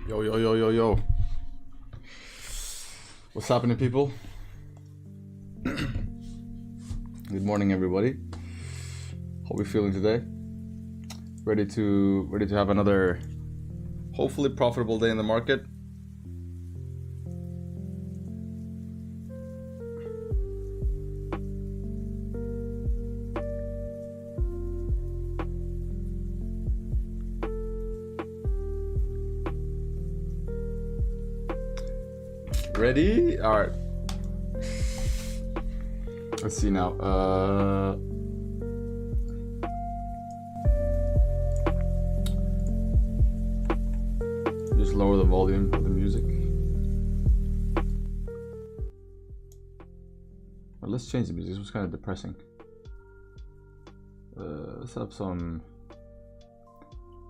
Yo, yo, yo, yo, yo. What's happening, people? Good morning, everybody. How we feeling today? Ready to have another hopefully profitable day in the market. Ready? All right. Let's see now. Just lower the volume of the music. Well, let's change the music. This was kind of depressing. Let's have some.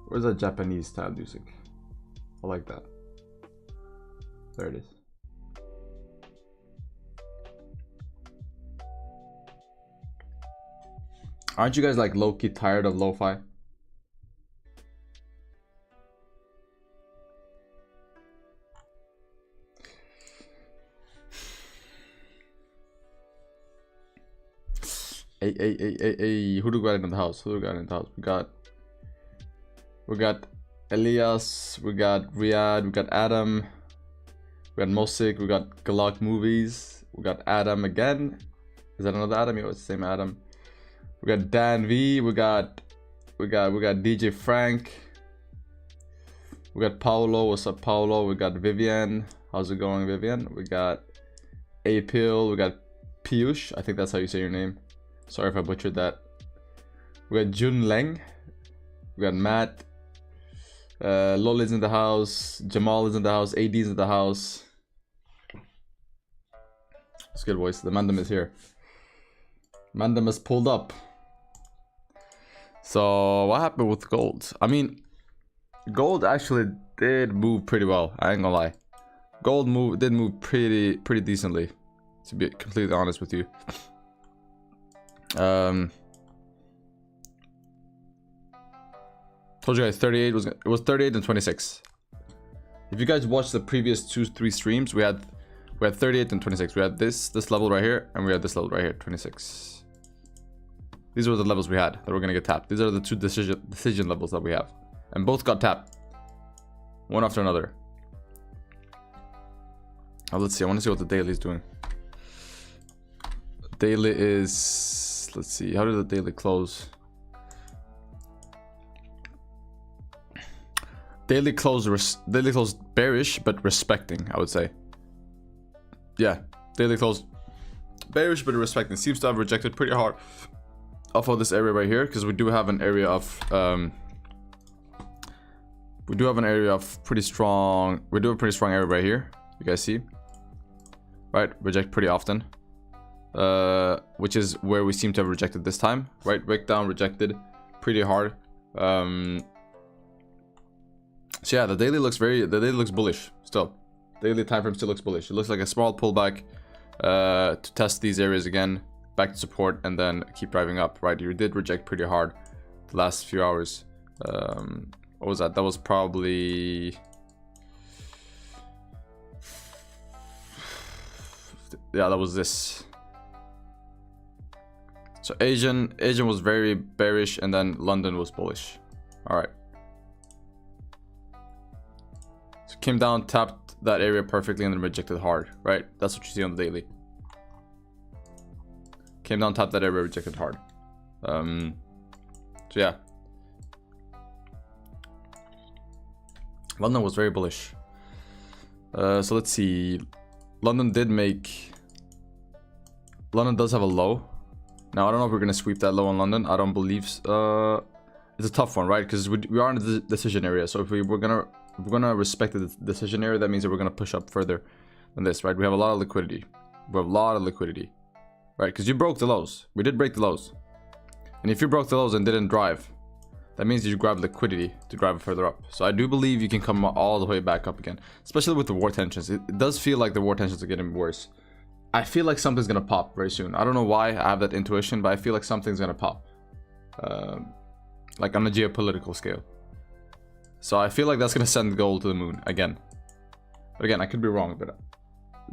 Where's that Japanese style music? I like that. There it is. Aren't you guys like low-key tired of lo-fi? Hey, who do we got in the house? We got Elias, we got Riyadh, we got Adam, we got Mosik, we got Galak Movies, we got Adam again. Is that another Adam? Yeah, it's the same Adam. We got Dan V, we got DJ Frank, we got Paolo. What's up, Paolo? We got Vivian. How's it going, Vivian? We got Apil, we got Piyush, I think that's how you say your name. Sorry if I butchered that. We got Jun Leng, we got Matt, Lola's in the house, Jamal is in the house, AD's in the house. It's good, boys. The Mandem is here. Mandem is pulled up. So what happened with gold? I mean, gold actually did move pretty well. I ain't gonna lie. Gold did move pretty decently, to be completely honest with you. Told you guys 38 was 38 and 26. If you guys watched the previous 2-3 streams, we had 38 and 26. We had this level right here, and we had this level right here, 26. These were the levels we had that were gonna get tapped. These are the two decision levels that we have, and both got tapped, one after another. Now let's see. I want to see what the daily is doing. Daily is, let's see. How did the daily close? Daily closed bearish, but respecting, I would say. Yeah, daily closed bearish, but respecting. Seems to have rejected pretty hard off of this area right here, because we do have an area of pretty strong. We do have a pretty strong area right here. You guys see, right? Reject pretty often, which is where we seem to have rejected this time, right? Wick down, rejected pretty hard. So yeah, the daily looks bullish still. Daily time frame still looks bullish. It looks like a small pullback to test these areas again, back to support, and then keep driving up, right? You did reject pretty hard the last few hours. What was that? That was probably, yeah, that was this. So Asian was very bearish, and then London was bullish. All right. So came down, tapped that area perfectly, and then rejected hard, right? That's what you see on the daily. Came down, tapped that area, rejected hard. So yeah, London was very bullish. So let's see. London does have a low. Now I don't know if we're gonna sweep that low on London. I don't believe. It's a tough one, right? Because we are in the decision area. So if we're gonna respect the decision area, that means that we're gonna push up further than this, right? We have a lot of liquidity. Right, because you broke the lows. We did break the lows. And if you broke the lows and didn't drive, that means you grabbed liquidity to drive it further up. So I do believe you can come all the way back up again, especially with the war tensions. It does feel like the war tensions are getting worse. I feel like something's gonna pop very soon. I don't know why I have that intuition, but I feel like something's gonna pop. Like on a geopolitical scale. So I feel like that's gonna send gold to the moon again. But again, I could be wrong, but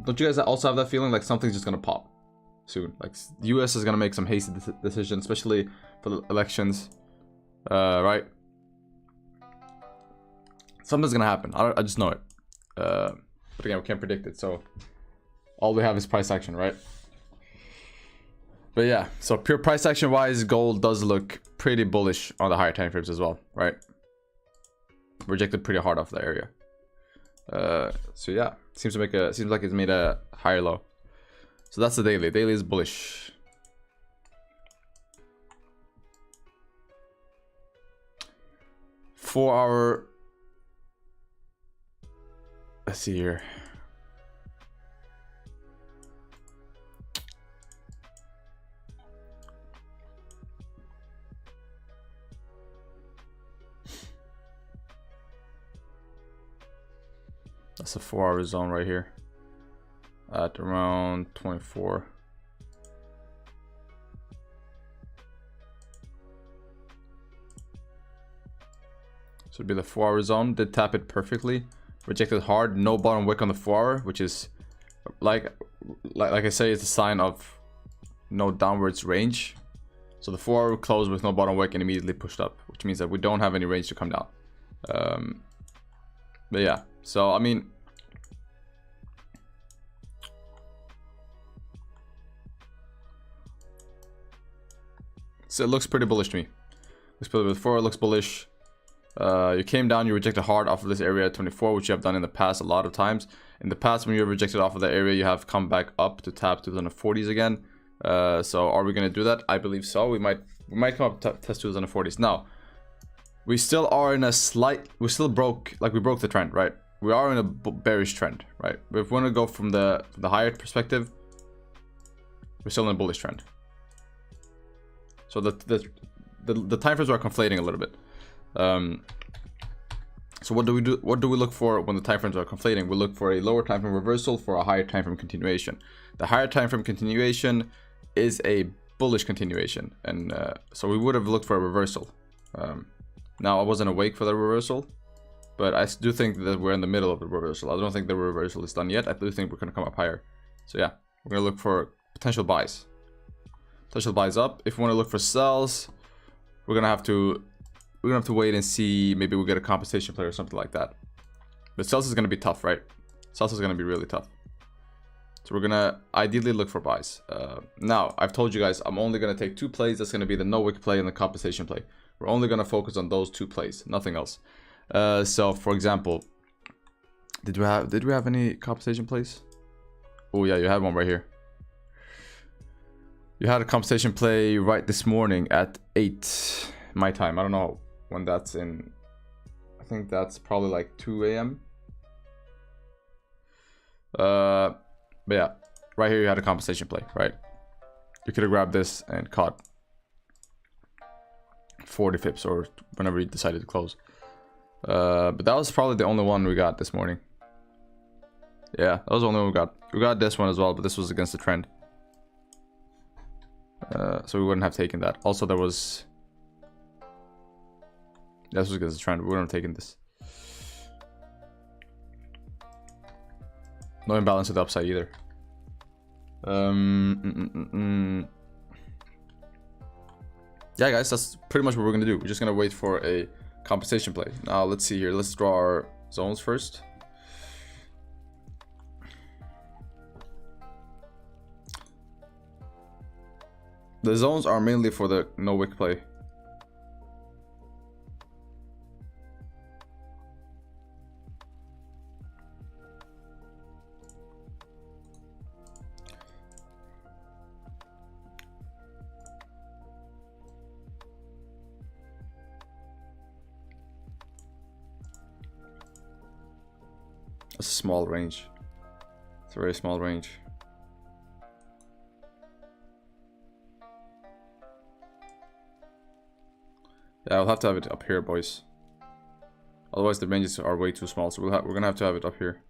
don't you guys also have that feeling like something's just gonna pop soon? Like the US is gonna make some hasty decision, especially for the elections, right? Something's gonna happen. I just know it. But again, we can't predict it, so all we have is price action, right? But yeah, so pure price action wise, gold does look pretty bullish on the higher time frames as well, right? Rejected pretty hard off the area. So yeah, seems like it's made a higher low. So that's the daily. Daily is bullish. For our, let's see here. That's a 4-hour zone right here at around 24. So it'd be the 4-hour zone. Did tap it perfectly. Rejected hard. No bottom wick on the 4-hour, which is like I say, it's a sign of no downwards range. So the 4-hour closed with no bottom wick and immediately pushed up, which means that we don't have any range to come down. But yeah, so I mean, so it looks pretty bullish to me. Looks pretty with 4 looks bullish. You came down, you rejected hard off of this area at 24, which you have done in the past a lot of times. In the past, when you're rejected off of the area, you have come back up to tap to the 40s again. So are we going to do that? I believe so. We might come up to test 240s. Now, we still are in a slight, we broke the trend, right? We are in a bearish trend, right? But if we want to go from the higher perspective, we're still in a bullish trend. So the time frames are conflating a little bit. So what do we do? What do we look for when the time frames are conflating? We look for a lower time frame reversal for a higher time frame continuation. The higher time frame continuation is a bullish continuation, and so we would have looked for a reversal. Now I wasn't awake for the reversal, but I do think that we're in the middle of the reversal. I don't think the reversal is done yet. I do think we're going to come up higher. So yeah, we're going to look for potential buys. Potential buys up. If we want to look for sells, we're going to have to wait and see. Maybe we'll get a compensation play or something like that. But sells is going to be tough, right? Sells is going to be really tough. So we're going to ideally look for buys. Now, I've told you guys, I'm only going to take 2 plays. That's going to be the no wick play and the compensation play. We're only going to focus on those 2 plays, nothing else. So for example, did we have any compensation plays? Oh yeah, you had one right here. You had a compensation play right this morning at 8 my time. I don't know when that's in. I think that's probably like 2 a.m. But yeah, right here you had a compensation play, right? You could have grabbed this and caught 40 pips or whenever you decided to close. But that was probably the only one we got this morning. Yeah, that was the only one we got. We got this one as well, but this was against the trend. So we wouldn't have taken that. Also, there was... This was against the trend. We wouldn't have taken this. No imbalance to the upside either. Yeah, guys, that's pretty much what we're going to do. We're just going to wait for a compensation play. Now, let's see here. Let's draw our zones first. The zones are mainly for the no wick play. A small range. It's a very small range. Yeah, I'll have to have it up here, boys. Otherwise, the ranges are way too small, so we're gonna have to have it up here.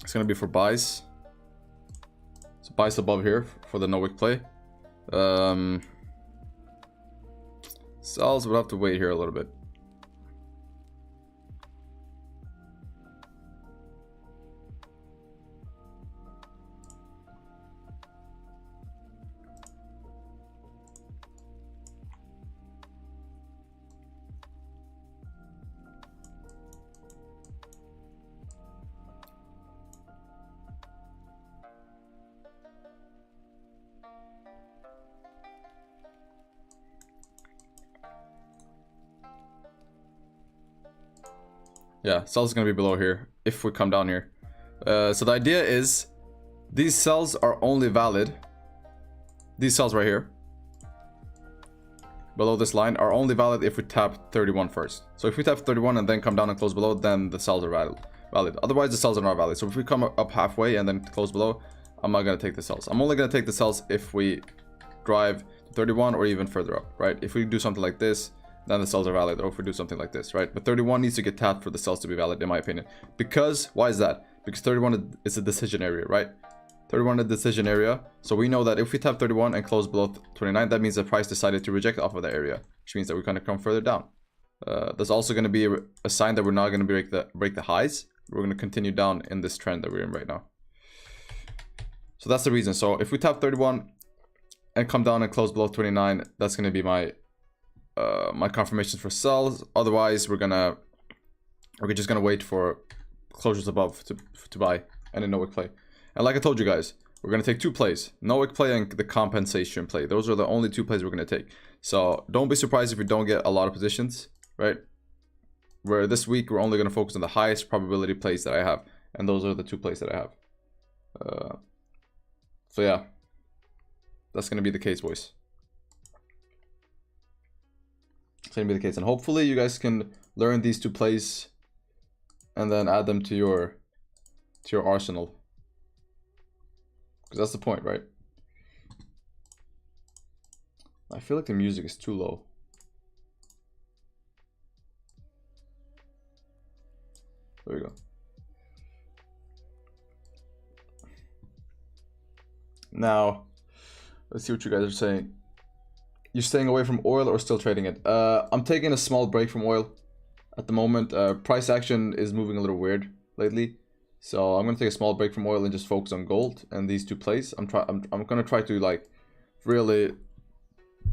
It's gonna be for buys. So buys above here for the no wick play. Sells would have to wait here a little bit. Yeah, sells is gonna be below here if we come down here. So the idea is these sells are only valid. These sells right here, below this line, are only valid if we tap 31 first. So if we tap 31 and then come down and close below, then the sells are valid. Otherwise, the sells are not valid. So if we come up halfway and then close below, I'm not gonna take the sells. I'm only gonna take the sells if we drive 31 or even further up, right? If we do something like this, then the sells are valid, or if we do something like this, right? But 31 needs to get tapped for the sells to be valid, in my opinion. Because, why is that? Because 31 is a decision area, right? 31 is a decision area. So we know that if we tap 31 and close below 29, that means the price decided to reject off of that area, which means that we're going to come further down. There's also going to be a sign that we're not going to break the highs. We're going to continue down in this trend that we're in right now. So that's the reason. So if we tap 31 and come down and close below 29, that's going to be my my confirmations for sells. Otherwise, we're just gonna wait for closures above to buy and a no wick play. And like I told you guys, we're gonna take two plays: no wick play and the compensation play. Those are the only two plays we're gonna take. So don't be surprised if we don't get a lot of positions, right? Where this week we're only gonna focus on the highest probability plays that I have, and those are the two plays that I have. So yeah, that's gonna be the case, boys. Gonna be the case, and hopefully you guys can learn these two plays and then add them to your arsenal, because that's the point, right? I feel like the music is too low. There we go. Now let's see what you guys are saying. You're staying away from oil or still trading it? I'm taking a small break from oil at the moment. Price action is moving a little weird lately, so I'm gonna take a small break from oil and just focus on gold and these two plays. I'm gonna try to like really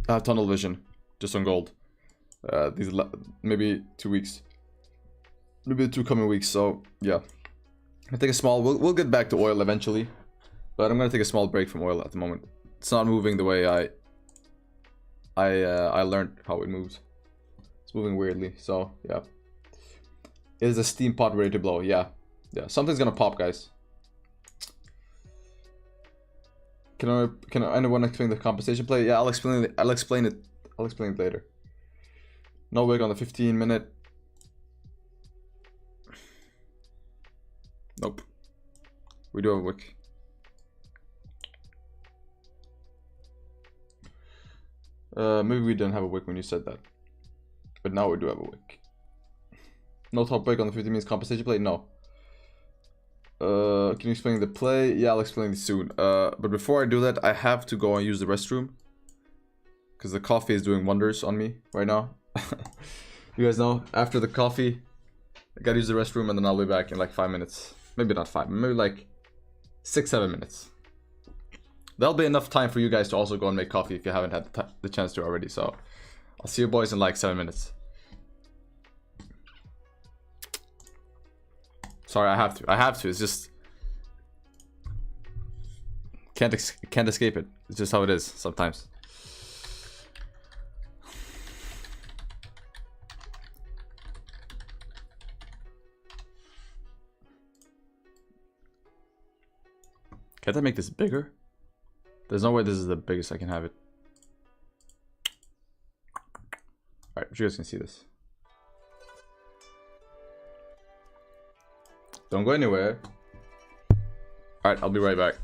have tunnel vision just on gold. These maybe 2 weeks, maybe the 2 coming weeks. So yeah, I take a small. We'll get back to oil eventually, but I'm gonna take a small break from oil at the moment. It's not moving the way I learned how it moves. It's moving weirdly, so yeah. Is the steam pot ready to blow? Yeah, something's gonna pop, guys. Can anyone explain the compensation play? Yeah, I'll explain it later. No wick on the 15-minute. Nope, we do have a wick. Maybe we didn't have a wick when you said that, but now we do have a wick. No top break on the 15 minutes compensation play? No. Can you explain the play? Yeah, I'll explain it soon. But before I do that, I have to go and use the restroom, because the coffee is doing wonders on me right now. You guys know, after the coffee, I gotta use the restroom, and then I'll be back in like 5 minutes. Maybe not 5, maybe like 6-7 minutes. That'll be enough time for you guys to also go and make coffee if you haven't had the chance to already. So I'll see you boys in like 7 minutes. Sorry, I have to. It's just can't escape it. It's just how it is sometimes. Can't I make this bigger? There's no way this is the biggest I can have it. Alright, you guys can see this. Don't go anywhere. Alright, I'll be right back.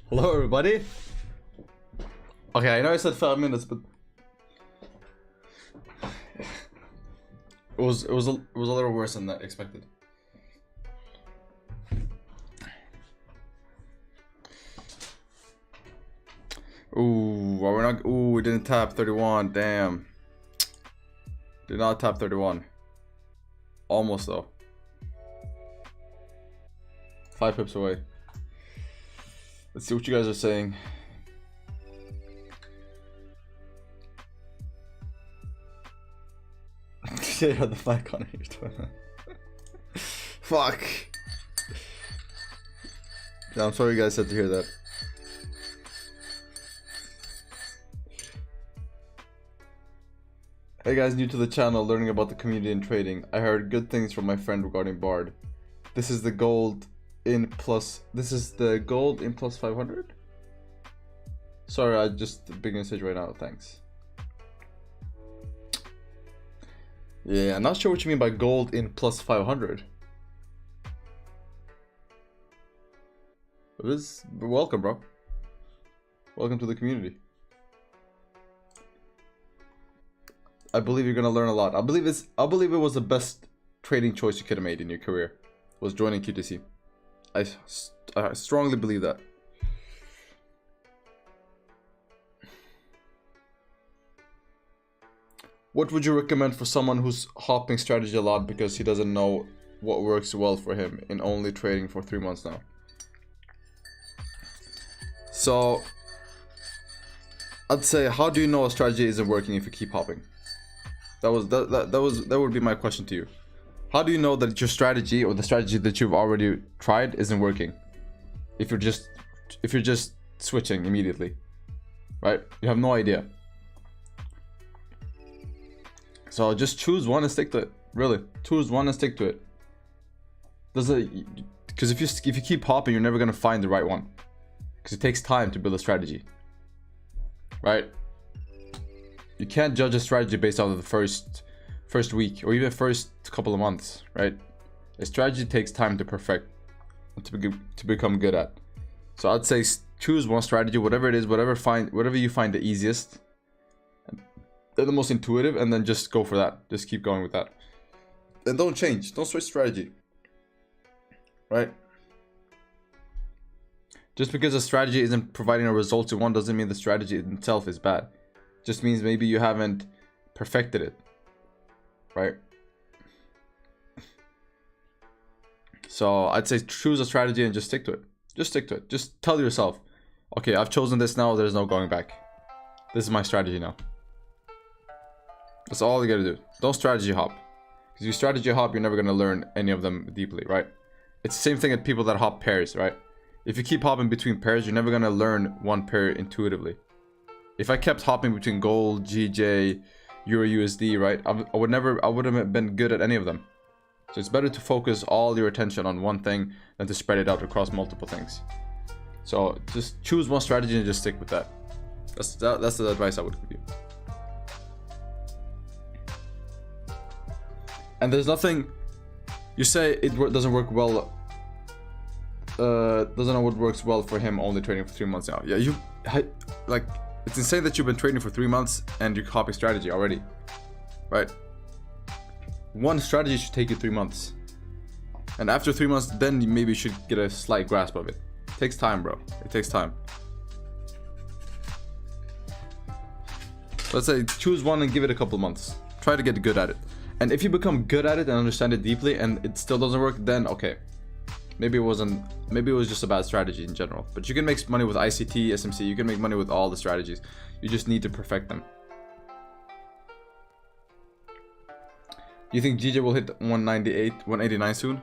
Hello, everybody. Okay, I know I said 5 minutes, but it was a little worse than that expected. Ooh, well, we're not. Ooh, we didn't tap 31. Damn. Did not tap 31. Almost though. 5 pips away. Let's see what you guys are saying. Yeah, you had the mic on here. Fuck. Yeah, I'm sorry you guys had to hear that. Hey guys, new to the channel, learning about the community and trading. I heard good things from my friend regarding Bard. This is the gold in plus. This is the gold in plus 500. Sorry, I just big message right now. Thanks. Yeah, I'm not sure what you mean by gold in plus 500. But welcome, bro. Welcome to the community. I believe you're gonna learn a lot. I believe it was the best trading choice you could have made in your career. Was joining QTC. I strongly believe that. What would you recommend for someone who's hopping strategy a lot because he doesn't know what works well for him in only trading for 3 months now? So I'd say, how do you know a strategy isn't working if you keep hopping? That would be my question to you. How do you know that your strategy or the strategy that you've already tried isn't working? If you're just switching immediately, right? You have no idea. So just choose one and stick to it. Really, choose one and stick to it. Because if you keep hopping, you're never gonna find the right one. Because it takes time to build a strategy, right? You can't judge a strategy based off of the first week or even first couple of months, right? A strategy takes time to perfect, to become good at. So I'd say choose one strategy, whatever it is, whatever you find the easiest, they're the most intuitive, and then just go for that. Just keep going with that, and don't change. Don't switch strategy, right? Just because a strategy isn't providing a result you want doesn't mean the strategy itself is bad. Just means maybe you haven't perfected it, right? So I'd say choose a strategy and just stick to it. Just stick to it. Just tell yourself, okay, I've chosen this now, there's no going back. This is my strategy now. That's all you gotta do. Don't strategy hop. Because if you strategy hop, you're never gonna learn any of them deeply, right? It's the same thing with people that hop pairs, right? If you keep hopping between pairs, you're never gonna learn one pair intuitively. If I kept hopping between gold, GJ, Euro USD, right? I wouldn't have been good at any of them. So it's better to focus all your attention on one thing than to spread it out across multiple things. So just choose one strategy and just stick with that. That's the advice I would give you. And there's nothing, you say it doesn't work well, doesn't know what works well for him only trading for 3 months now. Yeah, like, it's insane that you've been trading for 3 months and you're copying strategy already, right? One strategy should take you 3 months. And after 3 months, then you maybe should get a slight grasp of it. It takes time, bro. It takes time. Let's say choose one and give it a couple months. Try to get good at it. And if you become good at it and understand it deeply and it still doesn't work, then okay. Maybe it was just a bad strategy in general. But you can make money with ICT, SMC, you can make money with all the strategies. You just need to perfect them. Do you think GJ will hit 198, 189 soon?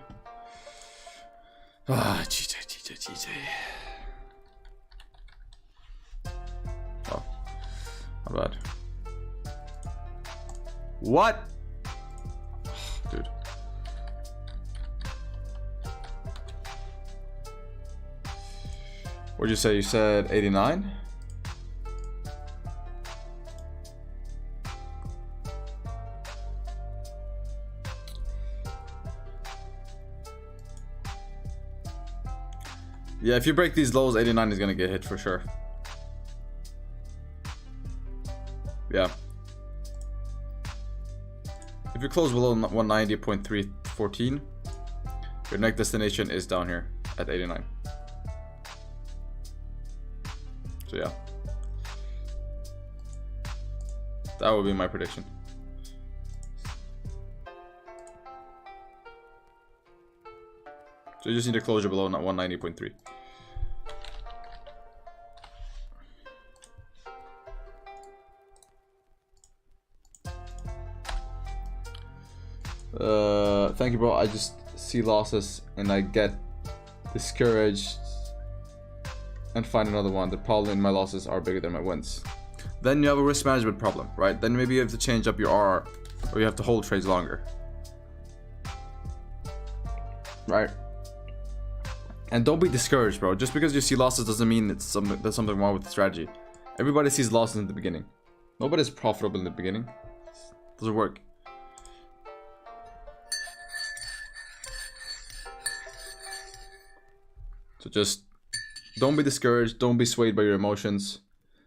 Ah, GJ. Oh, not bad. What? Dude. What'd you say? You said 89? Yeah, if you break these lows, 89 is gonna get hit for sure. Yeah. If you close below 190.314, your next destination is down here at 89. So yeah. That would be my prediction. So you just need a closure below 190.3. Thank you, bro. I just see losses and I get discouraged and find another one. The problem in my losses are bigger than my wins. Then you have a risk management problem, right? Then maybe you have to change up your R, or you have to hold trades longer, right? And don't be discouraged, bro. Just because you see losses doesn't mean there's something wrong with the strategy. Everybody sees losses in the beginning. Nobody's profitable in the beginning. It doesn't work. So just don't be discouraged. Don't be swayed by your emotions.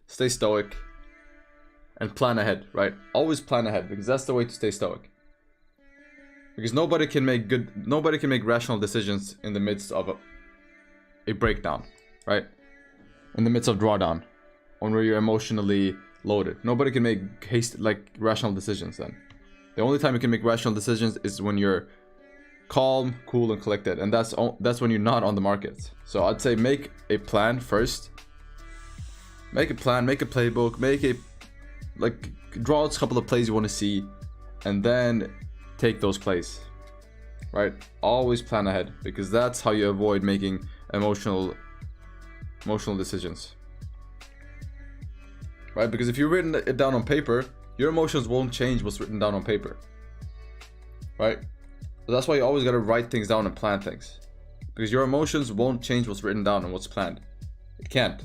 Stay stoic and plan ahead, right? Always plan ahead, because that's the way to stay stoic. Because nobody can make rational decisions in the midst of a breakdown, right? In the midst of drawdown, when you're emotionally loaded. Nobody can make rational decisions then. The only time you can make rational decisions is when you're calm, cool, and collected, and that's when you're not on the market. So I'd say make a plan first. Make a plan, make a playbook, draw a couple of plays you want to see, and then take those plays, right? Always plan ahead, because that's how you avoid making emotional decisions, right? Because if you've written it down on paper, your emotions won't change what's written down on paper, right? So that's why you always got to write things down and plan things, because your emotions won't change what's written down and what's planned. It can't.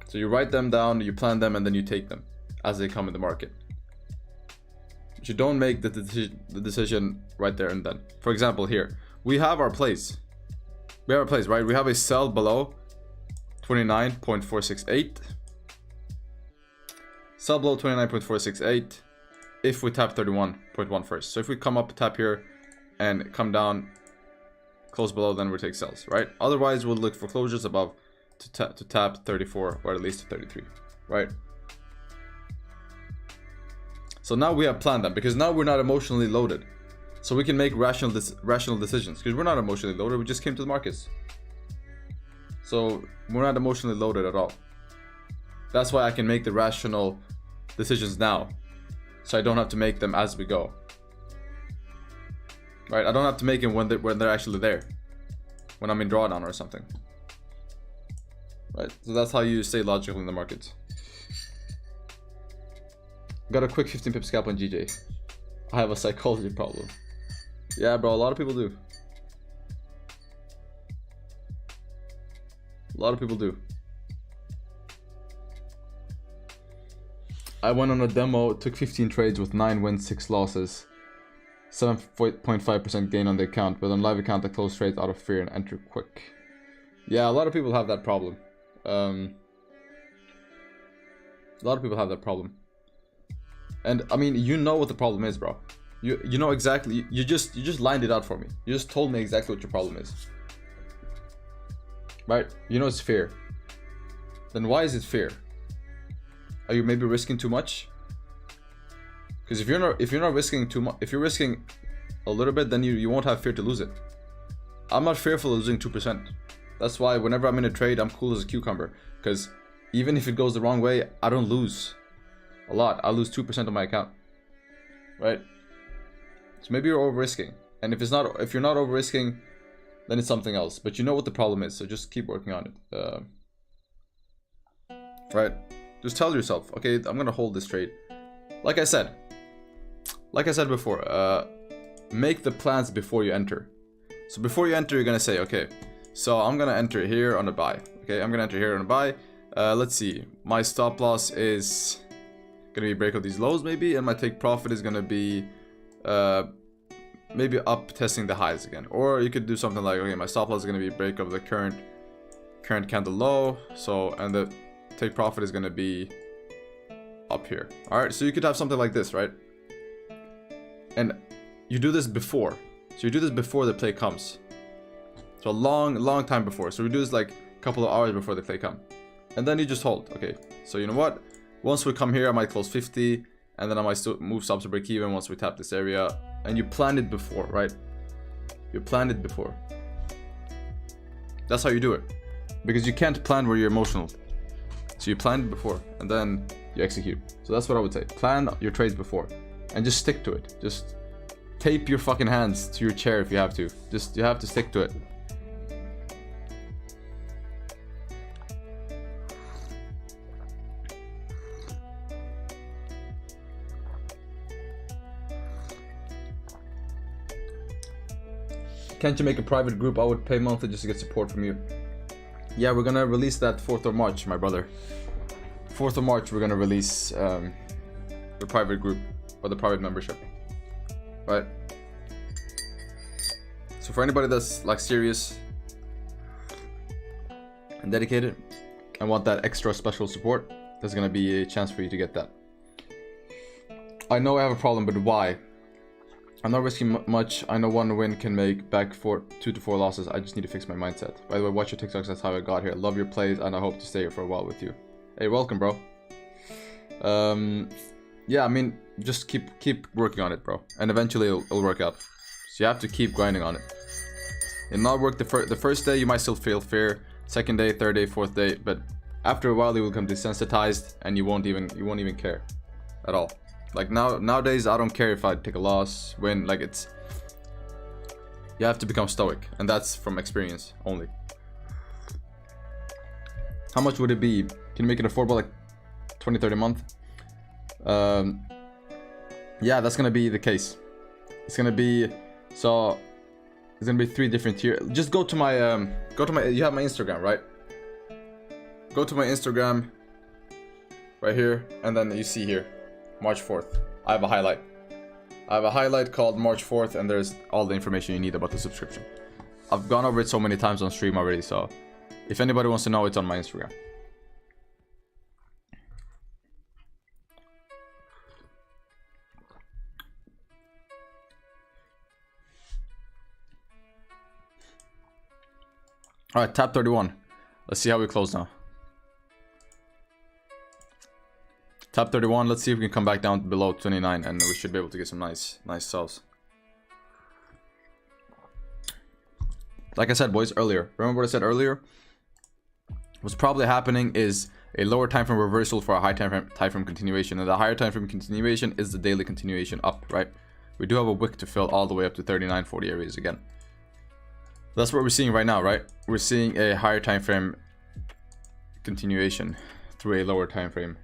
So you write them down, you plan them, and then you take them as they come in the market. But you don't make the decision right there and then. For example, here we have our plays. We have our plays, right? We have a sell below 29.468. Sell below 29.468 if we tap 31.1 first. So if we come up, tap here, and come down, close below, then we take sells, right? Otherwise, we'll look for closures above to tap 34 or at least 33, right? So now we have planned them, because now we're not emotionally loaded, so we can make rational decisions, because we're not emotionally loaded. We just came to the markets, so we're not emotionally loaded at all. That's why I can make the rational decisions now, so I don't have to make them as we go, right? I don't have to make them when they're actually there, when I'm in drawdown or something. Right, so that's how you stay logical in the market. Got a quick 15 pip scalp on GJ. I have a psychology problem. Yeah, bro, a lot of people do. A lot of people do. I went on a demo, took 15 trades with 9 wins, 6 losses, 7.5% gain on the account, but on live account I closed trades out of fear and enter quick. Yeah, a lot of people have that problem. A lot of people have that problem, and I mean, you know what the problem is, bro. You know exactly. You just lined it out for me. You just told me exactly what your problem is, right? You know it's fear. Then why is it fear? Are you maybe risking too much? Because if you're not risking too much, if you're risking a little bit, then you won't have fear to lose it. I'm not fearful of losing 2%. That's why whenever I'm in a trade, I'm cool as a cucumber. Because even if it goes the wrong way, I don't lose a lot. I lose 2% of my account, right? So maybe you're over risking, and if you're not over risking, then it's something else. But you know what the problem is, so just keep working on it. Right? Just tell yourself, okay, I'm gonna hold this trade. Like I said before, make the plans before you enter. So before you enter, you're gonna say, okay, so I'm gonna enter here on a buy. Okay, I'm gonna enter here on a buy. Let's see, my stop loss is gonna be break of these lows maybe, and my take profit is gonna be maybe up testing the highs again. Or you could do something like, okay, my stop loss is going to be break of the current candle low. So, and the take profit is going to be up here. All right, so you could have something like this, right? And you do this before. So you do this before the play comes. So a long time before. So we do this like a couple of hours before the play come. And then you just hold. Okay, so you know what? Once we come here, I might close 50. And then I might still move stops to break even once we tap this area. And you planned it before, right? You planned it before. That's how you do it. Because you can't plan where you're emotional. So you planned it before. And then you execute. So that's what I would say. Plan your trades before. And just stick to it. Just tape your fucking hands to your chair if you have to. You have to stick to it. Can't you make a private group? I would pay monthly just to get support from you. Yeah, we're gonna release that 4th of March, my brother. 4th of March, we're gonna release the private group or the private membership. Right? So for anybody that's like serious and dedicated and want that extra special support, there's gonna be a chance for you to get that. I know I have a problem, but why? I'm not risking much. I know one win can make back for 2 to 4 losses. I just need to fix my mindset. By the way, watch your TikToks. That's how I got here. Love your plays, and I hope to stay here for a while with you. Hey, welcome, bro. Yeah, I mean, just keep working on it, bro, and eventually it'll work out. So you have to keep grinding on it. It'll not work the first day. You might still feel fear. Second day, third day, fourth day, but after a while you will become desensitized, and you won't even care at all. Like nowadays, I don't care if I take a loss, win. Like you have to become stoic, and that's from experience only. How much would it be? Can you make it affordable, like 20-30 a month? Yeah, that's gonna be the case. It's gonna be 3 different tiers. Just go to my you have my Instagram, right? Go to my Instagram right here, and then you see here March 4th. I have a highlight called March 4th, and there's all the information you need about the subscription. I've gone over it so many times on stream already, so if anybody wants to know, it's on my Instagram. Alright, tap 31. Let's see how we close now. Tap 31, let's see if we can come back down below 29, and we should be able to get some nice sells. Like I said, boys, earlier. Remember what I said earlier? What's probably happening is a lower time frame reversal for a high time frame continuation, and the higher time frame continuation is the daily continuation up, right? We do have a wick to fill all the way up to 39, 40 areas again. That's what we're seeing right now, right? We're seeing a higher time frame continuation through a lower time frame.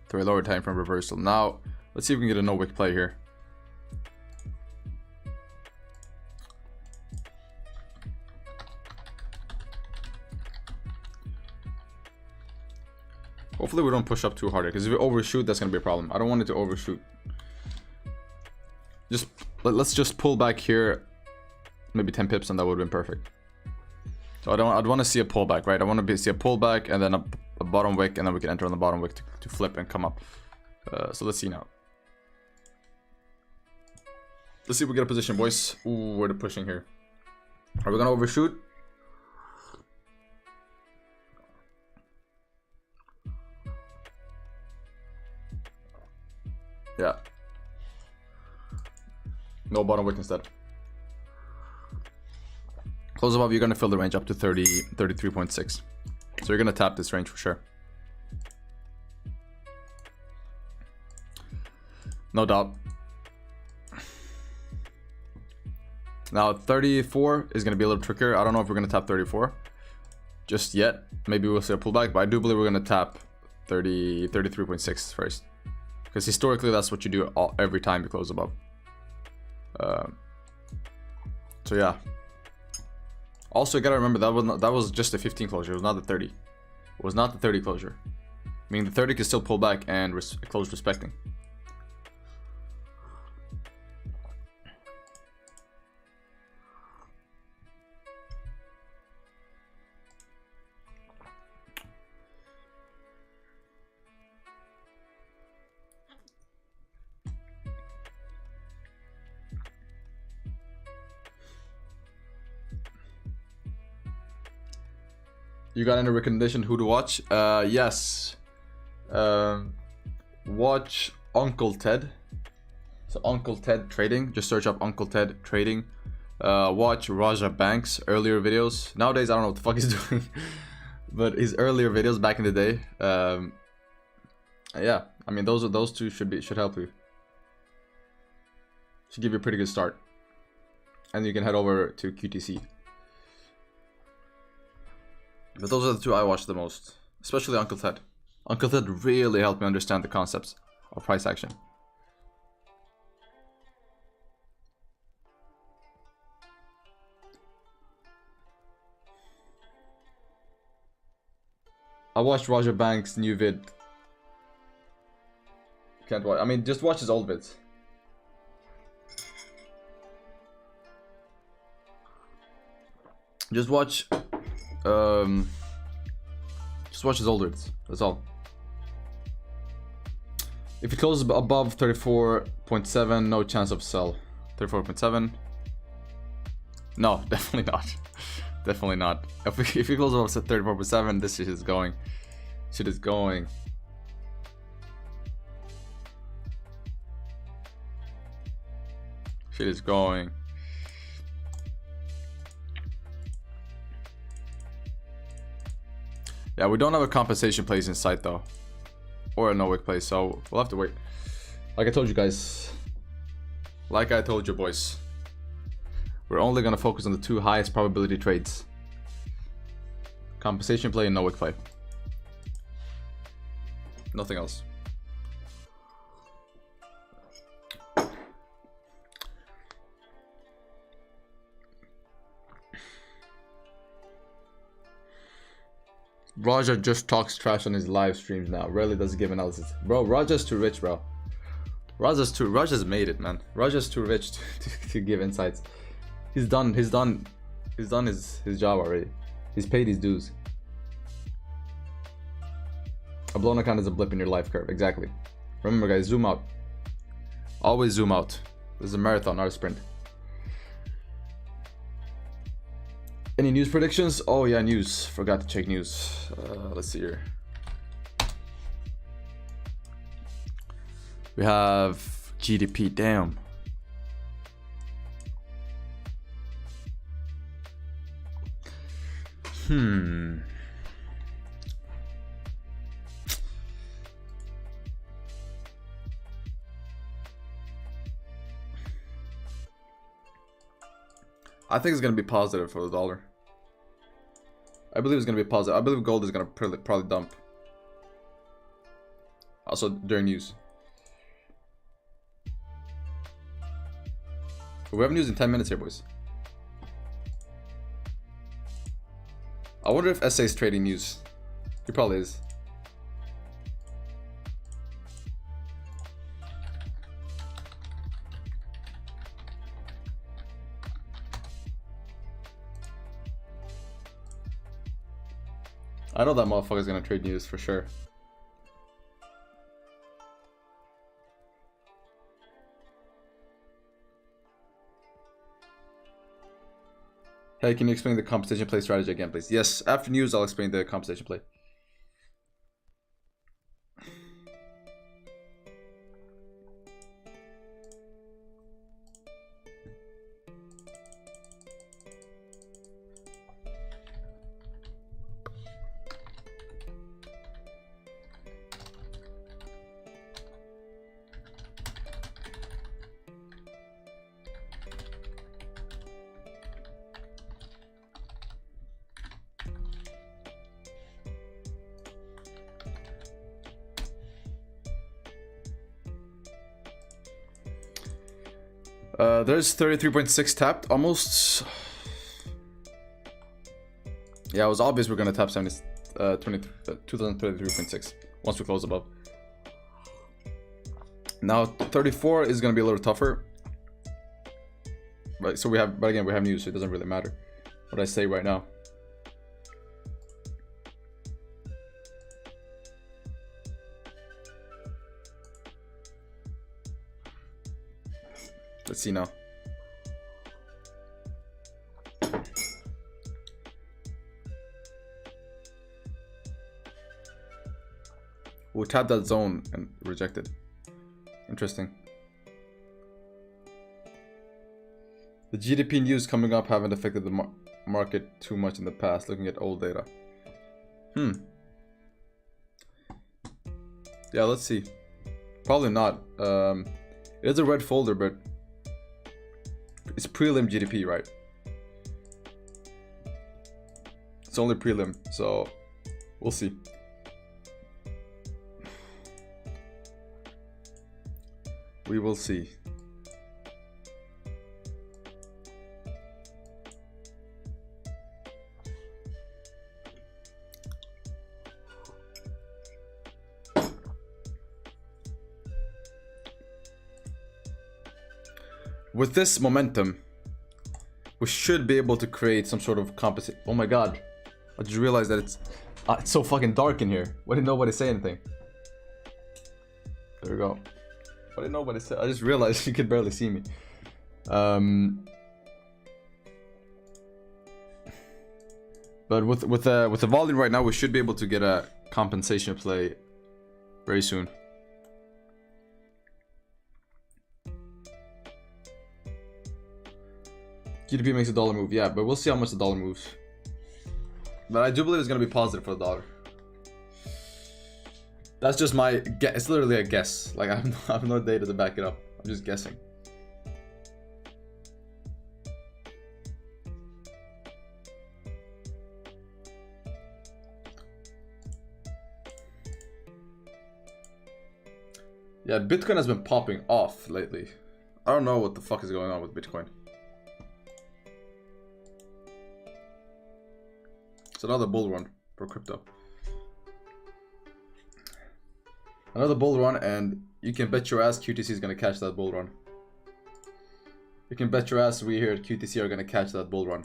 Through a lower time frame reversal. Now, let's see if we can get a no wick play here. Hopefully we don't push up too hard, because if we overshoot, that's gonna be a problem. I don't want it to overshoot. Let's just pull back here, maybe 10 pips, and that would have been perfect. So I'd want to see a pullback, right? I want to see a pullback and then a bottom wick, and then we can enter on the bottom wick to flip and come up. So let's see now. Let's see if we get a position, boys. Ooh, we're pushing here. Are we gonna overshoot? Yeah. No, bottom wick instead. Close above, you're gonna fill the range up to 33.6. So you're gonna tap this range for sure. No doubt. Now 34 is gonna be a little trickier. I don't know if we're gonna tap 34 just yet. Maybe we'll see a pullback, but I do believe we're gonna tap 33.6 first, because historically that's what you do every time you close above. So yeah. Also, you gotta remember that was just a 15 closure. It was not the 30. It was not the 30 closure. Meaning the 30 can still pull back and close respecting. You got any recommendation who to watch? Yes. Watch Uncle Ted. So Uncle Ted Trading. Just search up Uncle Ted Trading. Watch Raja Banks earlier videos. Nowadays I don't know what the fuck he's doing, but his earlier videos back in the day. Yeah, I mean those two should help you. Should give you a pretty good start. And you can head over to QTC. But those are the two I watch the most, especially Uncle Ted. Uncle Ted really helped me understand the concepts of price action. I watched Roger Banks' new vid. Can't watch. I mean, just watch his old vids. Just watch his old vids. That's all. If it closes above 34.7, no chance of sell. 34.7. No, definitely not. Definitely not. If it goes above 34.7, this shit is going. Shit is going. Shit is going. Yeah, we don't have a compensation place in sight though, or a no wick place, so we'll have to wait. Like I told you guys, like I told you boys, we're only gonna focus on the two highest probability trades: compensation play and no wick play. Nothing else. Raja just talks trash on his live streams now. Rarely does he give analysis. Bro, Raja's too rich, bro. Raja's made it, man. Raja's too rich to give insights. He's done his job already. He's paid his dues. A blown account is a blip in your life curve. Exactly. Remember, guys, zoom out. Always zoom out. This is a marathon, not a sprint. Any news predictions? Oh yeah, news. Forgot to check news. Let's see here. We have GDP. Damn. I think it's gonna be positive for the dollar. I believe it's gonna be positive. I believe gold is gonna probably dump. Also during news. We have news in 10 minutes here, boys. I wonder if SA is trading news. He probably is. I know that motherfucker's gonna trade news for sure. Hey, can you explain the compensation play strategy again, please? Yes, after news, I'll explain the compensation play. There's 33.6 tapped, almost. Yeah, it was obvious we're gonna tap 2033.6 once we close above. Now 34 is gonna be a little tougher, right? So we have, but again, we have news, so it doesn't really matter what I say right now. Let's see now. We tapped that zone and rejected. Interesting. The GDP news coming up haven't affected the market too much in the past, looking at old data. Yeah, let's see. Probably not. It is a red folder, but it's prelim GDP, right? It's only prelim, so we'll see. We will see. With this momentum, we should be able to create some sort of compensation. Oh my god. I just realized that it's so fucking dark in here. Why didn't nobody say anything? There we go. Why didn't nobody say? I just realized you could barely see me. But with the volume right now, we should be able to get a compensation play very soon. GDP makes a dollar move, yeah, but we'll see how much the dollar moves. But I do believe it's gonna be positive for the dollar. That's just my guess. It's literally a guess. Like, I have no data to back it up. I'm just guessing. Yeah, Bitcoin has been popping off lately. I don't know what the fuck is going on with Bitcoin. It's another bull run for crypto. Another bull run, and you can bet your ass QTC is gonna catch that bull run. You can bet your ass we here at QTC are gonna catch that bull run.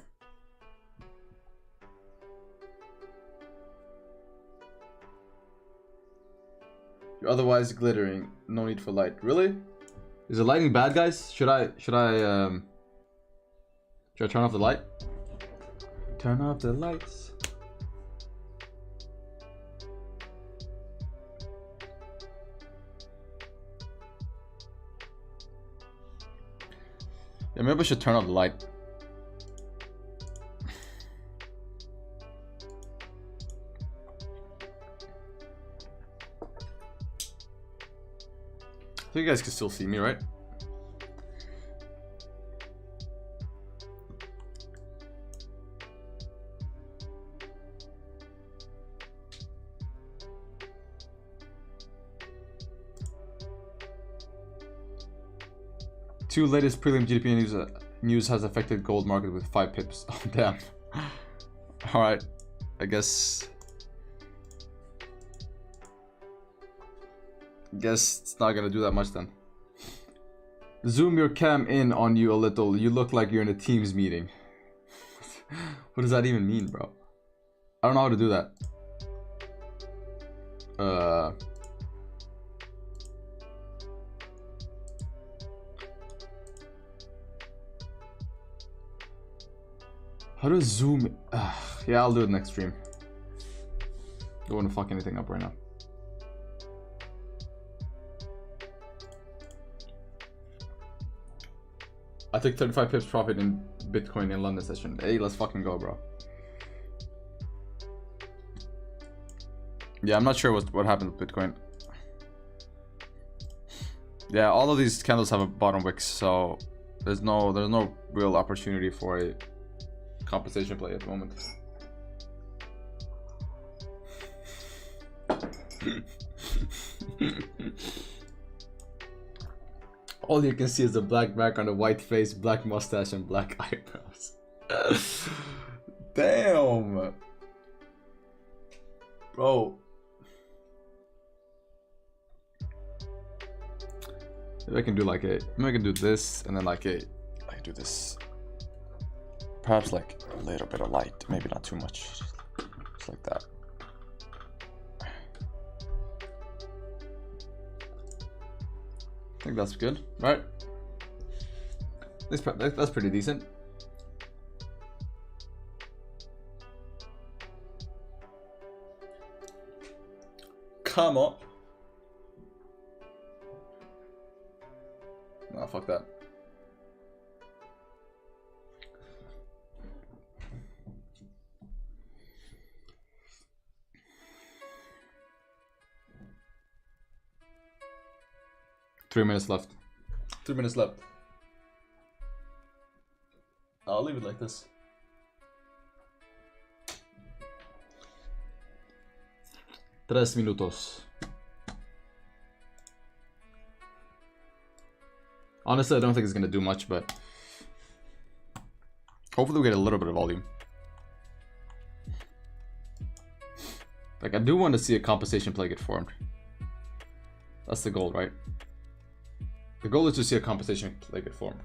You're otherwise glittering. No need for light. Really? Is the lighting bad, guys? Should I turn off the light? Turn off the lights. Yeah, maybe I should turn off the light. So you guys can still see me, right? Two latest prelim GDP news has affected gold market with 5 pips. Oh damn. All right, I guess it's not gonna do that much then. Zoom your cam in on you a little. You look like you're in a Teams meeting. What does that even mean, bro? I don't know how to do that. How do I zoom? Yeah, I'll do it next stream. Don't want to fuck anything up right now. I took 35 pips profit in Bitcoin in London session. Hey, let's fucking go, bro. Yeah, I'm not sure what happened with Bitcoin. Yeah, all of these candles have a bottom wick, so there's no real opportunity for a compensation play at the moment. All you can see is the black background, a white face, black mustache, and black eyebrows. Damn, bro. Maybe I can do like a. Maybe I can do this, and then like a. I can do this. Perhaps like a little bit of light, maybe not too much. Just like that. I think that's good, right? That's pretty decent. Come on. Nah, fuck that. Three minutes left. 3 minutes left. I'll leave it like this. Tres minutos. Honestly, I don't think it's gonna do much, but hopefully we get a little bit of volume. Like, I do want to see a compensation play get formed. That's the goal, right? The goal is to see a compensation play get formed.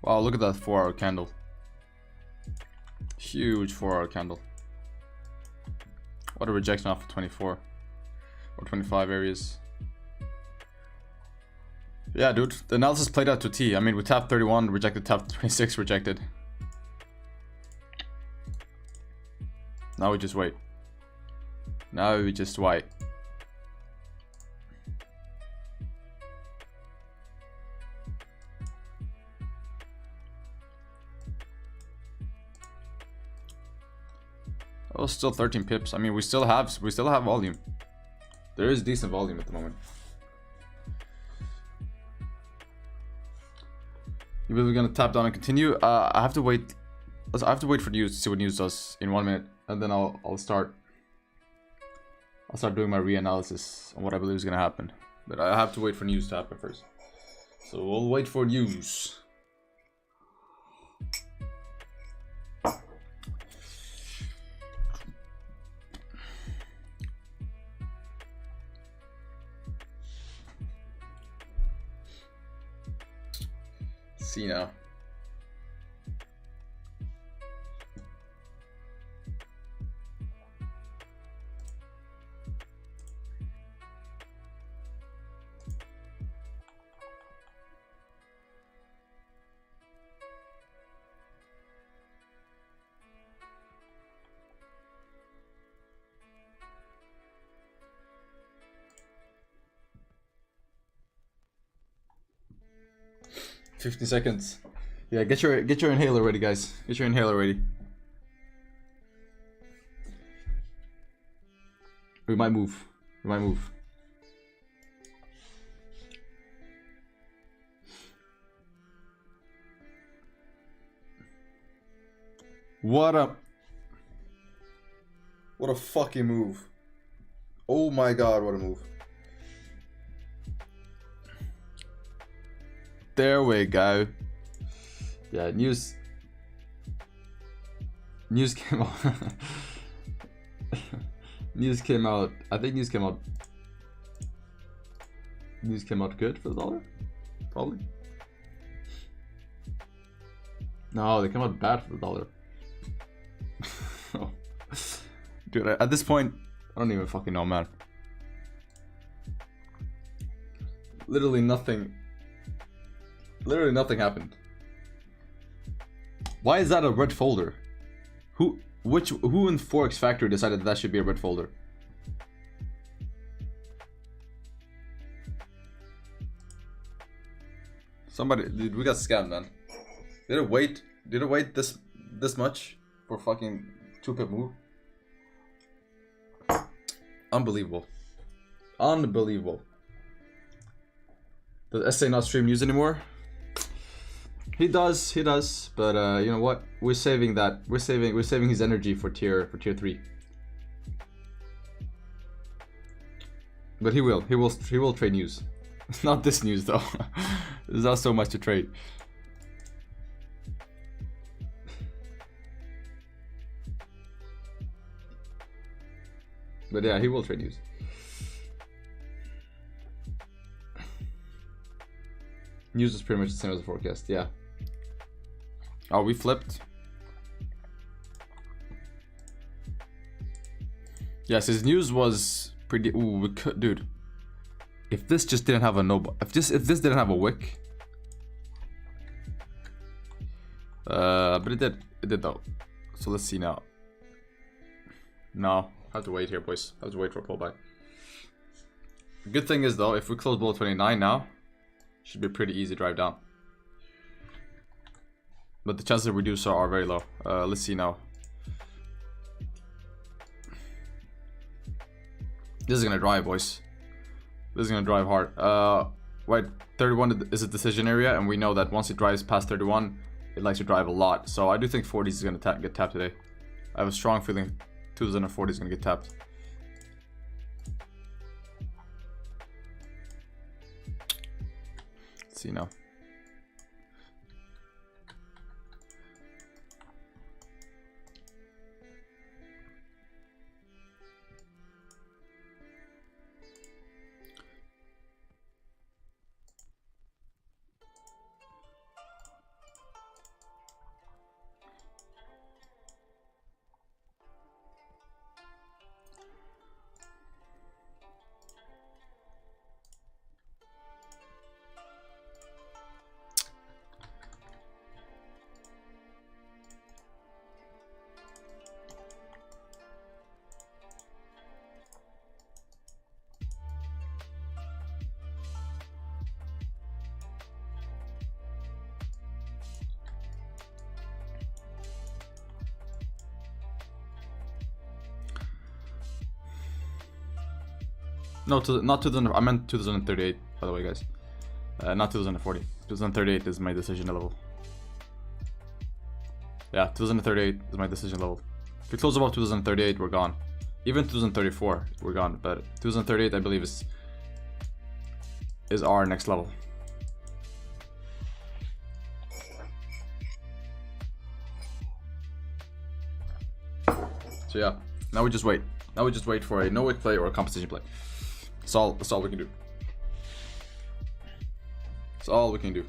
Wow, look at that 4-hour candle. Huge 4-hour candle. What a rejection off of 24 or 25 areas. Yeah, dude, the analysis played out to T. I mean, we tapped 31, rejected, tapped 26, rejected. Now we just wait. Now we just wait. Oh, still 13 pips. I mean, we still have volume. There is decent volume at the moment. You really gonna tap down and continue? I have to wait. I have to wait for news to see what news does in 1 minute, and then I'll start doing my reanalysis on what I believe is gonna happen. But I have to wait for news to happen first. So we'll wait for news. See now. $50 seconds. Yeah, get your inhaler ready, guys. Get your inhaler ready. We might move. We might move. What a fucking move. Oh my god, what a move. There we go. Yeah, news came out. News came out. I think news came out good for the dollar. Probably. No, they came out bad for the dollar. Dude, at this point, I don't even fucking know, man. Literally nothing happened. Why is that a red folder? Who in Forex Factory decided that should be a red folder? Somebody, dude, we got scammed, man. Did it wait this much for fucking 2-pip move? Unbelievable. Unbelievable. Does SA not stream news anymore? He does, but you know what? We're saving that. We're saving his energy for tier 3. But he will trade news. Not this news though. There's not so much to trade. But yeah, he will trade news. News is pretty much the same as the forecast, yeah. Oh, we flipped. Yes, his news was pretty. Ooh, we could, dude. If this just didn't have a no, if this didn't have a wick. But it did though. So let's see now. No, I have to wait here, boys. I have to wait for a pullback. Good thing is though, if we close below 29 now, should be pretty easy drive down. But the chances we do so are very low. Let's see now. This is gonna drive, boys. This is gonna drive hard. Right, 31 is a decision area, and we know that once it drives past 31, it likes to drive a lot. So I do think 40s is gonna get tapped today. I have a strong feeling 2040 is gonna get tapped. Let's see now. No, not 2000. I meant 2038. By the way, guys, not 2040. 2038 is my decision level. Yeah, 2038 is my decision level. If we close above 2038, we're gone. Even 2034, we're gone. But 2038, I believe, is our next level. So yeah, now we just wait. Now we just wait for a no-wick play or a compensation play. That's all we can do. That's all we can do.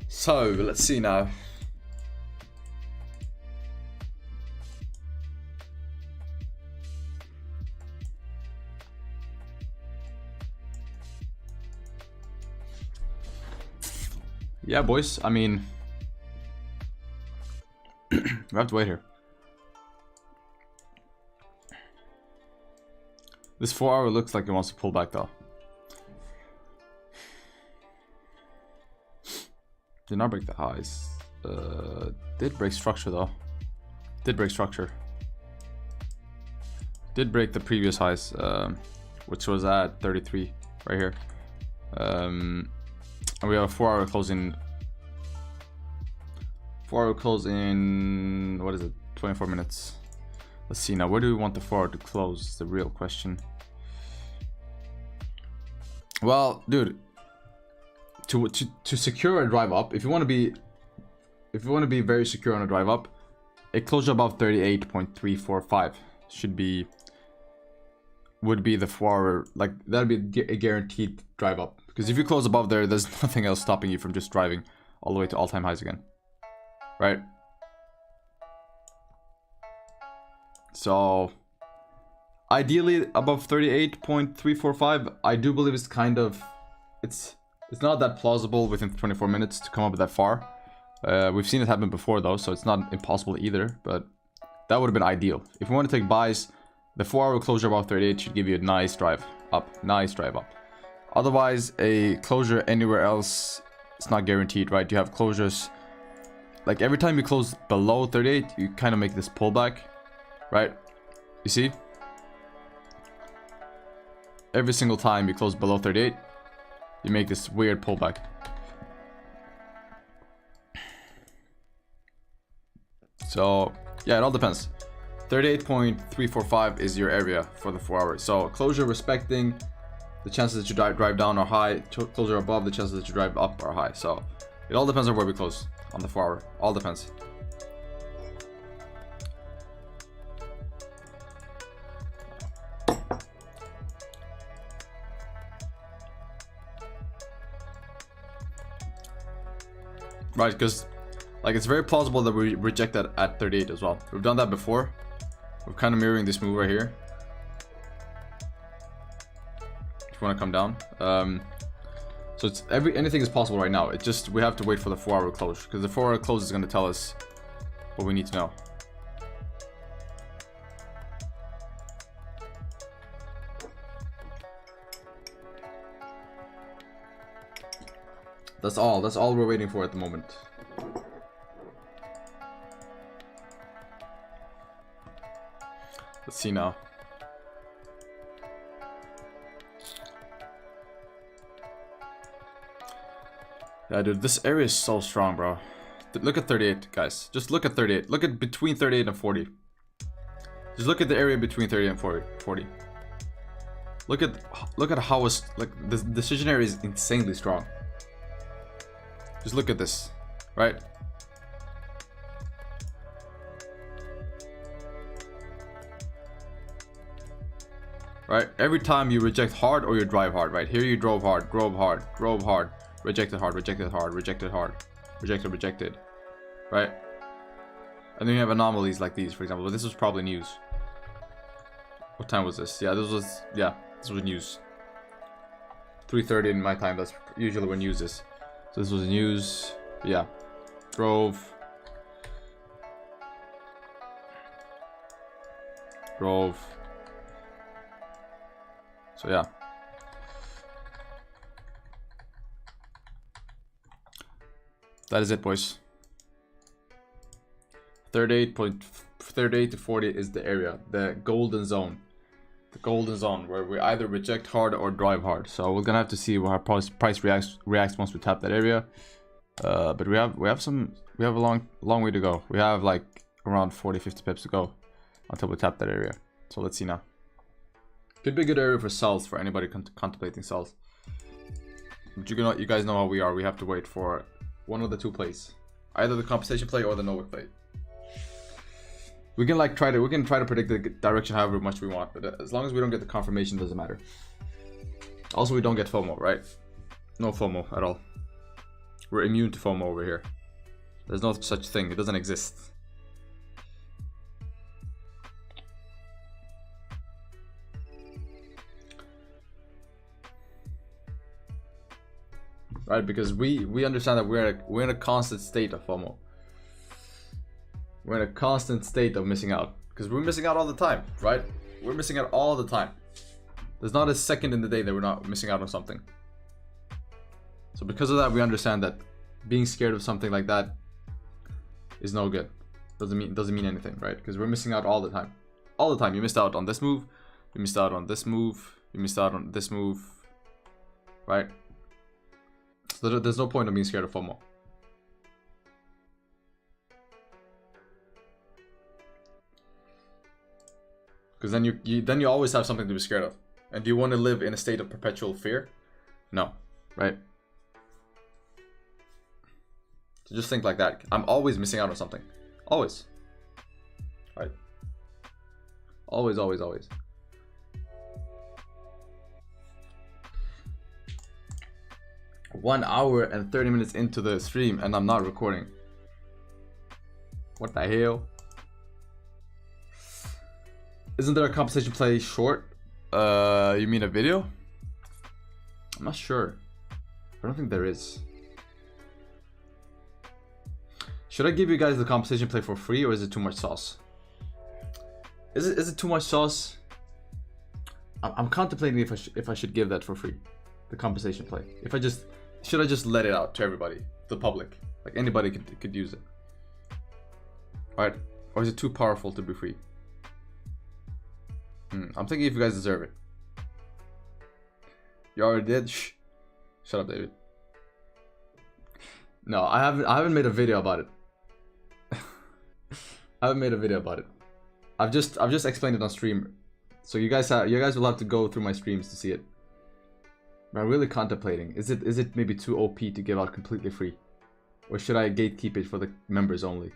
So let's see now. Yeah, boys. I mean, we have to wait here. This 4-hour looks like it wants to pull back though. Did not break the highs. Did break structure though. Did break structure. Did break the previous highs, which was at 33 right here. And we have a 4-hour closing. 4-hour close in, what is it? 24 minutes. Let's see now. Where do we want the 4-hour to close? Is the real question. Well, dude. To secure a drive up, if you want to be very secure on a drive up, a closure above 38.345 would be the 4-hour, like that'd be a guaranteed drive up Because if you close above there, there's nothing else stopping you from just driving all the way to all-time highs again. Right? So ideally above 38.345, I do believe it's kind of, it's not that plausible within 24 minutes to come up that far. We've seen it happen before though, so it's not impossible either, but that would have been ideal. If we want to take buys, the 4-hour closure above 38 should give you a nice drive up. Otherwise, a closure anywhere else, it's not guaranteed, right? You have closures, like every time you close below 38, you kind of make this pullback, right? You see? Every single time you close below 38, you make this weird pullback. So yeah, it all depends. 38.345 is your area for the 4 hours. So closure respecting, the chances that you drive down are high. Closure above, the chances that you drive up are high. So it all depends on where we close on the 4 hour. All depends. Right, because like it's very plausible that we reject that at 38 as well. We've done that before. We're kind of mirroring this move right here. If you want to come down, so it's anything is possible right now. It just, we have to wait for the 4 hour close, because the 4 hour close is going to tell us what we need to know. That's all we're waiting for at the moment. Let's see now. Yeah, dude, this area is so strong, bro. Look at 38, guys. Just look at 38. Look at between 38 and 40. Just look at the area between 30 and 40. Look at how it's like the decision area is insanely strong. Just look at this, right? Right? Every time you reject hard or you drive hard, right? Here you drove hard, drove hard, rejected hard, rejected hard, rejected hard, rejected, right? And then you have anomalies like these, for example. But this was probably news. What time was this? Yeah, this was news. 3:30 in my time. That's usually when news is. So this was news. Yeah, drove. So yeah. That is it, boys. 38 to 40 is the area, the golden zone. The golden zone where we either reject hard or drive hard. So we're gonna have to see what our price reacts once we tap that area. But we have a long way to go. We have like around 40-50 pips to go until we tap that area. So let's see now. Could be a good area for sells for anybody contemplating sells. But you guys know how we are. We have to wait for one of the two plays, either the compensation play or the no-wick play. We can try to predict the direction however much we want, but as long as we don't get the confirmation, it doesn't matter. Also, we don't get FOMO, right? No FOMO at all. We're immune to FOMO over here. There's no such thing. It doesn't exist. Right, because we understand that we're in a constant state of FOMO. We're in a constant state of missing out, because we're missing out all the time, right? We're missing out all the time. There's not a second in the day that we're not missing out on something. So because of that, we understand that being scared of something like that is no good. Doesn't mean anything, right? Because we're missing out all the time. All the time. You missed out on this move. You missed out on this move. You missed out on this move. Right? So there's no point in being scared of FOMO. Because then you always have something to be scared of. And do you want to live in a state of perpetual fear? No, right? So just think like that. I'm always missing out on something. Always. Right? Always, always, always. 1 hour and 30 minutes into the stream and I'm not recording. What the hell? Isn't there a compensation play short? You mean a video? I'm not sure. I don't think there is. Should I give you guys the compensation play for free, or is it too much sauce? Is it too much sauce? I'm contemplating if I should give that for free, the compensation play. Should I just let it out to everybody, the public, like anybody could use it. All right, or is it too powerful to be free? I'm thinking if you guys deserve it. You already did. Shh. Shut up, David. No, I haven't made a video about it. I haven't made a video about it. I've just explained it on stream, so you guys will have to go through my streams to see it. But I'm really contemplating. Is it maybe too OP to give out completely free, or should I gatekeep it for the members only?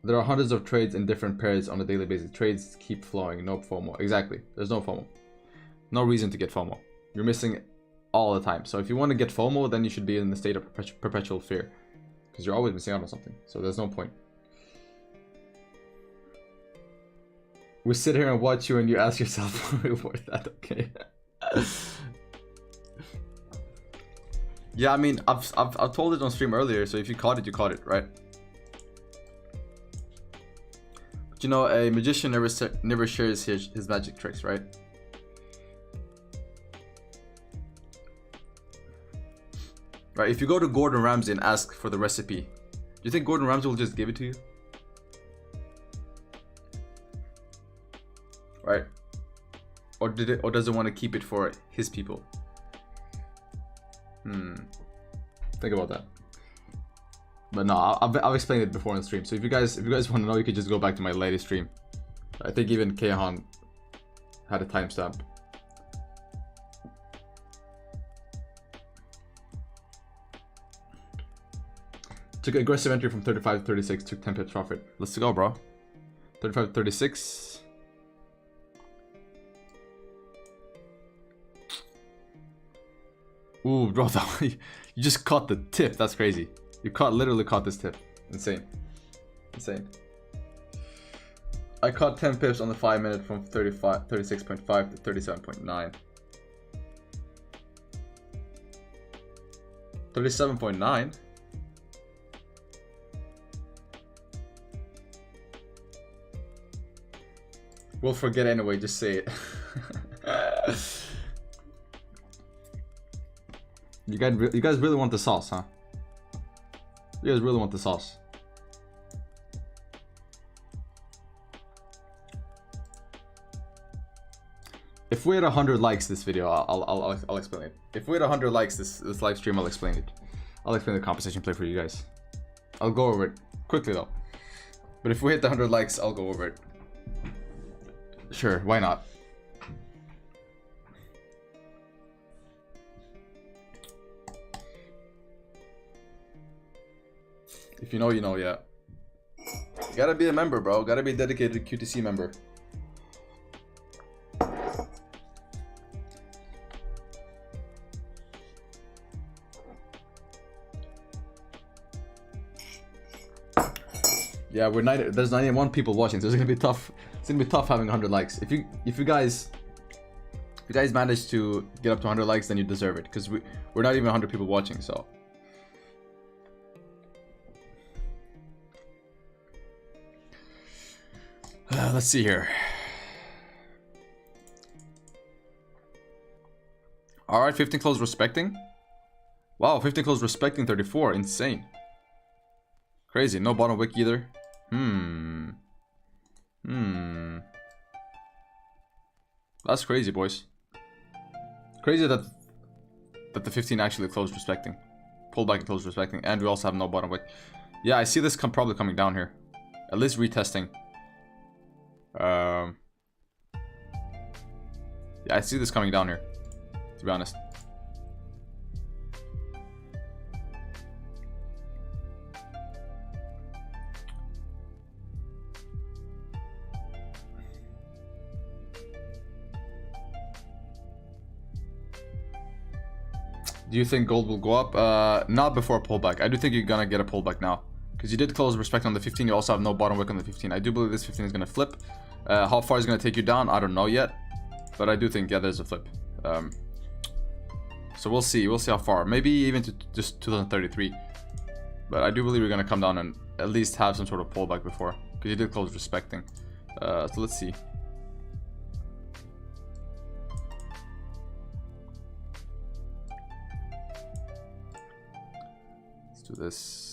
There are hundreds of trades in different pairs on a daily basis. Trades keep flowing, no FOMO. Exactly. There's no FOMO. No reason to get FOMO. You're missing it all the time. So if you want to get FOMO, then you should be in the state of perpetual fear, because you're always missing out on something. So there's no point. We sit here and watch you and you ask yourself, are we worth that? Okay. Yeah, I mean, I've told it on stream earlier, so if you caught it, you caught it, right? But you know, a magician never shares his magic tricks, right? Right, if you go to Gordon Ramsay and ask for the recipe, do you think Gordon Ramsay will just give it to you? Right? Or does it want to keep it for his people? Think about that. But no, I've explained it before on stream. So if you guys want to know, you could just go back to my latest stream. I think even Kehan had a timestamp. Took aggressive entry from 35 to 36, took 10 pips profit. Let's go, bro. 35 to 36. Ooh, bro, you just caught the tip. That's crazy. You literally caught this tip. Insane. Insane. I caught 10 pips on the 5 minute from 36.5 to 37.9. 37.9? We'll forget anyway, just say it. You guys really want the sauce, huh? You guys really want the sauce. If we had 100 likes this video, I'll explain it. If we had 100 likes this live stream, I'll explain it. I'll explain the compensation play for you guys. I'll go over it quickly though. But if we hit the 100 likes, I'll go over it. Sure, why not? If you know, you know, yeah. You gotta be a member, bro. Gotta be a dedicated QTC member. Yeah, there's 91 people watching, so it's gonna be tough. It's gonna be tough having 100 likes. If you guys manage to get up to 100 likes, then you deserve it, because we're not even 100 people watching, so. Let's see here. All right, 15 close respecting. Wow, 15 close respecting 34. Insane. Crazy. No bottom wick either. That's crazy, boys. Crazy that the 15 actually closed respecting. Pulled back and closed respecting. And we also have no bottom wick. Yeah, I see this probably coming down here. At least retesting. Yeah, I see this coming down here, to be honest. Do you think gold will go up? Not before a pullback. I do think you're gonna get a pullback now. Because you did close respect on the 15. You also have no bottom wick on the 15. I do believe this 15 is gonna flip. How far is it gonna take you down? I don't know yet. But I do think, yeah, there's a flip. So we'll see. We'll see how far. Maybe even to just 2033. But I do believe we're gonna come down and at least have some sort of pullback before. Because you did close respecting. So let's see. Let's do this.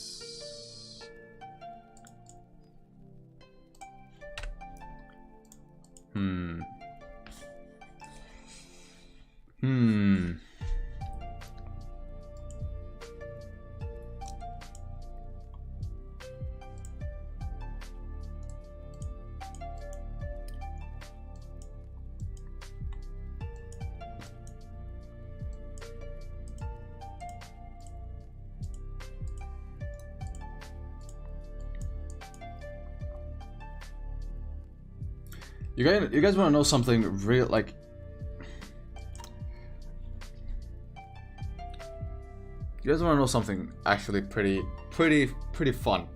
You guys want to know something real, like, you guys want to know something actually pretty fun.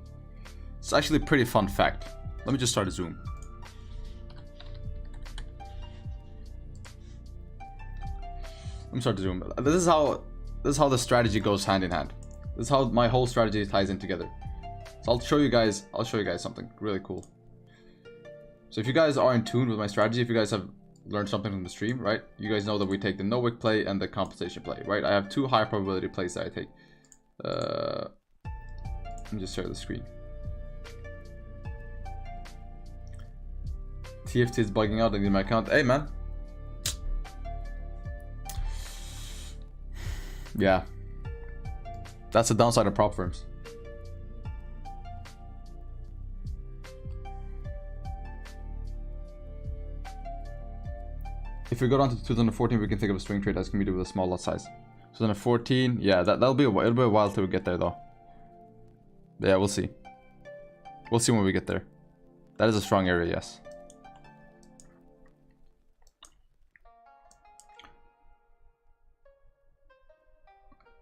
It's actually a pretty fun fact. Let me just start a zoom. Let me start to zoom. This is how the strategy goes hand in hand. This is how my whole strategy ties in together. So I'll show you guys something really cool. So if you guys are in tune with my strategy, if you guys have learned something from the stream, right? You guys know that we take the no wick play and the compensation play, right? I have two high probability plays that I take. Let me just share the screen. TFT is bugging out in my account. Hey, man. Yeah. That's the downside of prop firms. If we go down to 2014, we can think of a swing trade as can be done with a small lot size. 2014, yeah, it'll be a while till we get there though. Yeah, we'll see. We'll see when we get there. That is a strong area, yes.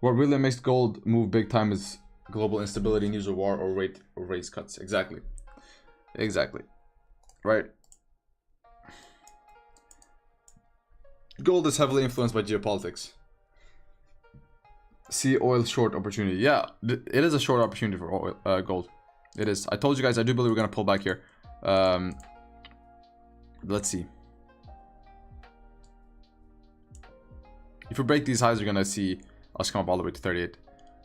What really makes gold move big time is global instability, news of war, or raise cuts. Exactly. Exactly. Right. Gold is heavily influenced by geopolitics. See oil short opportunity. Yeah, it is a short opportunity for oil, gold. It is. I told you guys, I do believe we're going to pull back here. Let's see. If we break these highs, you're going to see us come up all the way to 38.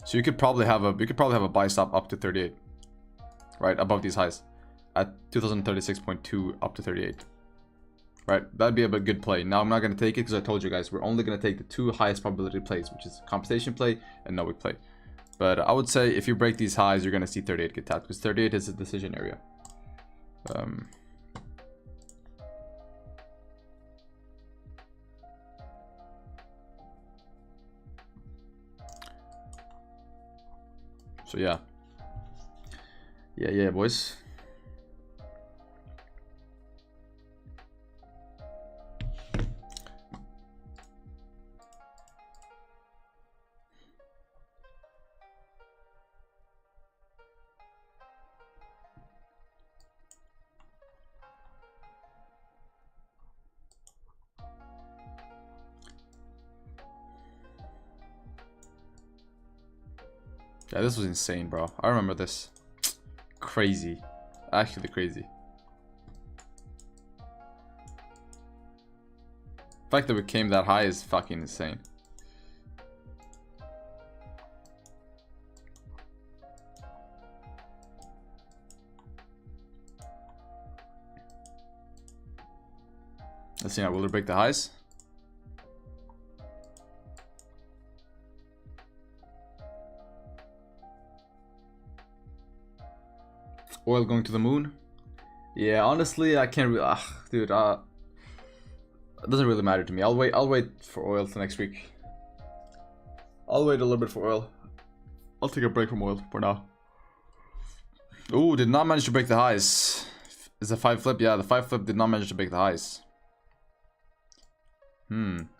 So you could probably have a buy stop up to 38. Right, above these highs. At 2036.2 up to 38. Right, that'd be a good play. Now I'm not going to take it because I told you guys we're only going to take the two highest probability plays, which is compensation play and no wick play. But I would say if you break these highs, you're going to see 38 get tapped because 38 is a decision area. So yeah. Yeah, boys. Yeah, this was insane, bro. I remember this. Crazy. Actually crazy. The fact that we came that high is fucking insane. Let's see now, will it break the highs? Oil going to the moon? Yeah, honestly, I can't really, dude, it doesn't really matter to me. I'll wait for oil till next week. I'll wait a little bit for oil. I'll take a break from oil for now. Ooh, did not manage to break the highs. Is the 5 flip? Yeah, the 5 flip did not manage to break the highs.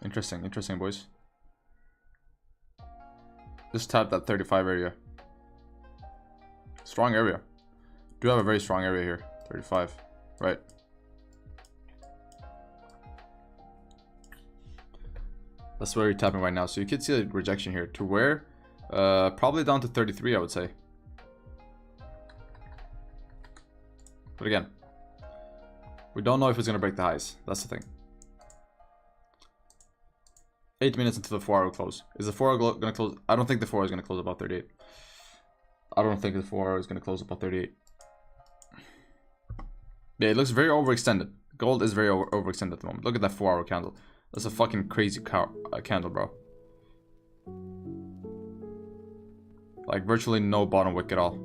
Interesting, boys. Just tap that 35 area. Strong area. Do have a very strong area here. 35. Right. That's where you're tapping right now. So you could see a rejection here. To where? Probably down to 33, I would say. But again, we don't know if it's going to break the highs. That's the thing. 8 minutes until the 4 hour close. Is the 4 hour going to close? I don't think the 4 hour is going to close above 38. I don't think the 4 hour is going to close above 38. Yeah, it looks very overextended. Gold is very overextended at the moment. Look at that 4 hour candle. That's a fucking crazy candle, bro. Like virtually no bottom wick at all.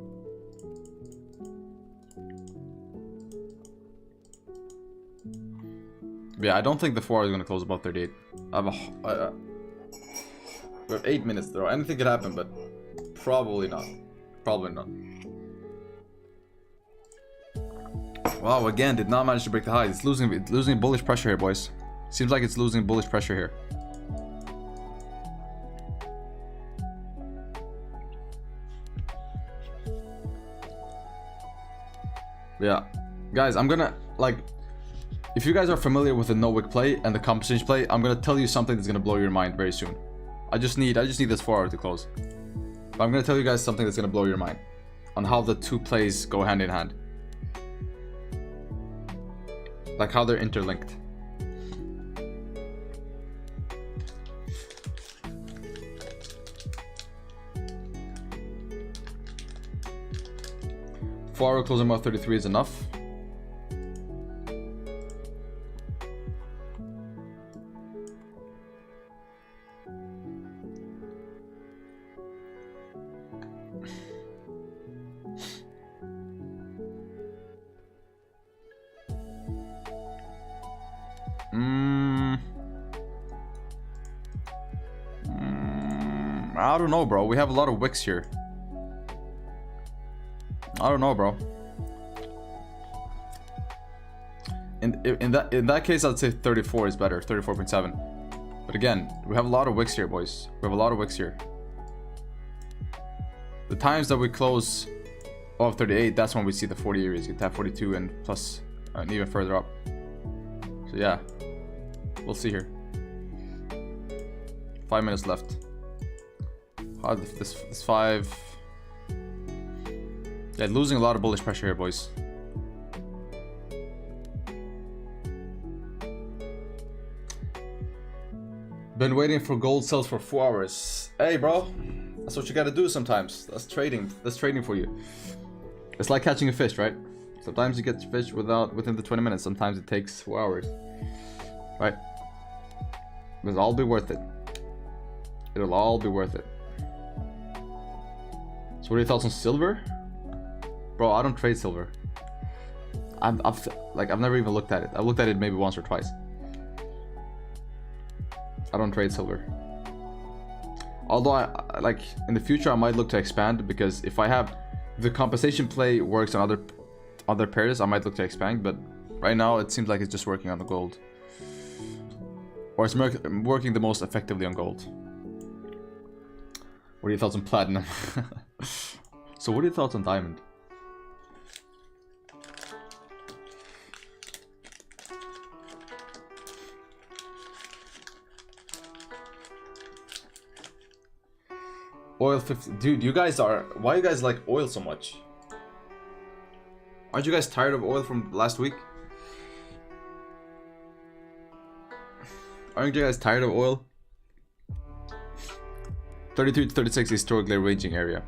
Yeah, I don't think the 4 hour is going to close above 38. I have we have 8 minutes though. Anything could happen, but probably not. Probably not. Wow, again, did not manage to break the high. It's losing bullish pressure here, boys. Seems like it's losing bullish pressure here. Yeah, guys, I'm gonna like, if you guys are familiar with the no wick play and the compensation play, I'm gonna tell you something that's gonna blow your mind very soon. I just need this 4 hour to close. But I'm gonna tell you guys something that's gonna blow your mind on how the two plays go hand in hand, like how they're interlinked. Four hour closing above 33 is enough. I don't know, bro. We have a lot of wicks here. I don't know, bro. In that case, I'd say 34 is better. 34.7. But again, we have a lot of wicks here, boys. We have a lot of wicks here. The times that we close above 38, that's when we see the 40 areas. You tap 42 and plus, and even further up. So yeah, we'll see here. 5 minutes left. How this 5. Yeah, losing a lot of bullish pressure here, boys. Been waiting for gold sells for 4 hours. Hey, bro, that's what you gotta do sometimes. That's trading. That's trading for you. It's like catching a fish, right? Sometimes you get fish within the 20 minutes. Sometimes it takes 4 hours, right? It'll all be worth it. It'll all be worth it. So, what are your thoughts on silver? Bro, I don't trade silver. I've never even looked at it. I looked at it maybe once or twice. I don't trade silver. Although I like in the future I might look to expand, because if the compensation play works on other pairs, I might look to expand. But right now it seems like it's just working on the gold, or it's working the most effectively on gold. What are your thoughts on platinum? So what are your thoughts on diamond? Oil 50. Dude, you guys are... Why you guys like oil so much? Aren't you guys tired of oil from last week? Aren't you guys tired of oil? 33 to 36 historically ranging area.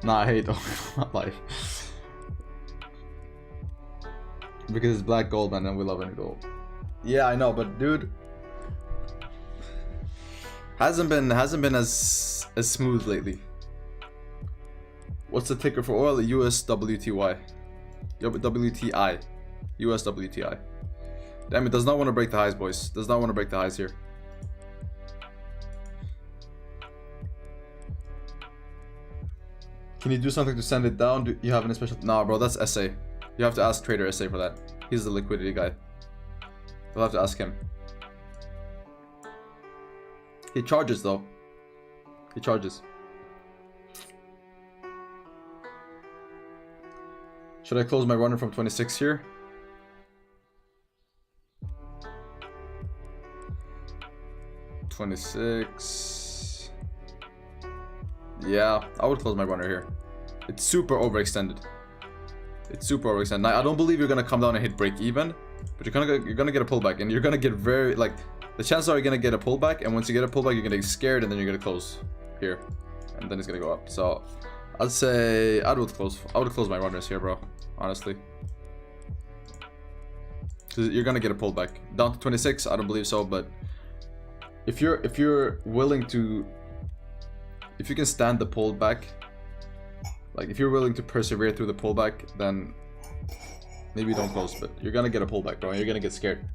Nah, I hate oil in my life. Because it's black gold, man, and we love any gold. Yeah, I know, but dude, hasn't been as smooth lately. What's the ticker for oil? USWTY. WTI. USWTI. Damn, it does not want to break the highs, boys. Does not want to break the highs here. Can you do something to send it down? Do you have any special? Nah, bro, that's SA. You have to ask Trader SA for that. He's the liquidity guy. We'll have to ask him. He charges though. He charges. Should I close my runner from 26 here? $26. Yeah, I would close my runner here. It's super overextended. It's super overextended. Now, I don't believe you're gonna come down and hit break even, but you're gonna get a pullback, and you're gonna get very like the chances are you're gonna get a pullback, and once you get a pullback, you're gonna get scared, and then you're gonna close here, and then it's gonna go up. So I'd say I would close my runners here, bro. Honestly, because you're gonna get a pullback down to 26. I don't believe so, but if you're willing to, if you can stand the pullback, like if you're willing to persevere through the pullback, then maybe don't close, but you're gonna get a pullback, bro. And you're gonna get scared.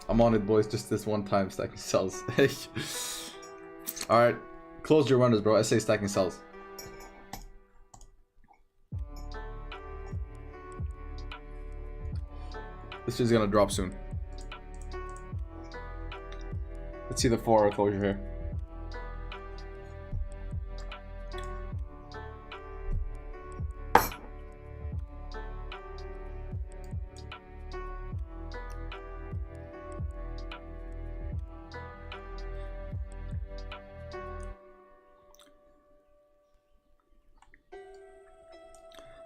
I'm on it, boys. Just this one time stacking cells. All right, close your runners, bro. I say stacking cells. This is gonna drop soon. Let's see the 4-hour closure here.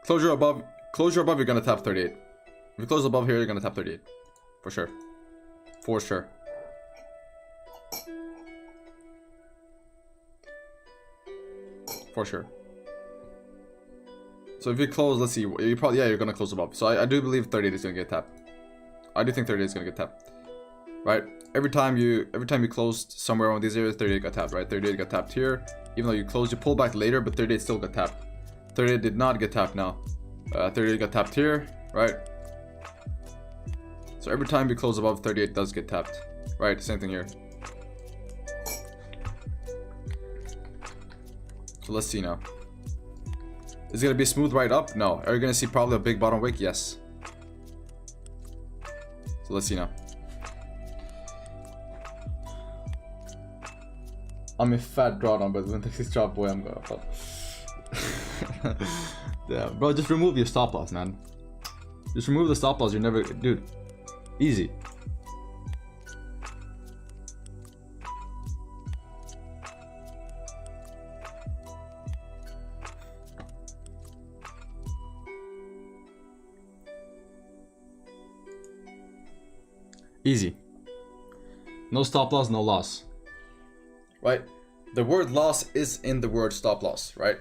Closure above, you're gonna tap 38. If you close above here, you're gonna tap 38. For sure. For sure. For sure. So if you close, let's see, you probably, yeah, you're gonna close above. So I do believe 38 is gonna get tapped. I do think 38 is gonna get tapped. Right? Every time you closed somewhere around these areas, 38 got tapped, right? 38 got tapped here. Even though you closed, you pull back later, but 38 still got tapped. 38 did not get tapped now. 38 got tapped here, right? So every time you close above 38 does get tapped, right? Same thing here. So let's see now. Is it gonna be a smooth ride up? No. Are you gonna see probably a big bottom wick? Yes. So let's see now. I'm a fat drawdown, but when this drop, boy, I'm gonna fall. Yeah, bro, just remove your stop loss, man. Just remove the stop loss. You're never, dude. Easy. Easy. No stop loss, no loss. Right? The word loss is in the word stop loss, right?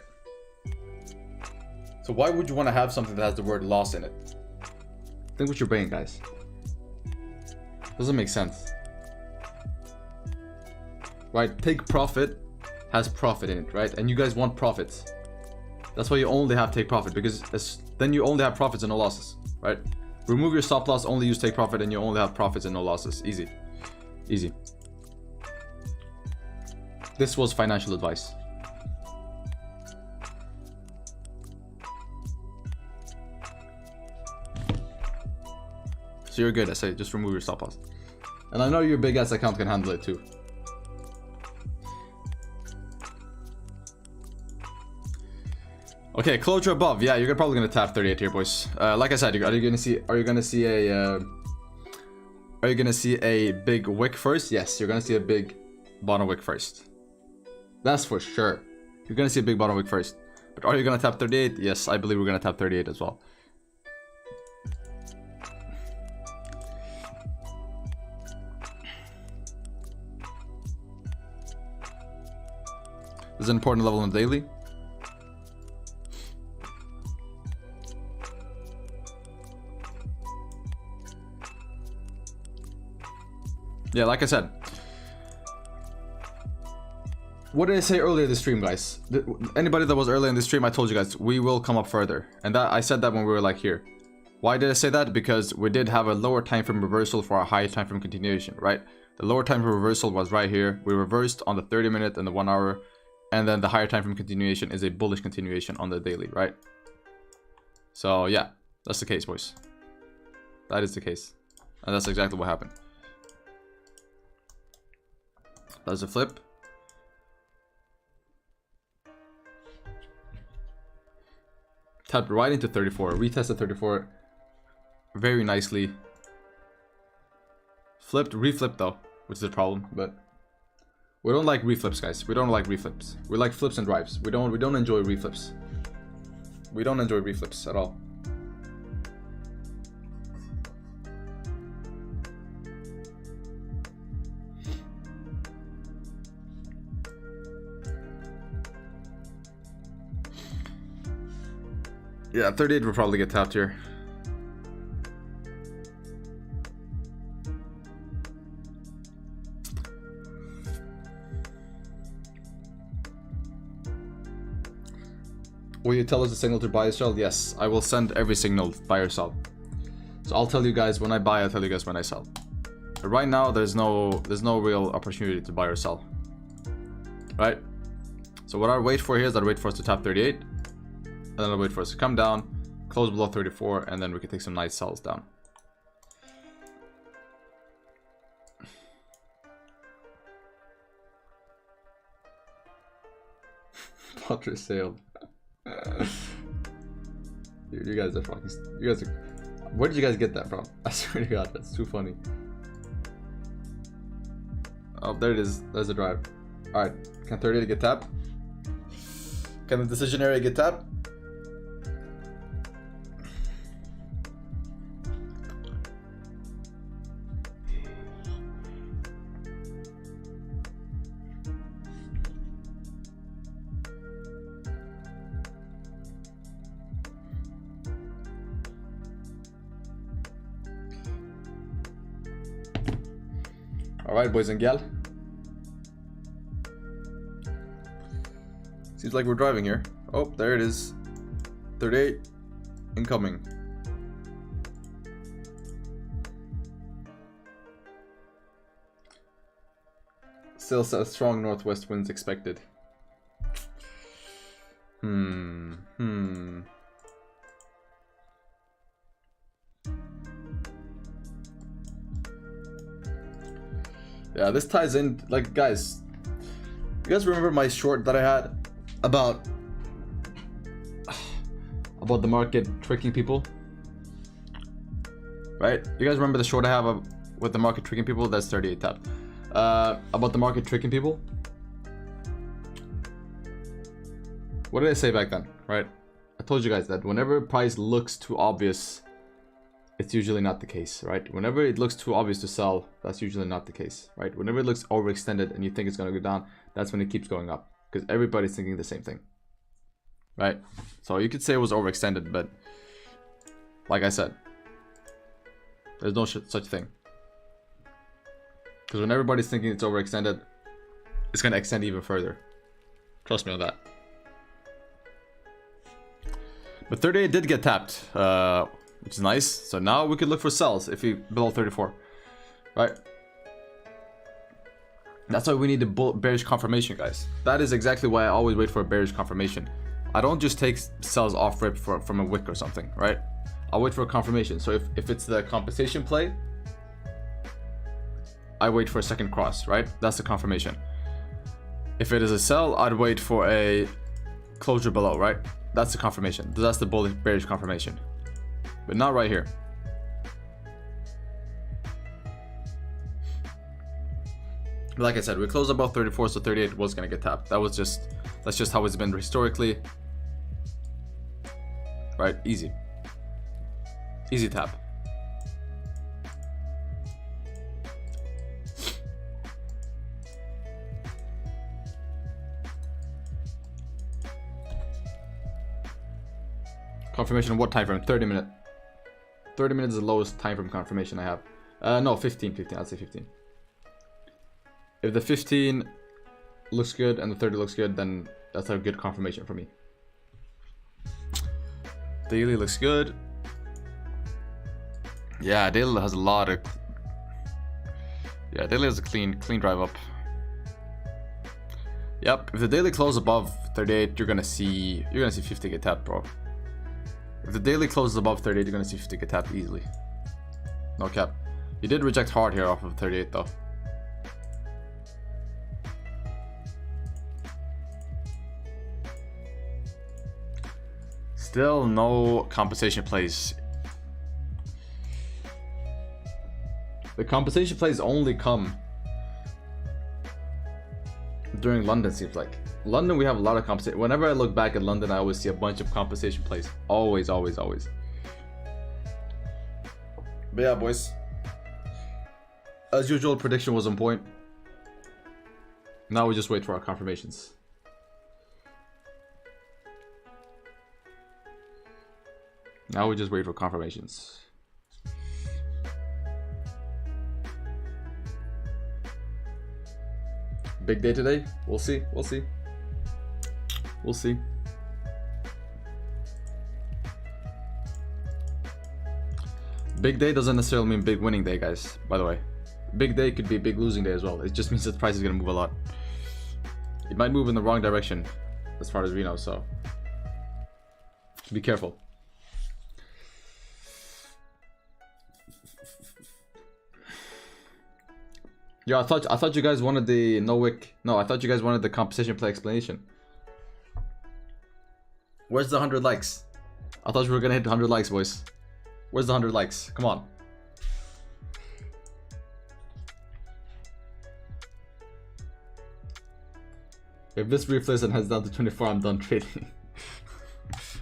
So why would you want to have something that has the word loss in it? Think with your brain, guys. Doesn't make sense. Right? Take profit has profit in it, right? And you guys want profits. That's why you only have take profit, because then you only have profits and no losses, right? Remove your stop loss, only use take profit, and you only have profits and no losses. Easy. Easy. This was financial advice. So you're good. I say just remove your stop loss. And I know your big ass account can handle it too. Okay, closure above. Yeah, you're probably gonna tap 38 here, boys. Like I said, are you gonna see a big wick first? Yes, you're gonna see a big bottom wick first. That's for sure. You're gonna see a big bottom wick first. But are you gonna tap 38? Yes, I believe we're gonna tap 38 as well. This is an important level on the daily. Yeah, like I said. What did I say earlier in the stream, guys? Anybody that was earlier in the stream, I told you guys, we will come up further. And that I said that when we were like here. Why did I say that? Because we did have a lower time frame reversal for a high time frame continuation, right? The lower time frame reversal was right here. We reversed on the 30 minute and the 1 hour. And then the higher time frame continuation is a bullish continuation on the daily, right? So yeah, that's the case, boys. That is the case. And that's exactly what happened. That's a flip. Tapped right into 34. Retested 34 very nicely. Flipped, reflipped though, which is a problem, but we don't like reflips, guys. We don't like reflips. We like flips and drives. We don't enjoy reflips. We don't enjoy reflips at all. Yeah, 38 will probably get tapped here. Will you tell us the signal to buy or sell? Yes, I will send every signal buy or sell. So I'll tell you guys when I buy, I'll tell you guys when I sell. But right now, there's no real opportunity to buy or sell. Right? So what I wait for here is I'll wait for us to tap 38. And then I'll wait for us to come down, close below 34, and then we can take some nice sells down. Potter sailed. Dude, you guys are fucking. You guys are. Where did you guys get that from? I swear to God, that's too funny. Oh, there it is. There's a drive. Alright. Can 38 get tapped? Can the decision area get tapped? Alright, boys and gal. Seems like we're driving here. Oh, there it is. 38 incoming. Still a strong northwest winds expected. Yeah, this ties in, like, guys, you guys remember my short that I had about the market tricking people, right? You guys remember the short I have with the market tricking people? That's 38 tapped. About the market tricking people. What did I say back then, right? I told you guys that whenever price looks too obvious, it's usually not the case, right? Whenever it looks too obvious to sell, that's usually not the case, right? Whenever it looks overextended and you think it's going to go down, that's when it keeps going up, because everybody's thinking the same thing, right? So you could say it was overextended, but like I said, there's no such thing. Because when everybody's thinking it's overextended, it's going to extend even further. Trust me on that. But 38 did get tapped, which is nice. So now we could look for sells if we below 34, right? That's why we need the bearish confirmation, guys. That is exactly why I always wait for a bearish confirmation. I don't just take sells off rip from a wick or something, right? I'll wait for a confirmation. So if it's the compensation play, I wait for a second cross, right? That's the confirmation. If it is a sell, I'd wait for a closure below, right? That's the confirmation. That's the bullish bearish confirmation. But not right here. Like I said, we closed above 34, so 38 was gonna get tapped. That's just how it's been historically. Right, easy tap. Confirmation on what time frame? 30 minute. 30 minutes is the lowest time frame confirmation I have. No, 15, I'd say 15. If the 15 looks good and the 30 looks good, then that's a good confirmation for me. Daily looks good. Yeah, daily has a lot of... Yeah, daily is a clean drive up. Yep, if the daily closes above 38, you're gonna see 50 get tapped, bro. If the daily closes above 38, you're gonna see 50 get tapped easily. No cap. He did reject hard here off of 38 though. Still no compensation plays. The compensation plays only come during London, seems like. London, we have a lot of compensation. Whenever I look back at London, I always see a bunch of compensation plays. Always, always, always. But yeah, boys. As usual, prediction was on point. Now we just wait for our confirmations. Now we just wait for confirmations. Big day today? We'll see. We'll see. We'll see. Big day doesn't necessarily mean big winning day, guys, by the way. Big day could be a big losing day as well. It just means that the price is going to move a lot. It might move in the wrong direction, as far as we know, so be careful. Yo, I thought you guys wanted the I thought you guys wanted the compensation play explanation. Where's the 100 likes? I thought we were gonna hit 100 likes, boys. Where's the 100 likes? Come on. If this reflips and heads down to 24, I'm done trading.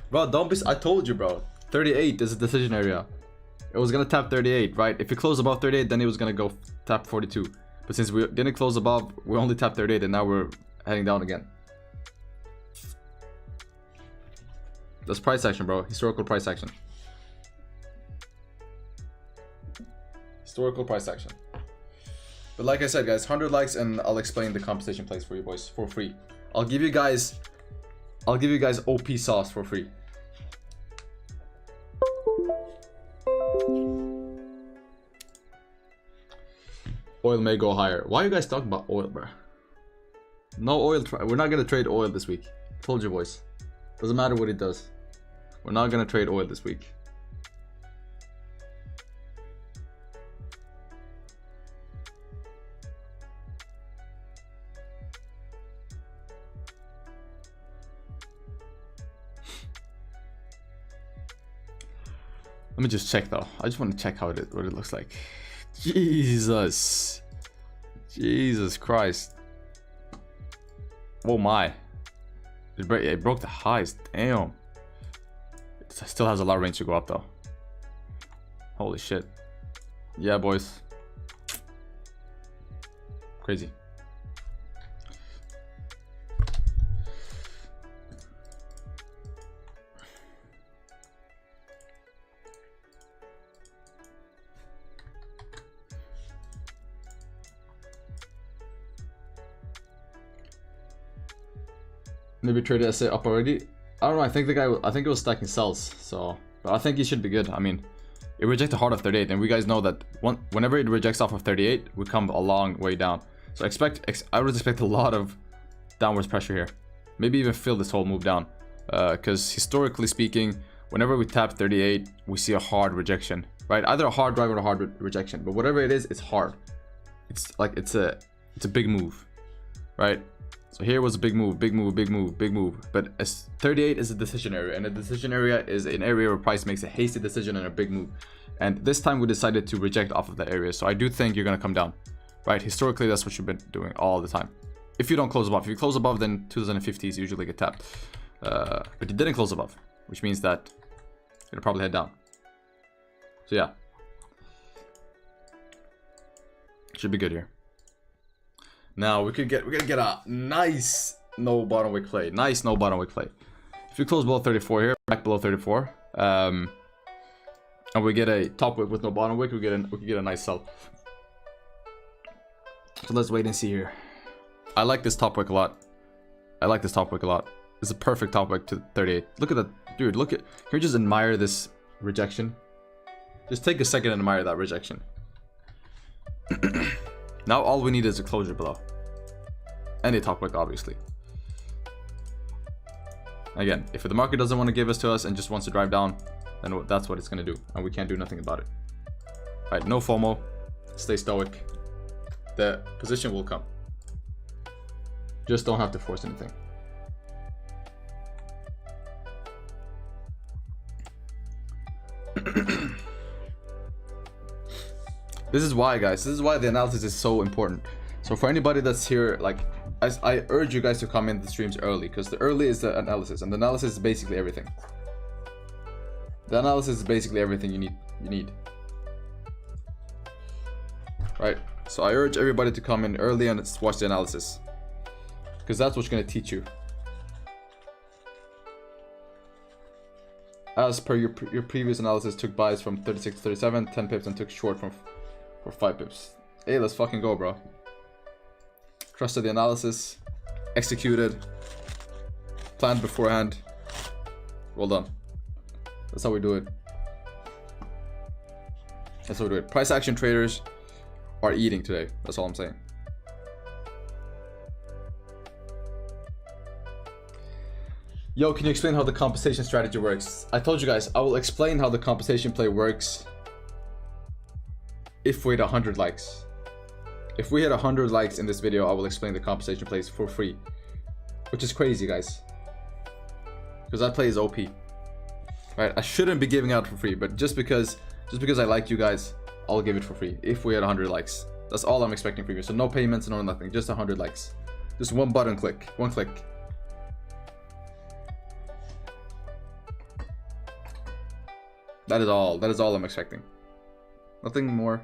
Bro, don't be. I told you, bro. 38 is a decision area. It was gonna tap 38, right? If it closed above 38, then it was gonna go tap 42. But since we didn't close above, we only tapped 38, and now we're heading down again. That's price action, bro. Historical price action. Historical price action. But like I said, guys, 100 likes and I'll explain the compensation plays for you boys for free. I'll give you guys OP sauce for free. Oil may go higher. Why are you guys talking about oil, bro? No oil. We're not gonna trade oil this week. Told you, boys. Doesn't matter what it does. We're not gonna trade oil this week. Let me just check though. I just want to check what it looks like. Jesus Christ. Oh my. It broke the highs. Damn. It still has a lot of range to go up though. Holy shit. Yeah, boys. Crazy. Maybe traded SA up already. I don't know. I think it was stacking sells. So, but I think he should be good. I mean, it rejected hard of 38, and we guys know that whenever it rejects off of 38, we come a long way down. So I would expect a lot of downwards pressure here. Maybe even fill this whole move down. Because historically speaking, whenever we tap 38, we see a hard rejection, right? Either a hard drive or a hard rejection. But whatever it is, it's hard. It's like it's a big move, right? So here was a big move. But 38 is a decision area, and a decision area is an area where price makes a hasty decision and a big move. And this time we decided to reject off of that area. So I do think you're gonna come down, right? Historically, that's what you've been doing all the time. If you don't close above, if you close above, then 2050s usually get tapped. But you didn't close above, which means that it'll probably head down. So yeah, should be good here. Now we're gonna get a nice no bottom wick play. Nice no bottom wick play. If we close below 34 here, back below 34, and we get a top wick with no bottom wick, we could get a nice sell. So let's wait and see here. I like this top wick a lot. It's a perfect top wick to 38. Look at that, dude. Can we just admire this rejection? Just take a second and admire that rejection. Now all we need is a closure below. And a top wick, obviously. Again, if the market doesn't want to give us to us and just wants to drive down, then that's what it's going to do. And we can't do nothing about it. Alright, no FOMO. Stay stoic. The position will come. Just don't have to force anything. This is why, guys. This is why the analysis is so important. So for anybody that's here, like, I urge you guys to come in the streams early, because the early is the analysis, and the analysis is basically everything. The analysis is basically everything you need. Right? So I urge everybody to come in early and watch the analysis, because that's what's going to teach you. As per your previous analysis, took buys from 36 to 37, 10 pips, and took short for 5 pips. Hey, let's fucking go, bro. Trusted the analysis, executed, planned beforehand. Well done. That's how we do it. That's how we do it. Price action traders are eating today. That's all I'm saying. Yo, can you explain how the compensation strategy works? I told you guys, I will explain how the compensation play works if we hit 100 likes. If we hit 100 likes in this video, I will explain the compensation plays for free. Which is crazy, guys. Because that play is OP. Right? I shouldn't be giving out for free, but just because I like you guys, I'll give it for free if we hit 100 likes. That's all I'm expecting from you. So no payments, no nothing, just 100 likes. Just one button click, one click. That is all I'm expecting. Nothing more.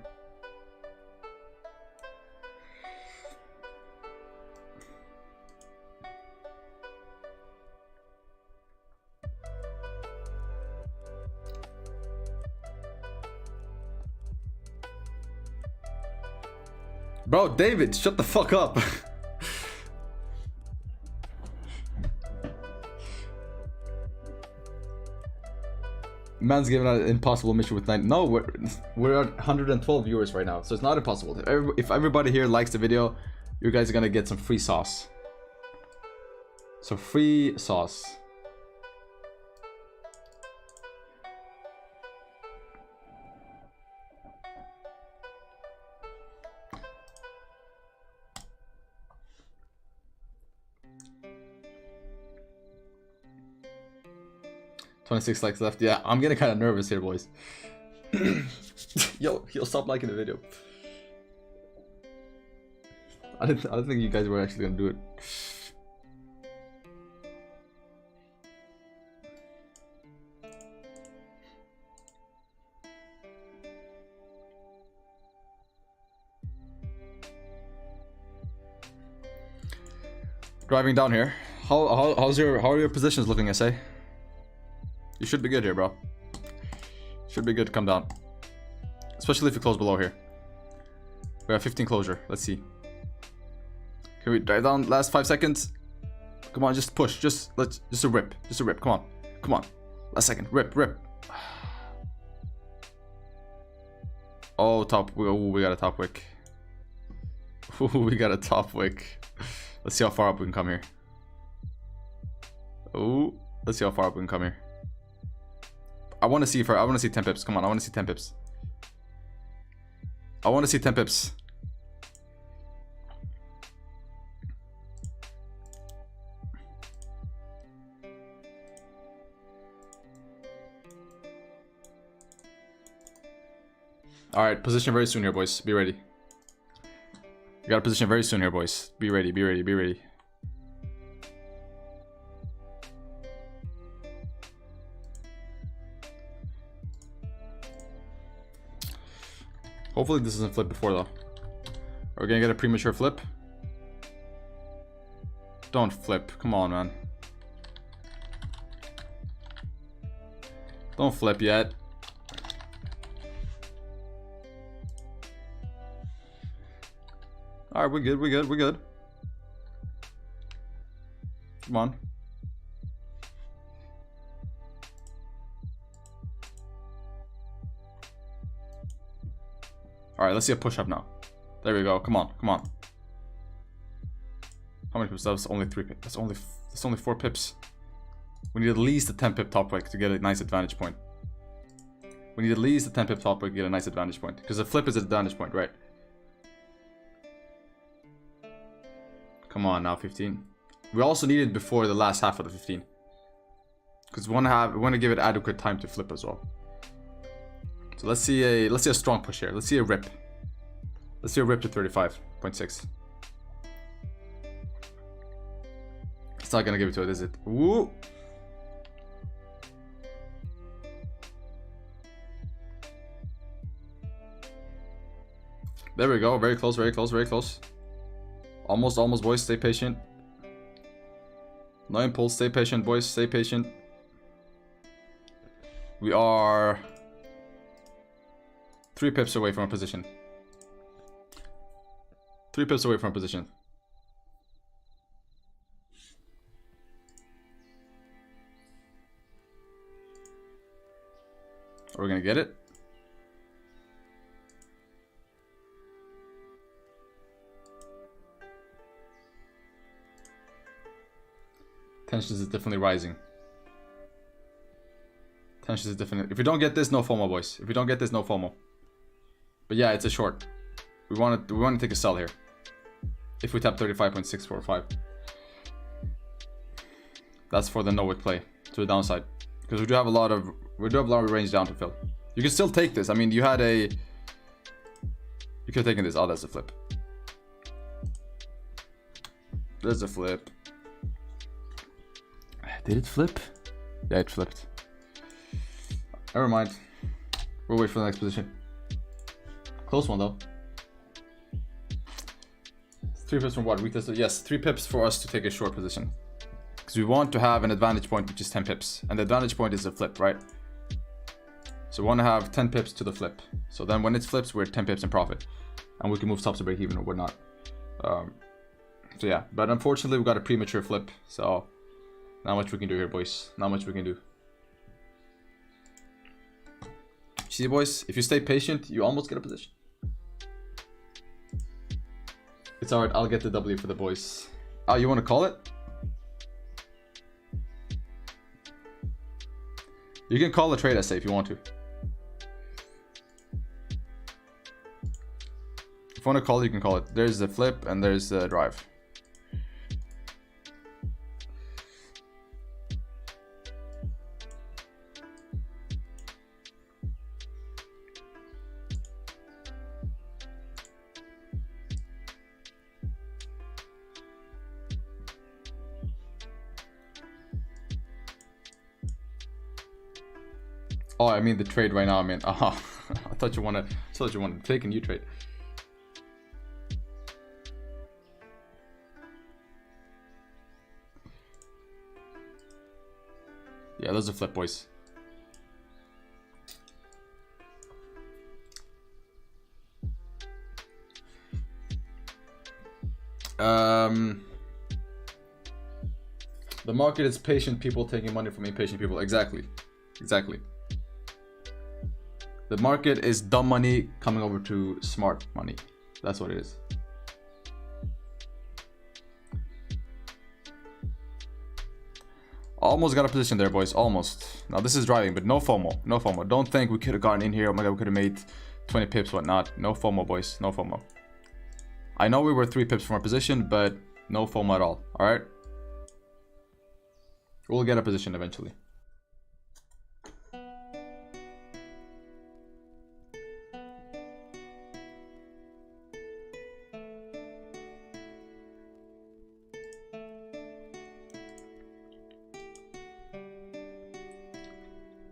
Bro, David, shut the fuck up. Man's giving out an impossible mission with 9. No, we're at 112 viewers right now, so it's not impossible. If everybody here likes the video, you guys are gonna get some free sauce. So free sauce. $26 likes left. Yeah, I'm getting kind of nervous here, boys. Yo, stop liking the video. I didn't think you guys were actually gonna do it. Driving down here. How are your positions looking, SA? You should be good here, bro. Should be good to come down. Especially if you close below here. We have 15 closure. Let's see. Can we dive down last 5 seconds? Come on, just push. Just a rip. Just a rip. Come on. Come on. Last second. Rip. Oh, top. We got a top wick. We got a top wick. Let's see how far up we can come here. Oh, let's see how far up we can come here. I want to see 10 pips. Come on, I want to see 10 pips. I want to see 10 pips. All right, position very soon here, boys. Be ready. We got a position very soon here, boys. Be ready, be ready, be ready. Hopefully this doesn't flip before, though. Are we gonna get a premature flip? Don't flip. Come on, man. Don't flip yet. Alright, we're good, we're good, we're good. Come on. Alright, let's see a push up now. There we go. Come on, come on. How many pips? That was only 3 pips. That's only 4 pips. We need at least a 10 pip top wick to get a nice advantage point. We need at least a 10 pip top wick to get a nice advantage point. Because the flip is an advantage point, right? Come on now, 15. We also need it before the last half of the 15. Because we want to give it adequate time to flip as well. So let's see a strong push here. Let's see a rip. Let's see a rip to 35.6. It's not gonna give it to it, is it? Woo! There we go. Very close, very close, very close. Almost, almost, boys. Stay patient. No impulse. Stay patient, boys. Stay patient. We are 3 pips away from our position. 3 pips away from our position. Are we gonna get it? Tensions is definitely rising. Tensions is definitely. If we don't get this, no FOMO, boys. If we don't get this, no FOMO. But yeah, it's a short. We want to take a sell here. If we tap 35.645. That's for the no wick play to the downside. Because we do have a lot of range down to fill. You can still take this. I mean, you could have taken this. Oh, that's a flip. There's a flip. Did it flip? Yeah, it flipped. Never mind. We'll wait for the next position. Close one though. 3 pips from what? Retest? Yes, 3 pips for us to take a short position. Because we want to have an advantage point, which is 10 pips. And the advantage point is a flip, right? So we want to have 10 pips to the flip. So then when it flips, we're 10 pips in profit. And we can move stops to break even or whatnot. So yeah, but unfortunately we got a premature flip. So not much we can do here, boys. Not much we can do. See, boys, if you stay patient, you almost get a position. It's alright, I'll get the W for the boys. Oh, you want to call it? You can call the trade essay if you want to. If you want to call it, you can call it. There's the flip and there's the drive. Oh, I mean the trade right now. I mean, I thought you wanted to take a new trade. Yeah, those are flip, boys. The market is patient people taking money from impatient people. Exactly. Exactly. The market is dumb money coming over to smart money. That's what it is. Almost got a position there, boys. Almost. Now this is driving, but no FOMO. No FOMO. Don't think we could have gotten in here. Oh my god, we could have made 20 pips, whatnot. No FOMO, boys. No FOMO. I know we were 3 pips from our position, but no FOMO at all. Alright? We'll get a position eventually.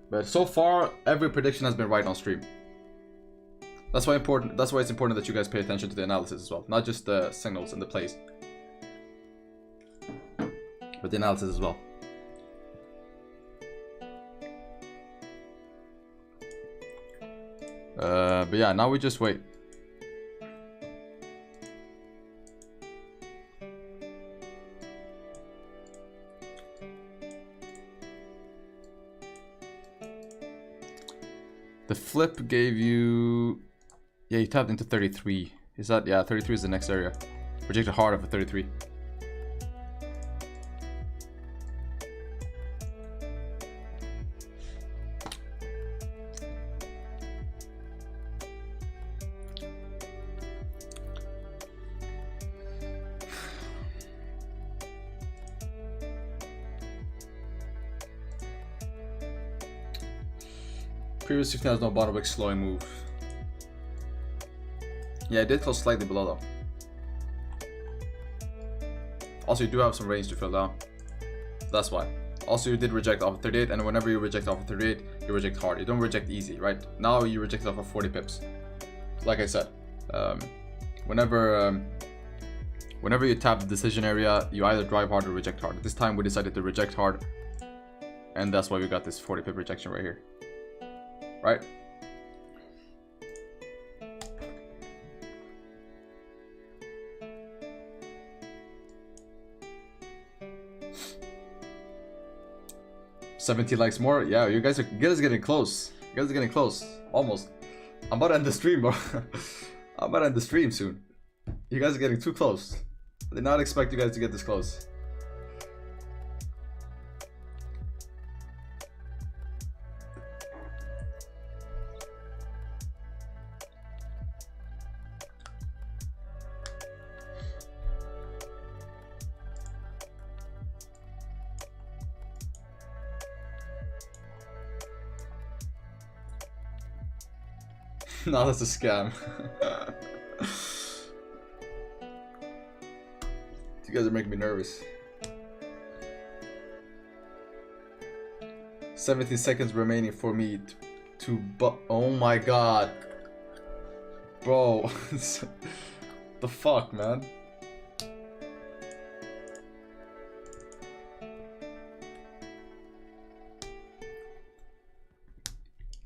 But so far, every prediction has been right on stream. That's why it's important that you guys pay attention to the analysis as well, not just the signals and the plays, but the analysis as well. But yeah, now we just wait. The flip gave you... Yeah, you tapped into 33. Is that, yeah, 33 is the next area. Rejected hard of a 33. Previous 15 has no BardFx slowing move. Yeah, it did close slightly below though. Also, you do have some range to fill down. That's why. Also, you did reject off of 38, and whenever you reject off of 38, you reject hard. You don't reject easy, right? Now you reject off of 40 pips. Like I said, whenever you tap the decision area, you either drive hard or reject hard. This time we decided to reject hard, and that's why we got this 40 pip rejection right here. Right? $70 likes more. Yeah, you guys are getting close. You guys are getting close. Almost. I'm about to end the stream, bro. I'm about to end the stream soon. You guys are getting too close. I did not expect you guys to get this close. No, that's a scam. You guys are making me nervous. 17 seconds remaining for me to oh my god. Bro. The fuck, man?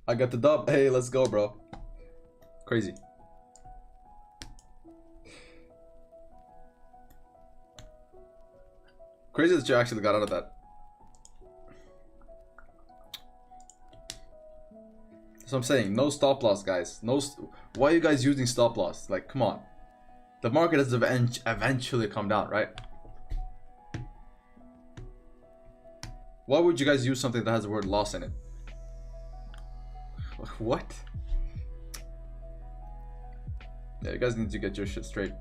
I got the dub. Hey, let's go, bro. Crazy. Crazy that you actually got out of that. So I'm saying, no stop loss, guys. Why are you guys using stop loss? Like, come on. The market has eventually come down, right? Why would you guys use something that has the word loss in it? What? Yeah, you guys need to get your shit straight.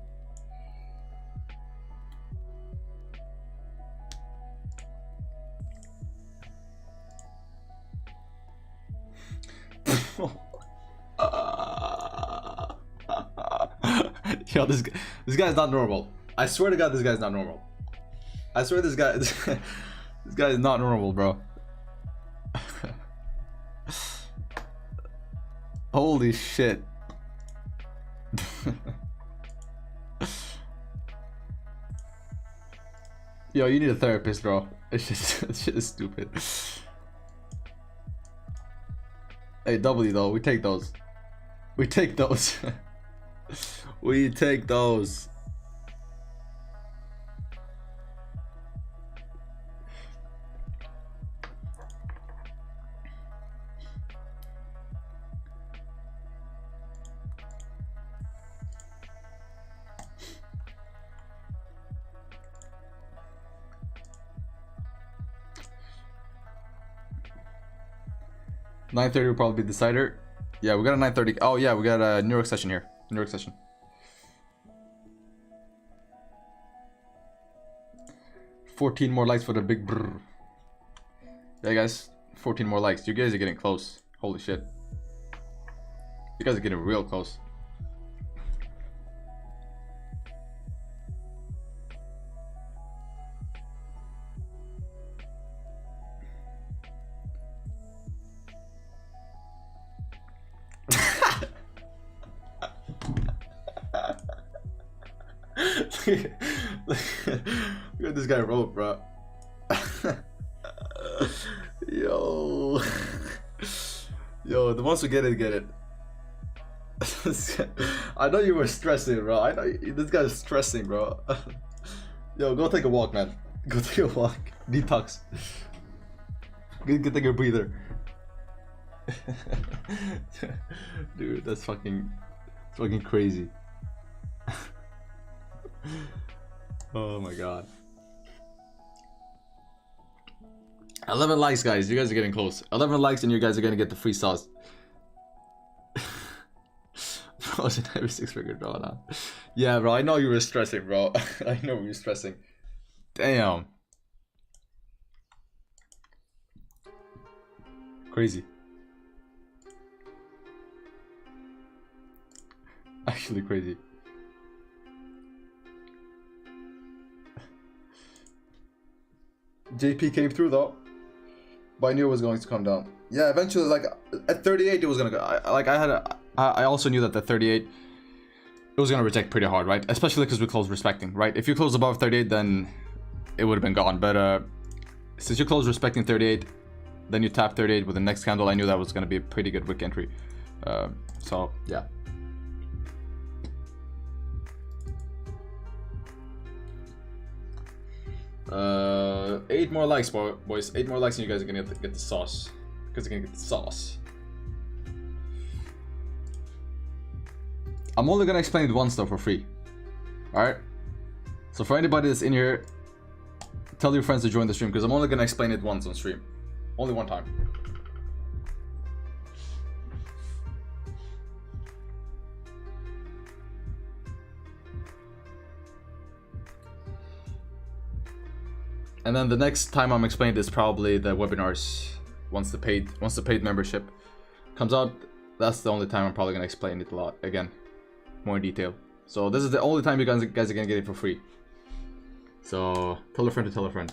Yo, this guy's not normal. I swear to God, this guy's not normal. I swear this guy is not normal, bro. Holy shit. Yo, you need a therapist, bro. It's just, this shit is stupid. Hey, W though, we take those. We take those. We take those. $9:30 will probably be the decider. Yeah, we got a 9:30. Oh yeah, we got a New York session here. New York session. $14 more likes for the big brr. Yeah, guys, 14 more likes. You guys are getting close. Holy shit. You guys are getting real close. Look at this guy wrote, bro. Yo. Yo, the ones who get it, get it. I know you were stressing, bro. I know this guy's stressing, bro. Yo, go take a walk, man. Go take a walk. Detox. Get take a breather. Dude, that's fucking crazy. Oh my god. 11 likes, guys. You guys are getting close. 11 likes and you guys are gonna get the free sauce. Bro, it's every 6-figure draw now. Yeah, bro. I know you were stressing, bro. I know you were stressing. Damn. Crazy. Actually crazy. JP came through though, but I knew it was going to come down. Yeah, eventually, like at 38, it was gonna go. I also knew that at 38, it was gonna reject pretty hard, right? Especially because we closed respecting, right? If you close above 38, then it would have been gone. But since you closed respecting 38, then you tap 38 with the next candle, I knew that was gonna be a pretty good wick entry. So yeah. Eight more likes, boys. 8 more likes, and you guys are gonna get the sauce. Because you're gonna get the sauce. I'm only gonna explain it once though for free. Alright? So for anybody that's in here, tell your friends to join the stream because I'm only gonna explain it once on stream. Only one time. And then the next time I'm explaining this, probably the webinars, once the paid membership comes out, that's the only time I'm probably gonna explain it a lot again, more in detail. So this is the only time you guys are gonna get it for free. So tell a friend to tell a friend.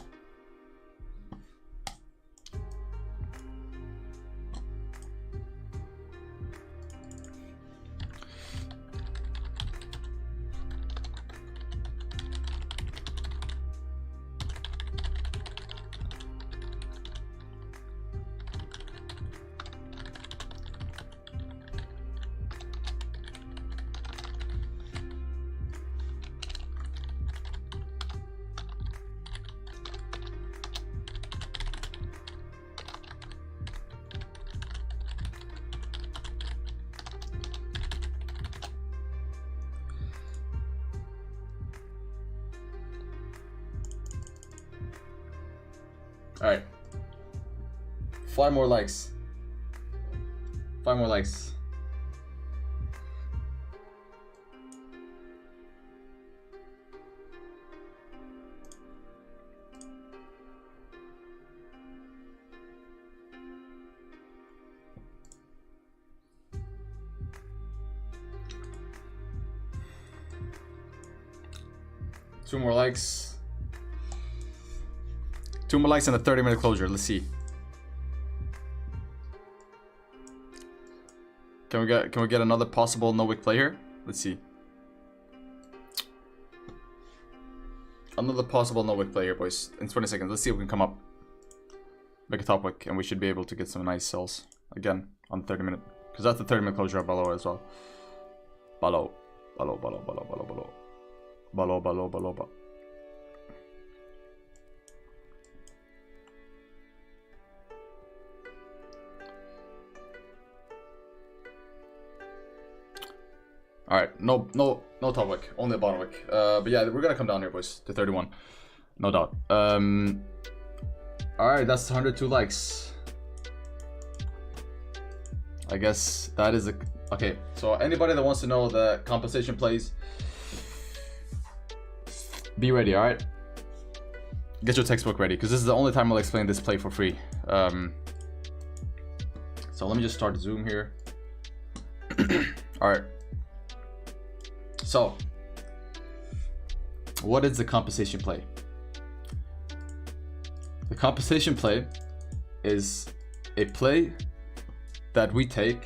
Alright. 5 more likes. 5 more likes. Two more likes. 2 more likes and a 30-minute closure. Let's see. Can we get another possible no wick play here? Let's see. Another possible no wick play here, boys. In 20 seconds. Let's see if we can come up. Make a top wick, and we should be able to get some nice sells again on the 30-minute. Because that's the 30-minute closure below as well. Below. Alright, no top wick, only a bottom wick. But yeah, we're gonna come down here, boys, to 31. No doubt. Alright, that's 102 likes. I guess that is okay, so anybody that wants to know the compensation plays, be ready, alright? Get your textbook ready, because this is the only time I'll explain this play for free. So let me just start Zoom here. Alright. So, what is the compensation play? The compensation play is a play that we take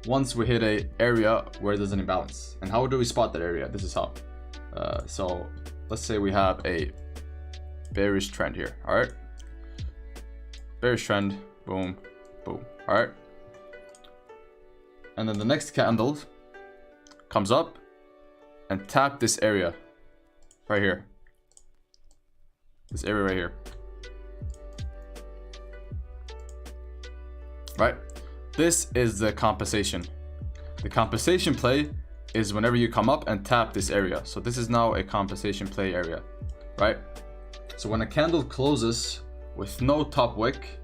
once we hit a area where there's an imbalance. And how do we spot that area? This is how. So let's say we have a bearish trend here. All right. Bearish trend. Boom, boom. All right. And then the next candle comes up and tap this area right here. This area right here. Right? This is the compensation. The compensation play is whenever you come up and tap this area. So this is now a compensation play area, right? So when a candle closes with no top wick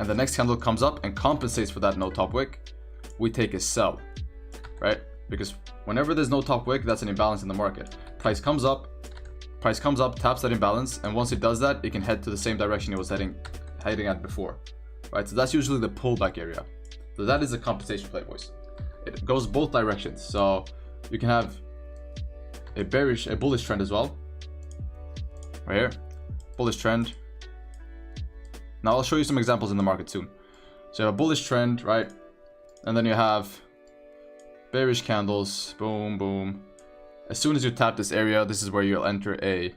and the next candle comes up and compensates for that no top wick, we take a sell, right? Because whenever there's no top wick, that's an imbalance in the market. Price comes up, taps that imbalance, and once it does that, it can head to the same direction it was heading at before, right? So that's usually the pullback area. So that is a compensation play, boys. It goes both directions. So you can have a bullish trend as well, right here, bullish trend. Now I'll show you some examples in the market soon. So you have a bullish trend, right? And then you have bearish candles, boom, boom. As soon as you tap this area, this is where you'll enter a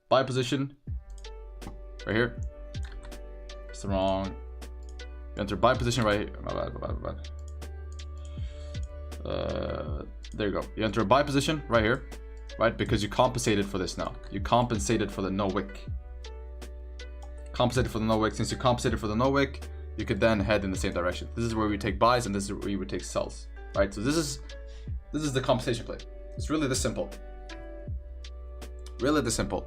buy position, right here. It's wrong. You enter buy position right here. My bad. There you go. You enter a buy position right here, right? Because you compensated for this now. You compensated for the no wick. Compensated for the no wick. Since you compensated for the no wick, you could then head in the same direction. This is where we take buys and this is where we would take sells, right? So this is the compensation play. It's really this simple. Really this simple.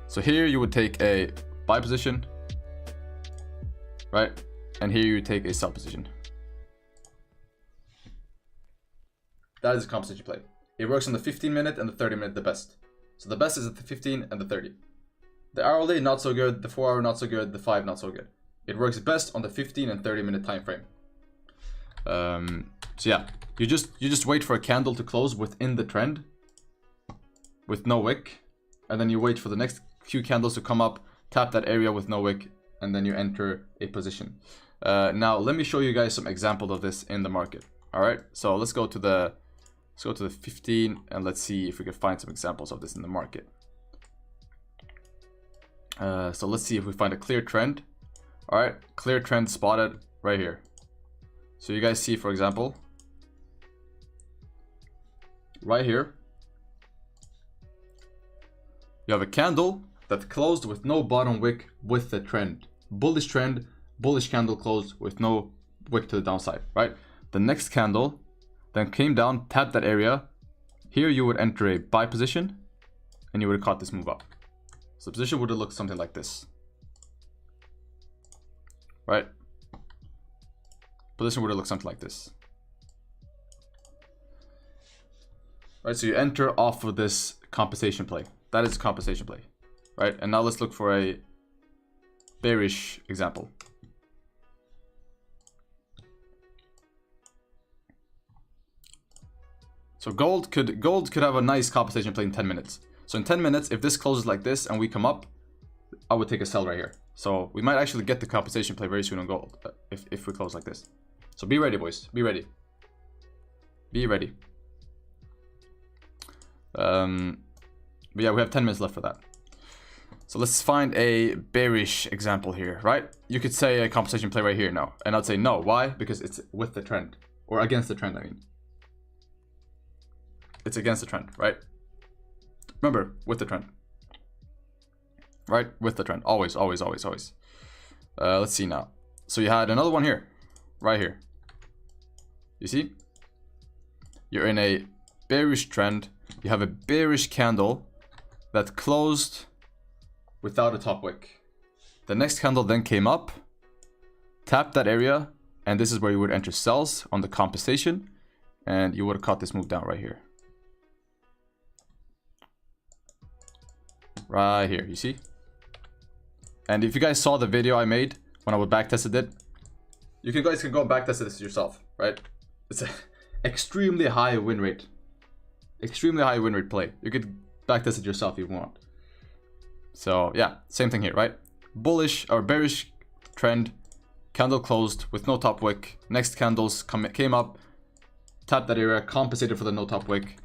So here you would take a buy position, right? And here you take a sell position. That is a compensation play. It works on the 15-minute and the 30-minute the best. So the best is at the 15 and the 30. The hourly, not so good. The 4 hour, not so good. The 5, not so good. It works best on the 15 and 30-minute time frame. So yeah, you just wait for a candle to close within the trend with no wick, and then you wait for the next few candles to come up, tap that area with no wick, and then you enter a position. Now let me show you guys some examples of this in the market. All right, so let's go to the 15 and let's see if we can find some examples of this in the market. So let's see if we find a clear trend. All right, clear trend spotted right here. So you guys see, for example, right here, you have a candle that closed with no bottom wick with the trend. Bullish trend, bullish candle closed with no wick to the downside, right? The next candle then came down, tapped that area. Here you would enter a buy position and you would have caught this move up. So the position would have looked something like this, right? Position would have looked something like this, right? So you enter off of this compensation play. That is a compensation play, right? And now let's look for a bearish example. So gold could have a nice compensation play in 10 minutes. So in 10 minutes, if this closes like this and we come up, I would take a sell right here. So we might actually get the compensation play very soon on gold if we close like this. So be ready, boys. Be ready. Be ready. But yeah, we have 10 minutes left for that. So let's find a bearish example here, right? You could say a compensation play right here now. And I'd say no. Why? Because it's with the trend. Or against the trend, I mean. It's against the trend, right? Remember, with the trend. Right? With the trend. Always, always, always, always. Let's see now. So you had another one here. Right here. You see? You're in a bearish trend. You have a bearish candle that closed without a top wick. The next candle then came up, tapped that area, and this is where you would enter sells on the compensation, and you would have caught this move down right here. Right here, you see? And if you guys saw the video I made when I would backtested it, you guys can go and backtest this yourself, right? It's an extremely high win rate. Extremely high win rate play. You could backtest it yourself if you want. So yeah, same thing here, right? Bullish or bearish trend, candle closed with no top wick. Next candles came up, tapped that area, compensated for the no top wick,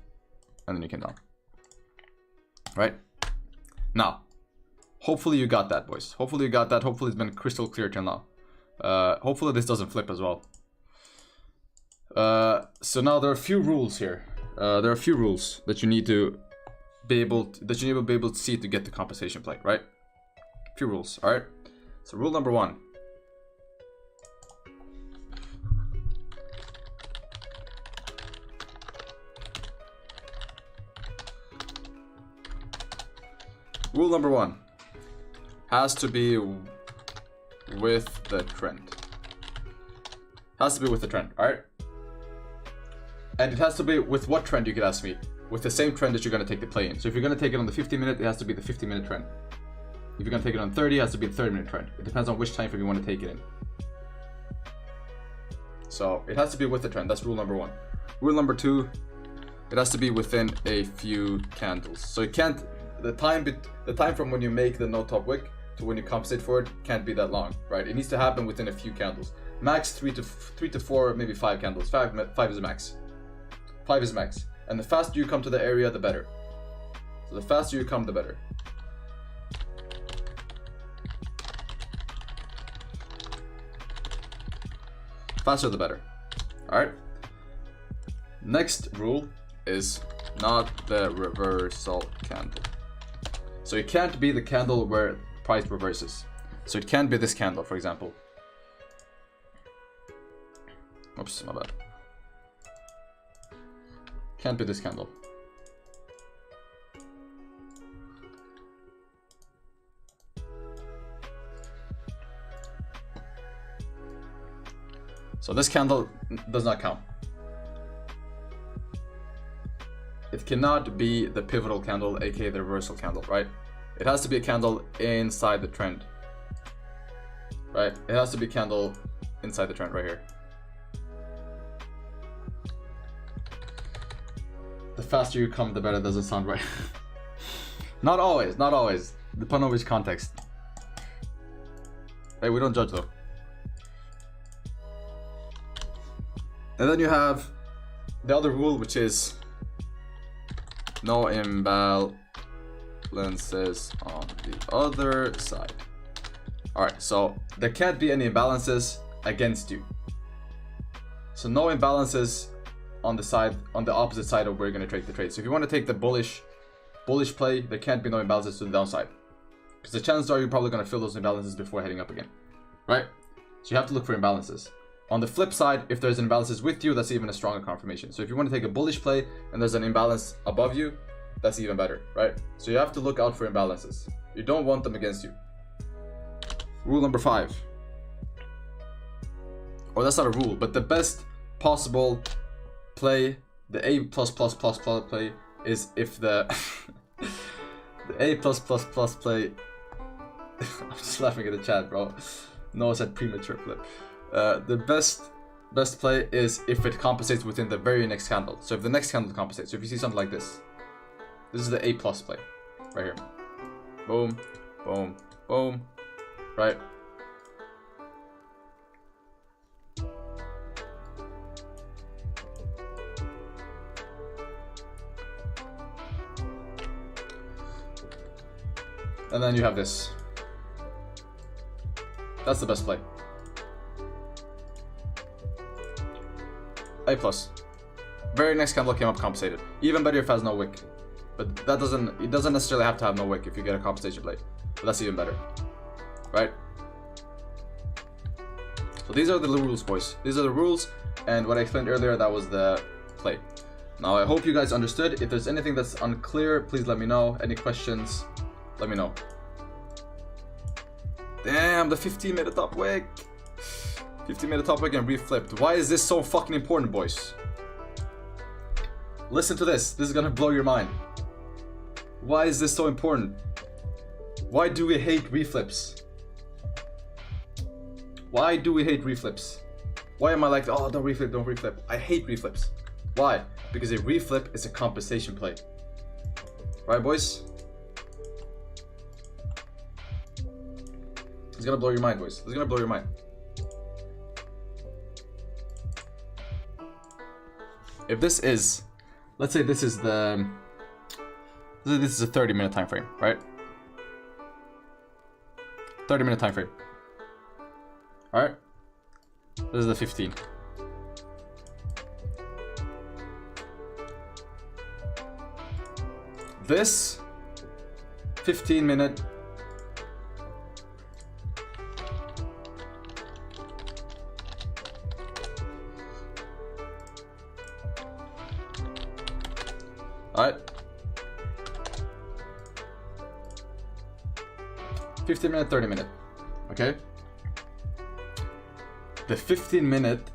and then you came down. Right? Now, hopefully you got that, boys. Hopefully you got that. Hopefully it's been crystal clear till now. Hopefully this doesn't flip as well. So now there are a few rules here. There are a few rules that you need to be able to see to get the compensation play, right? A few rules, all right? So rule number 1. Rule number 1 has to be with the trend. Has to be with the trend, alright? And it has to be with what trend, you could ask me? With the same trend that you're going to take the play in. So if you're going to take it on the 50-minute, it has to be the 50-minute trend. If you're going to take it on 30, it has to be the 30-minute trend. It depends on which time frame you want to take it in. So it has to be with the trend. That's rule number 1. Rule number 2, it has to be within a few candles. So it can't, the time from when you make the no top wick to when you compensate for it can't be that long, right? It needs to happen within a few candles. Max 3 to 4, maybe 5 candles. 5 is max. 5 is max. And the faster you come to the area, the better. So the faster you come, the better. Faster the better. Alright. Next rule is not the reversal candle. So it can't be the candle where price reverses. So it can't be this candle, for example. Oops, my bad. Can't be this candle. So this candle does not count. It cannot be the pivotal candle, aka the reversal candle, right? It has to be a candle inside the trend, right? It has to be a candle inside the trend right here. The faster you come, the better. Doesn't sound right. Not always, not always. Depending on which context. Hey, we don't judge though. And then you have the other rule, which is no imbalances on the other side. Alright, so there can't be any imbalances against you. So no imbalances on the side, on the opposite side of where you're going to take the trade. So if you want to take the bullish play, there can't be no imbalances to the downside, because the chances are you're probably going to fill those imbalances before heading up again, right? So you have to look for imbalances. On the flip side, if there's imbalances with you, that's even a stronger confirmation. So if you want to take a bullish play and there's an imbalance above you, that's even better, right? So you have to look out for imbalances. You don't want them against you. Rule number 5. Or that's not a rule, but the best possible play, the A+++ play, is if the the A++ play. I'm just laughing at the chat, bro. Noah said premature flip. The best play is if it compensates within the very next candle. So if the next candle compensates, so if you see something like this is the A+ play right here. Boom, boom, boom, right? And then you have this. That's the best play. A+. Very next candle came up compensated. Even better if it has no wick. But it doesn't necessarily have to have no wick if you get a compensation play. But that's even better. Right? So these are the rules, boys. These are the rules, and what I explained earlier, that was the play. Now I hope you guys understood. If there's anything that's unclear, please let me know. Any questions, let me know. Damn, the 15-minute top wick. 15-minute top wick and reflipped. Why is this so fucking important, boys? Listen to this. This is gonna blow your mind. Why is this so important? Why do we hate reflips? Why do we hate reflips? Why am I like, oh, don't reflip, don't reflip? I hate reflips. Why? Because a reflip is a compensation play. Right, boys? It's gonna blow your mind, boys. It's gonna blow your mind. If this is, let's say this is the, this is a 30-minute time frame, right? 30-minute time frame. All right. This is the 15. This 15-minute. Alright. 15-minute, 30-minute. Okay. The 15-minute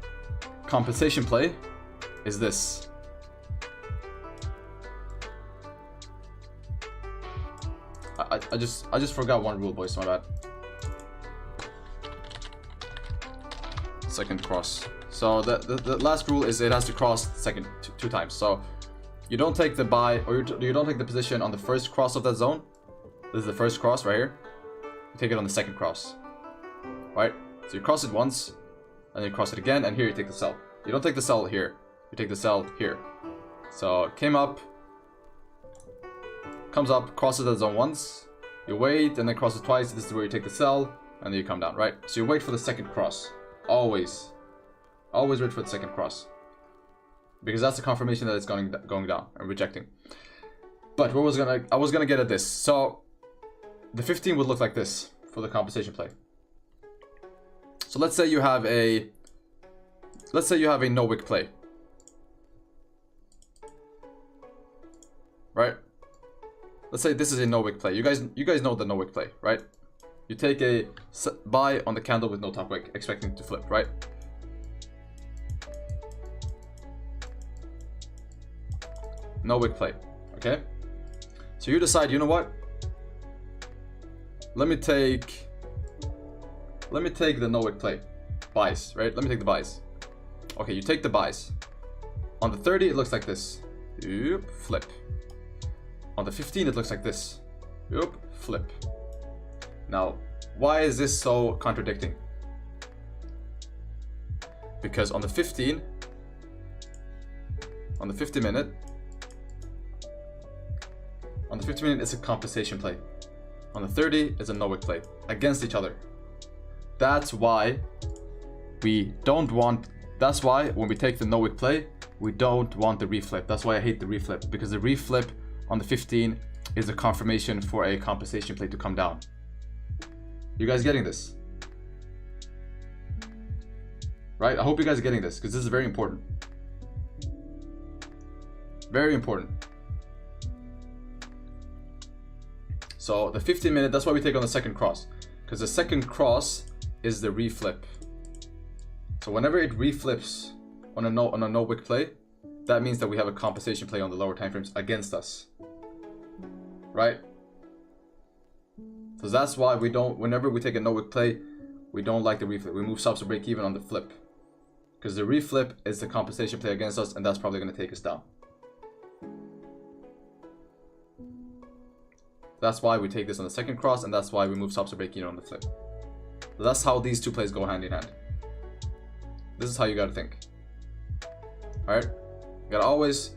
compensation play is this. I just forgot one rule, boys. My bad. Second cross. So the last rule is it has to cross second two times. So you don't take the buy, or you don't take the position on the first cross of that zone. This is the first cross right here. You take it on the second cross. Right? So you cross it once, and then you cross it again, and here you take the sell. You don't take the sell here. You take the sell here. So it came up, comes up, crosses that zone once. You wait, and then crosses twice. This is where you take the sell, and then you come down, right? So you wait for the second cross. Always. Always wait for the second cross. Because that's the confirmation that it's going down and rejecting. But I was gonna get at this. So the 15 would look like this for the compensation play. So let's say you have a no wick play. Right? Let's say this is a no wick play. You guys know the no wick play, right? You take a buy on the candle with no top wick, expecting to flip, right? No wick play, okay? So you decide, you know what? Let me take the no wick play. Buys, right? Let me take the buys. Okay, you take the buys. On the 30, it looks like this. Oop, flip. On the 15, it looks like this. Oop, flip. Now, why is this so contradicting? Because on the 15 minute, it's a compensation play. On the 30, it's a no wick play against each other. That's why when we take the no wick play, we don't want the reflip. That's why I hate the reflip, because the reflip on the 15 is a confirmation for a compensation play to come down. You guys getting this? Right? I hope you guys are getting this, because this is very important. Very important. So the 15 minute, that's why we take on the second cross, because the second cross is the reflip. So whenever it reflips on a no wick play, that means that we have a compensation play on the lower time frames against us. Right? So that's why whenever we take a no wick play, we don't like the reflip. We move subs to break even on the flip, because the reflip is the compensation play against us, and that's probably going to take us down. That's why we take this on the second cross, and that's why we move subs to break even on the flip. So that's how these two plays go hand in hand. This is how you gotta think. Alright? You gotta always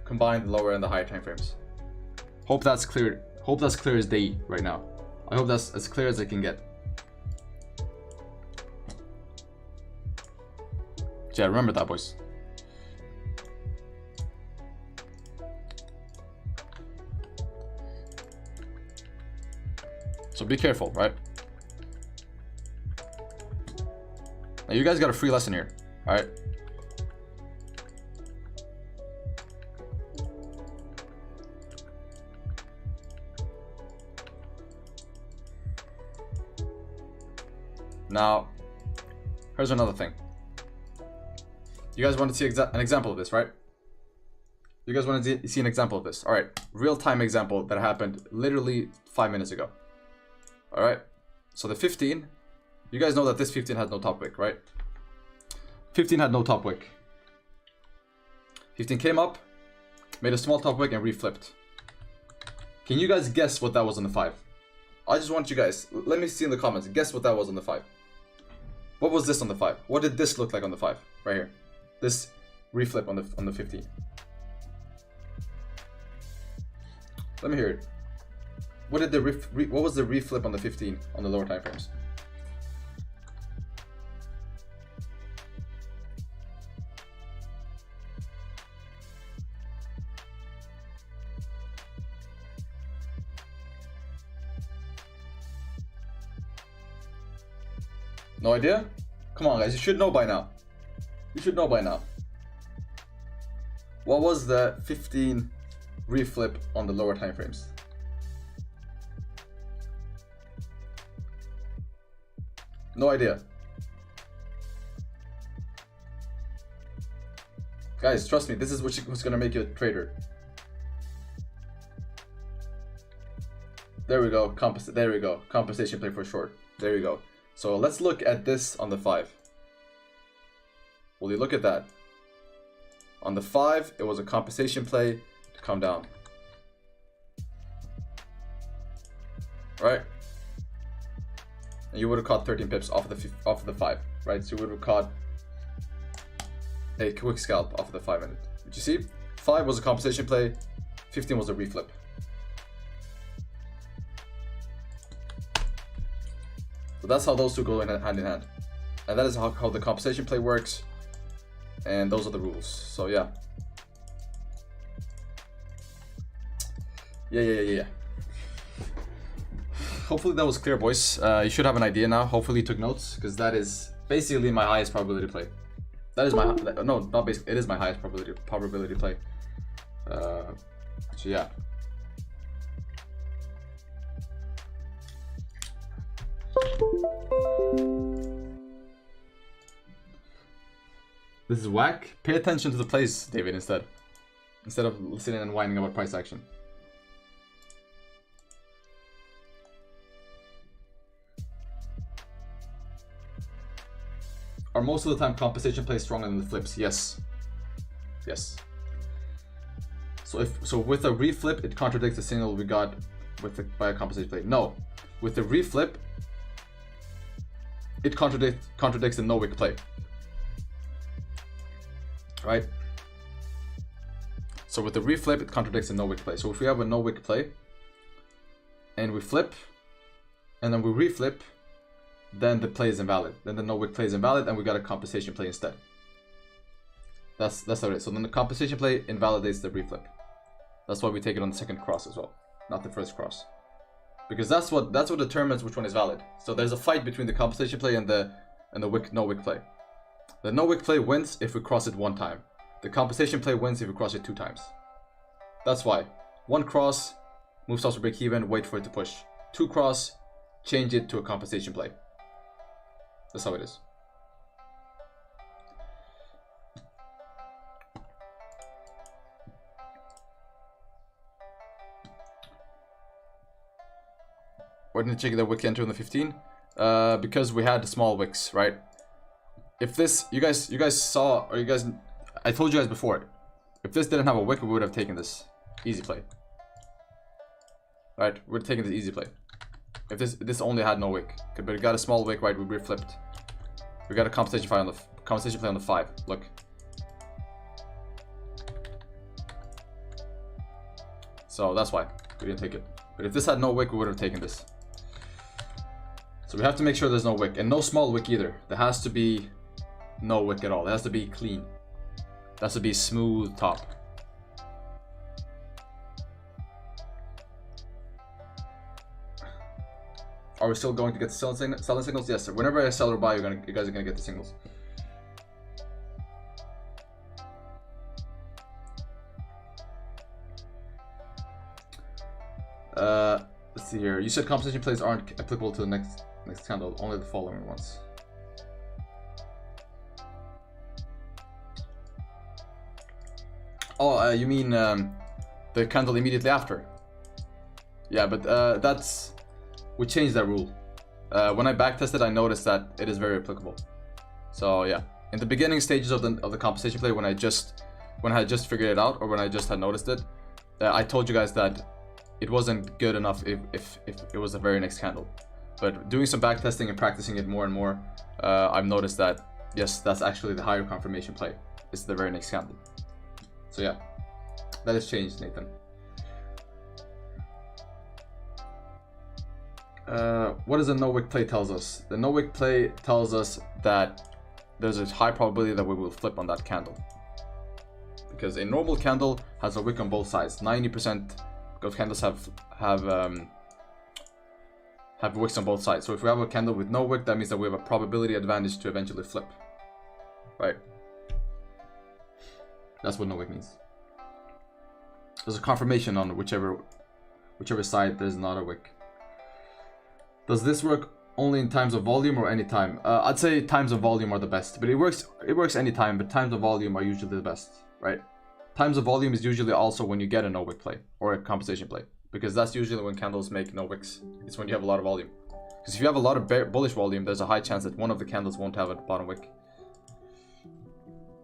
combine the lower and the higher time frames. Hope that's clear. Hope that's clear as day right now. I hope that's as clear as I can get. Yeah, remember that, boys. So be careful, right? Now you guys got a free lesson here, all right? Now, here's another thing. You guys want to see an example of this, right? You guys want to see an example of this. All right, real-time example that happened literally 5 minutes ago. All right, so the 15, you guys know that this 15 had no top wick, right? 15 had no top wick. 15 came up, made a small top wick, and reflipped. Can you guys guess what that was on the 5? I just want you guys, let me see in the comments, guess what that was on the 5. What was this on the 5? What did this look like on the 5? Right here. This reflip on the 15. Let me hear it. What did what was the reflip on the 15 on the lower time frames? No idea? Come on, guys, you should know by now. You should know by now. What was the 15 reflip on the lower time frames? No idea. Guys, trust me, this is what's gonna make you a trader. There we go. There we go. Compensation play for short. There you go. So let's look at this on the 5. Will you look at that? On the 5, it was a compensation play to come down. Right? And you would have caught 13 pips off of the 5, right? So you would have caught a quick scalp off of the 5 minute. Did you see? 5 was a compensation play, 15 was a reflip. So that's how those two go hand in hand. And that is how the compensation play works. And those are the rules. So yeah. Yeah. Hopefully that was clear, boys. You should have an idea now. Hopefully you took notes, because that is basically my highest probability play. That is my no, not basically. It is my highest probability play. So yeah. This is whack. Pay attention to the plays, David, instead of listening and whining about price action. Are most of the time compensation plays stronger than the flips? Yes. Yes. So with a reflip, it contradicts the signal we got by a compensation play. No, with the reflip, it contradicts the no wick play. Right? So with the reflip, it contradicts the no wick play. So if we have a no wick play, and we flip, and then we reflip, then the play is invalid. Then the no wick play is invalid, and we got a compensation play instead. That's how it is. So then the compensation play invalidates the reflip. That's why we take it on the second cross as well, not the first cross, because that's what determines which one is valid. So there's a fight between the compensation play and the no wick play. The no wick play wins if we cross it 1 time. The compensation play wins if we cross it 2 times. That's why 1 cross, move stops to break even, wait for it to push. 2 cross, change it to a compensation play. That's how it is. Why didn't you check the wick enter on the 15? Because we had small wicks, right? If this, you guys saw, or I told you guys before, if this didn't have a wick, we would have taken this easy play. Right? We're taking this easy play. If this only had no wick, but it got a small wick, right? We reflipped. We got a compensation play on the 5. Look. So that's why we didn't take it. But if this had no wick, we would have taken this. So we have to make sure there's no wick, and no small wick either. There has to be no wick at all. It has to be clean. It has to be smooth top. Are we still going to get the selling signals? Yes, sir. Whenever I sell or buy, you guys are gonna get the signals. Let's see here. You said compensation plays aren't applicable to the next candle, only the following ones. Oh, you mean the candle immediately after? Yeah, but we changed that rule. When I backtested, I noticed that it is very applicable. So yeah, in the beginning stages of the compensation play, when I had just figured it out, or when I just had noticed it, I told you guys that it wasn't good enough if it was the very next candle. But doing some backtesting and practicing it more and more, I've noticed that yes, that's actually the higher confirmation play. It's the very next candle. So yeah, that has changed, Nathan. What does a no wick play tells us? The no wick play tells us that there's a high probability that we will flip on that candle, because a normal candle has a wick on both sides. 90% of candles have wicks on both sides. So if we have a candle with no wick, that means that we have a probability advantage to eventually flip, right? That's what no wick means. There's a confirmation on whichever side there's not a wick. Does this work Only in times of volume or any time? I'd say times of volume are the best, but it works anytime, but times of volume are usually the best, right? Times of volume is usually also when you get a no wick play or a compensation play, because that's usually when candles make no wicks. It's when you have a lot of volume. Because if you have a lot of bullish volume, there's a high chance that one of the candles won't have a bottom wick.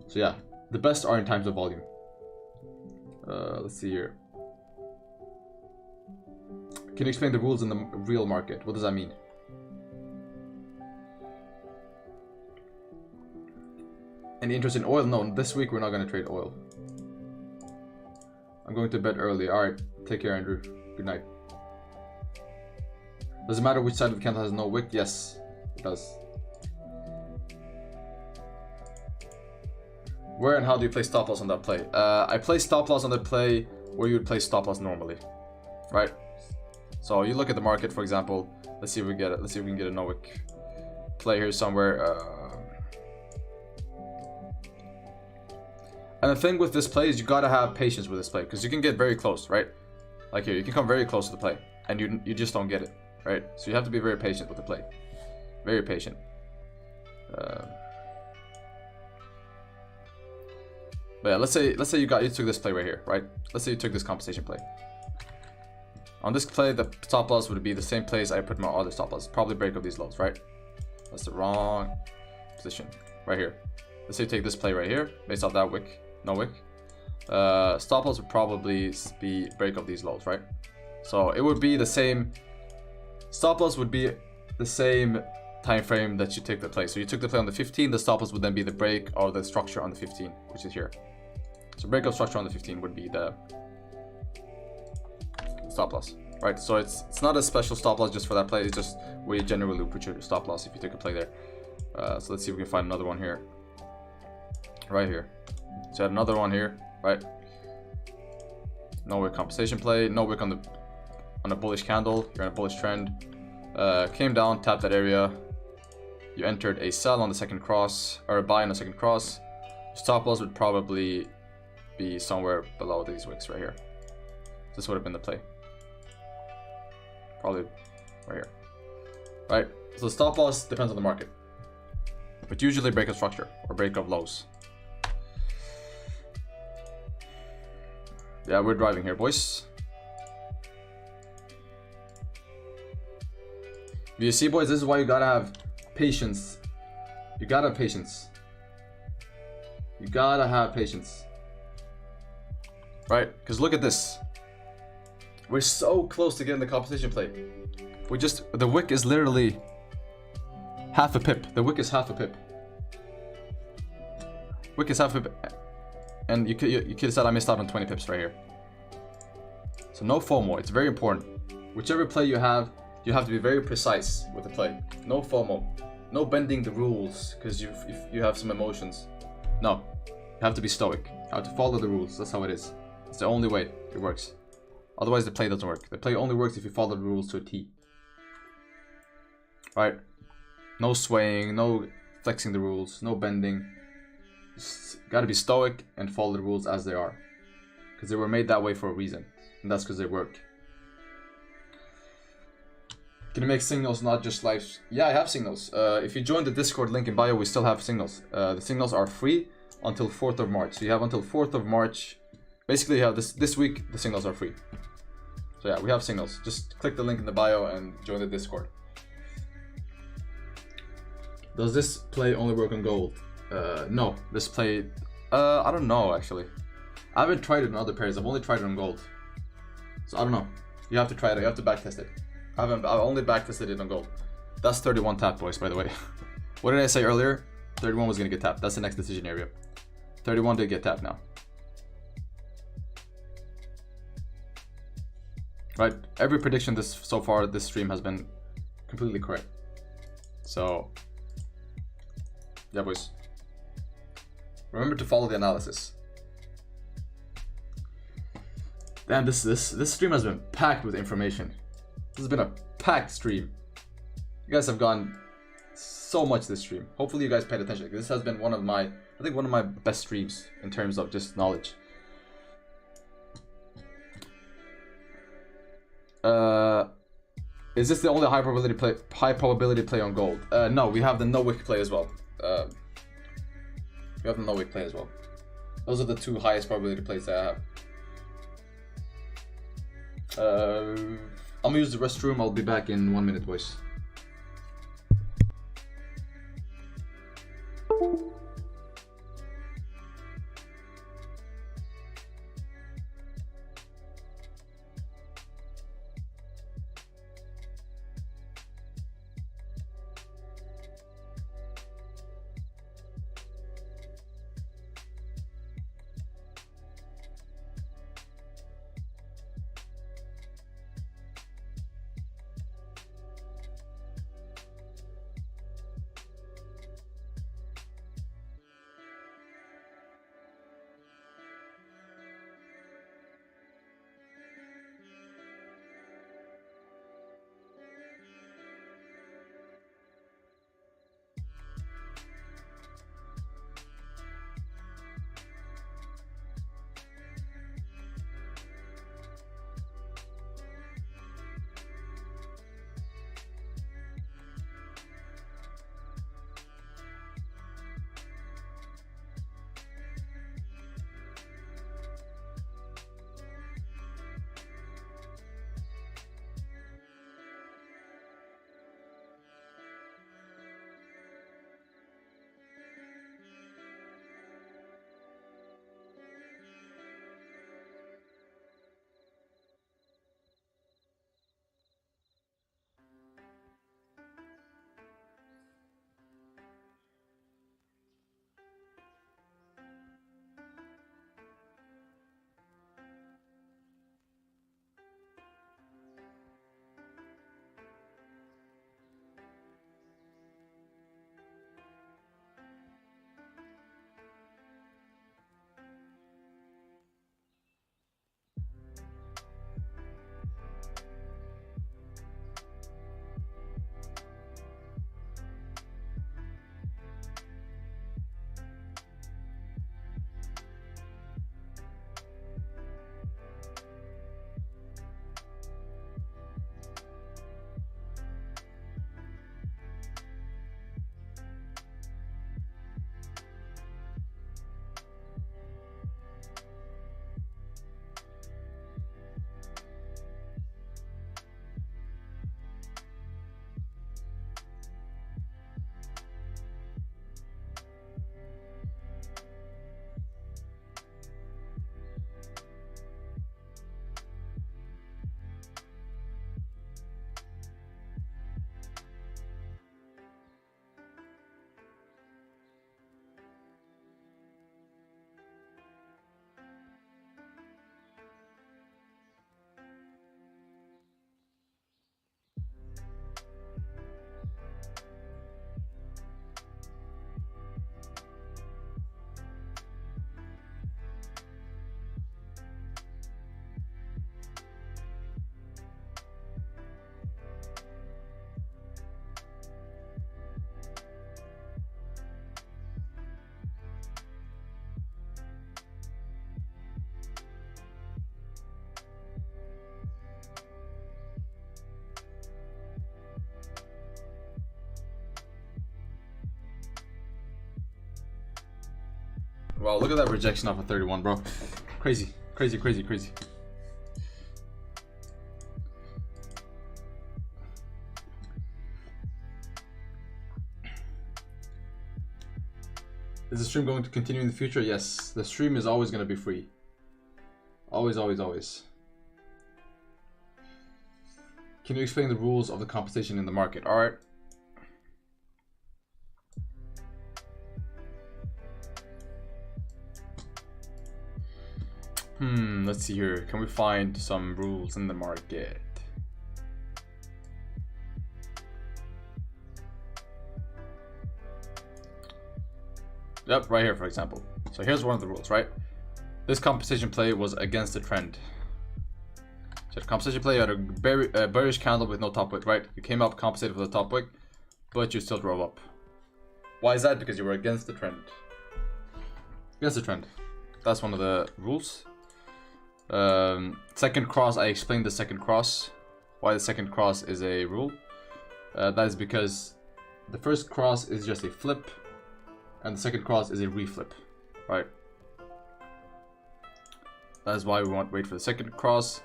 So yeah, the best are in times of volume. Let's see here. Can you explain the rules in the real market? What does that mean? Any interest in oil? No, this week we're not going to trade oil. I'm going to bed early. Alright, take care, Andrew. Good night. Does it matter which side of the candle has no wick? Yes, it does. Where and how do you play stop loss on that play? I play stop loss on the play where you would play stop loss normally, right? So you look at the market, for example. Let's see if we get it. Let's see if we can get a no wick play here somewhere. And the thing with this play is you gotta have patience with this play, because you can get very close, right? Like here, you can come very close to the play, and you just don't get it, right? So you have to be very patient with the play, very patient. But yeah, let's say you took this play right here, right? Let's say you took this compensation play. On this play, the stop loss would be the same place I put my other stop loss. Probably break of these lows, right? That's the wrong position, right here. Let's say you take this play right here, based off that wick. No wick. Stop loss would probably be break of these lows, right? So it would be the same. Stop loss would be the same time frame that you took the play. So you took the play on the 15. The stop loss would then be the break or the structure on the 15, which is here. So break of structure on the 15 would be the stop loss, right? So it's not a special stop loss just for that play. It's just where you generally put your stop loss if you take a play there. So let's see if we can find another one here. Right here. So another one here, right? No wick compensation play, no wick on a bullish candle. You're in a bullish trend. Came down, tapped that area. You entered a sell on the second cross, or a buy on the second cross. Stop loss would probably be somewhere below these wicks right here. This would have been the play. Probably right here. Right? So stop loss depends on the market. But usually break of structure or break of lows. Yeah, we're driving here, boys. You see, boys, this is why you gotta have patience. You gotta have patience. You gotta have patience. Right? Because look at this. We're so close to getting the compensation play. The wick is literally half a pip. The wick is half a pip. Wick is half a pip. And you could have said I missed out on 20 pips right here. So no FOMO, it's very important. Whichever play you have to be very precise with the play. No FOMO, no bending the rules because if you have some emotions. No, you have to be stoic. You have to follow the rules, that's how it is. It's the only way it works. Otherwise the play doesn't work. The play only works if you follow the rules to a T. Right? No swaying, no flexing the rules, no bending. Gotta be stoic and follow the rules as they are, because they were made that way for a reason, and that's because they work. Can you make signals, not just live? Yeah, I have signals. If you join the Discord link in bio, we still have signals. The signals are free until 4th of March. So you have until 4th of March. Basically, you have this week, the signals are free. So yeah, we have signals. Just click the link in the bio and join the Discord. Does this play only work on gold? No, this play, I don't know actually. I haven't tried it on other pairs. I've only tried it on gold. So I don't know. You have to try it. You have to backtest it. I've only backtested it on gold. That's 31 tap, boys, by the way. What did I say earlier? 31 was gonna get tapped. That's the next decision area. 31 did get tapped now. Right, every prediction so far this stream has been completely correct. So yeah, boys. Remember to follow the analysis. Damn, this stream has been packed with information. This has been a packed stream. You guys have gone so much this stream. Hopefully you guys paid attention. This has been one of my best streams in terms of just knowledge. Is this the only high probability play on gold? No, we have the no wick play as well. We have the no wick play as well. Those are the two highest probability plays that I have. I'm gonna use the restroom. I'll be back in 1 minute, boys. Wow, look at that rejection off of 31, bro. Crazy, crazy, crazy, crazy. Is the stream going to continue in the future? Yes, the stream is always going to be free. Always, always, always. Can you explain the rules of the compensation in the market? All right. Let's see here. Can we find some rules in the market? Yep, right here, for example. So here's one of the rules, right? This compensation play was against the trend. So the compensation play had a bearish candle with no top wick, right? You came up compensated for the top wick, but you still drove up. Why is that? Because you were against the trend. Against the trend. That's one of the rules. Second cross, I explained the second cross. why the second cross is a rule. That is because the first cross is just a flip, and the second cross is a reflip, right? That is why we want to wait for the second cross.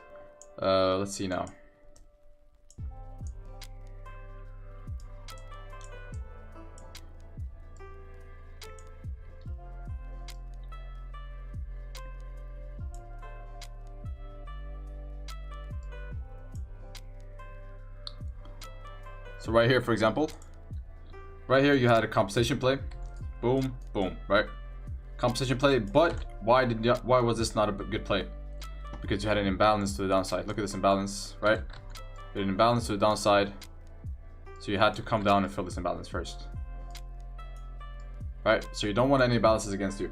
Let's see now. So right here, for example, right here you had a compensation play, boom, boom, right? Compensation play, but why was this not a good play? Because you had an imbalance to the downside. Look at this imbalance, right? You had an imbalance to the downside, so you had to come down and fill this imbalance first, right? So you don't want any imbalances against you.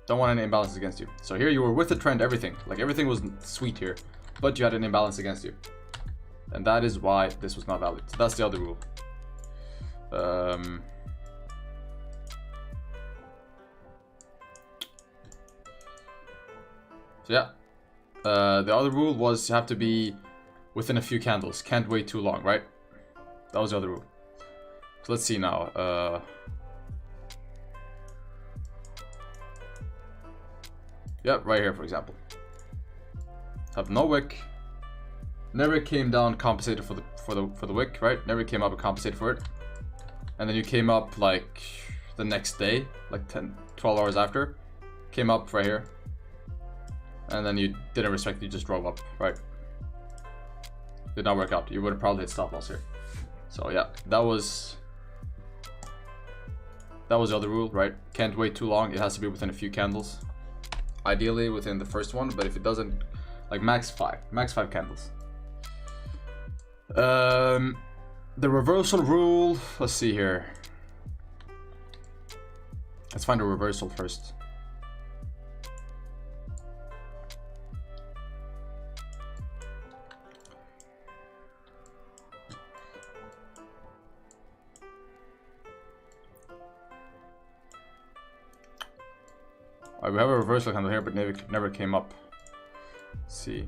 Don't want any imbalances against you. So here you were with the trend, everything, like everything was sweet here, but you had an imbalance against you. And that is why this was not valid. So that's the other rule. So yeah, the other rule was you have to be within a few candles. Can't wait too long, right? That was the other rule. So let's see now. Yeah, right here, for example. Have no wick. Never came down, compensated for the wick, right? Never came up and compensated for it. And then you came up like the next day, like 12 hours after. Came up right here. And then you didn't respect it, you just drove up, right? Did not work out. You would have probably hit stop loss here. So yeah, that was the other rule, right? Can't wait too long. It has to be within a few candles. Ideally within the first one, but if it doesn't, like max 5 candles. The reversal rule, let's see here. Let's find a reversal first. Alright, we have a reversal candle here, but never came up. Let's see.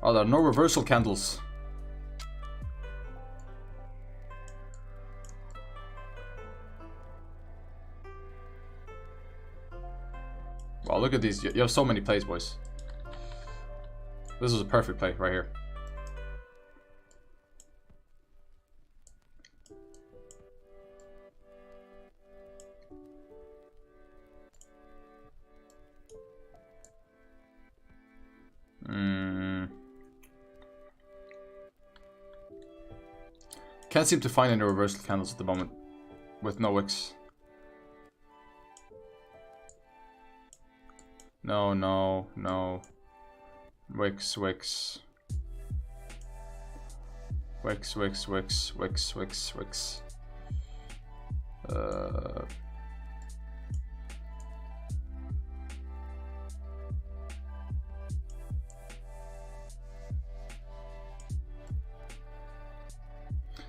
Oh, there are no reversal candles. Wow, look at these. You have so many plays, boys. This was a perfect play right here. Can't seem to find any reversal candles at the moment with no wicks. No. Wicks.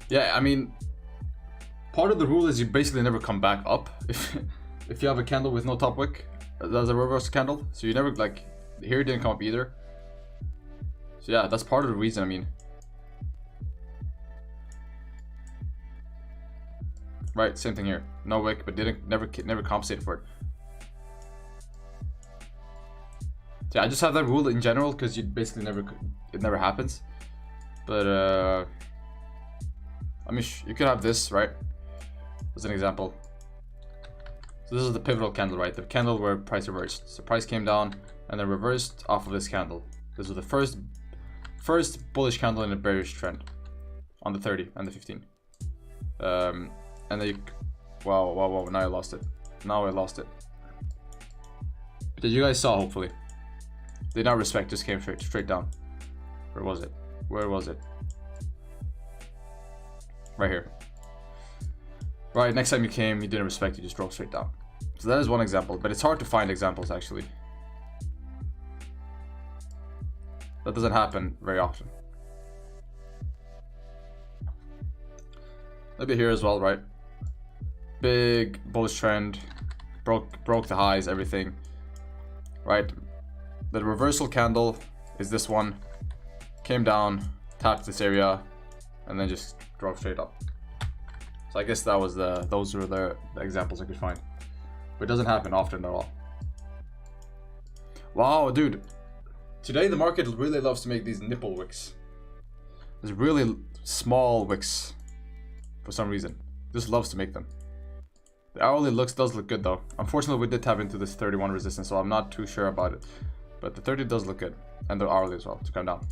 Yeah, I mean, part of the rule is you basically never come back up if you have a candle with no top wick. That's a reverse candle, so you never, like, here it didn't come up either. So yeah, that's part of the reason. I mean, right, same thing here. No wick, but never compensated for it. So yeah, I just have that rule in general because you basically it never happens. But I mean, you could have this, right, as an example. So this is the pivotal candle, right? The candle where price reversed. So price came down and then reversed off of this candle. This was the first bullish candle in a bearish trend on the 30 and the 15. And then you, wow, now I lost it. But you guys saw, hopefully. Did not respect, just came straight down. Where was it? Right here. Right, next time you came, you didn't respect, you just drove straight down. So that is one example, but it's hard to find examples actually. That doesn't happen very often. Maybe here as well, right? big bullish trend, broke the highs, everything, right? The reversal candle is this one, came down, tapped this area, and then just drove straight up. So I guess that was those were the examples I could find, but it doesn't happen often at all. Wow, dude, today the market really loves to make these nipple wicks. There's really small wicks for some reason. Just loves to make them. The hourly does look good though. Unfortunately, we did tap into this 31 resistance, so I'm not too sure about it. But the 30 does look good, and the hourly as well to come down.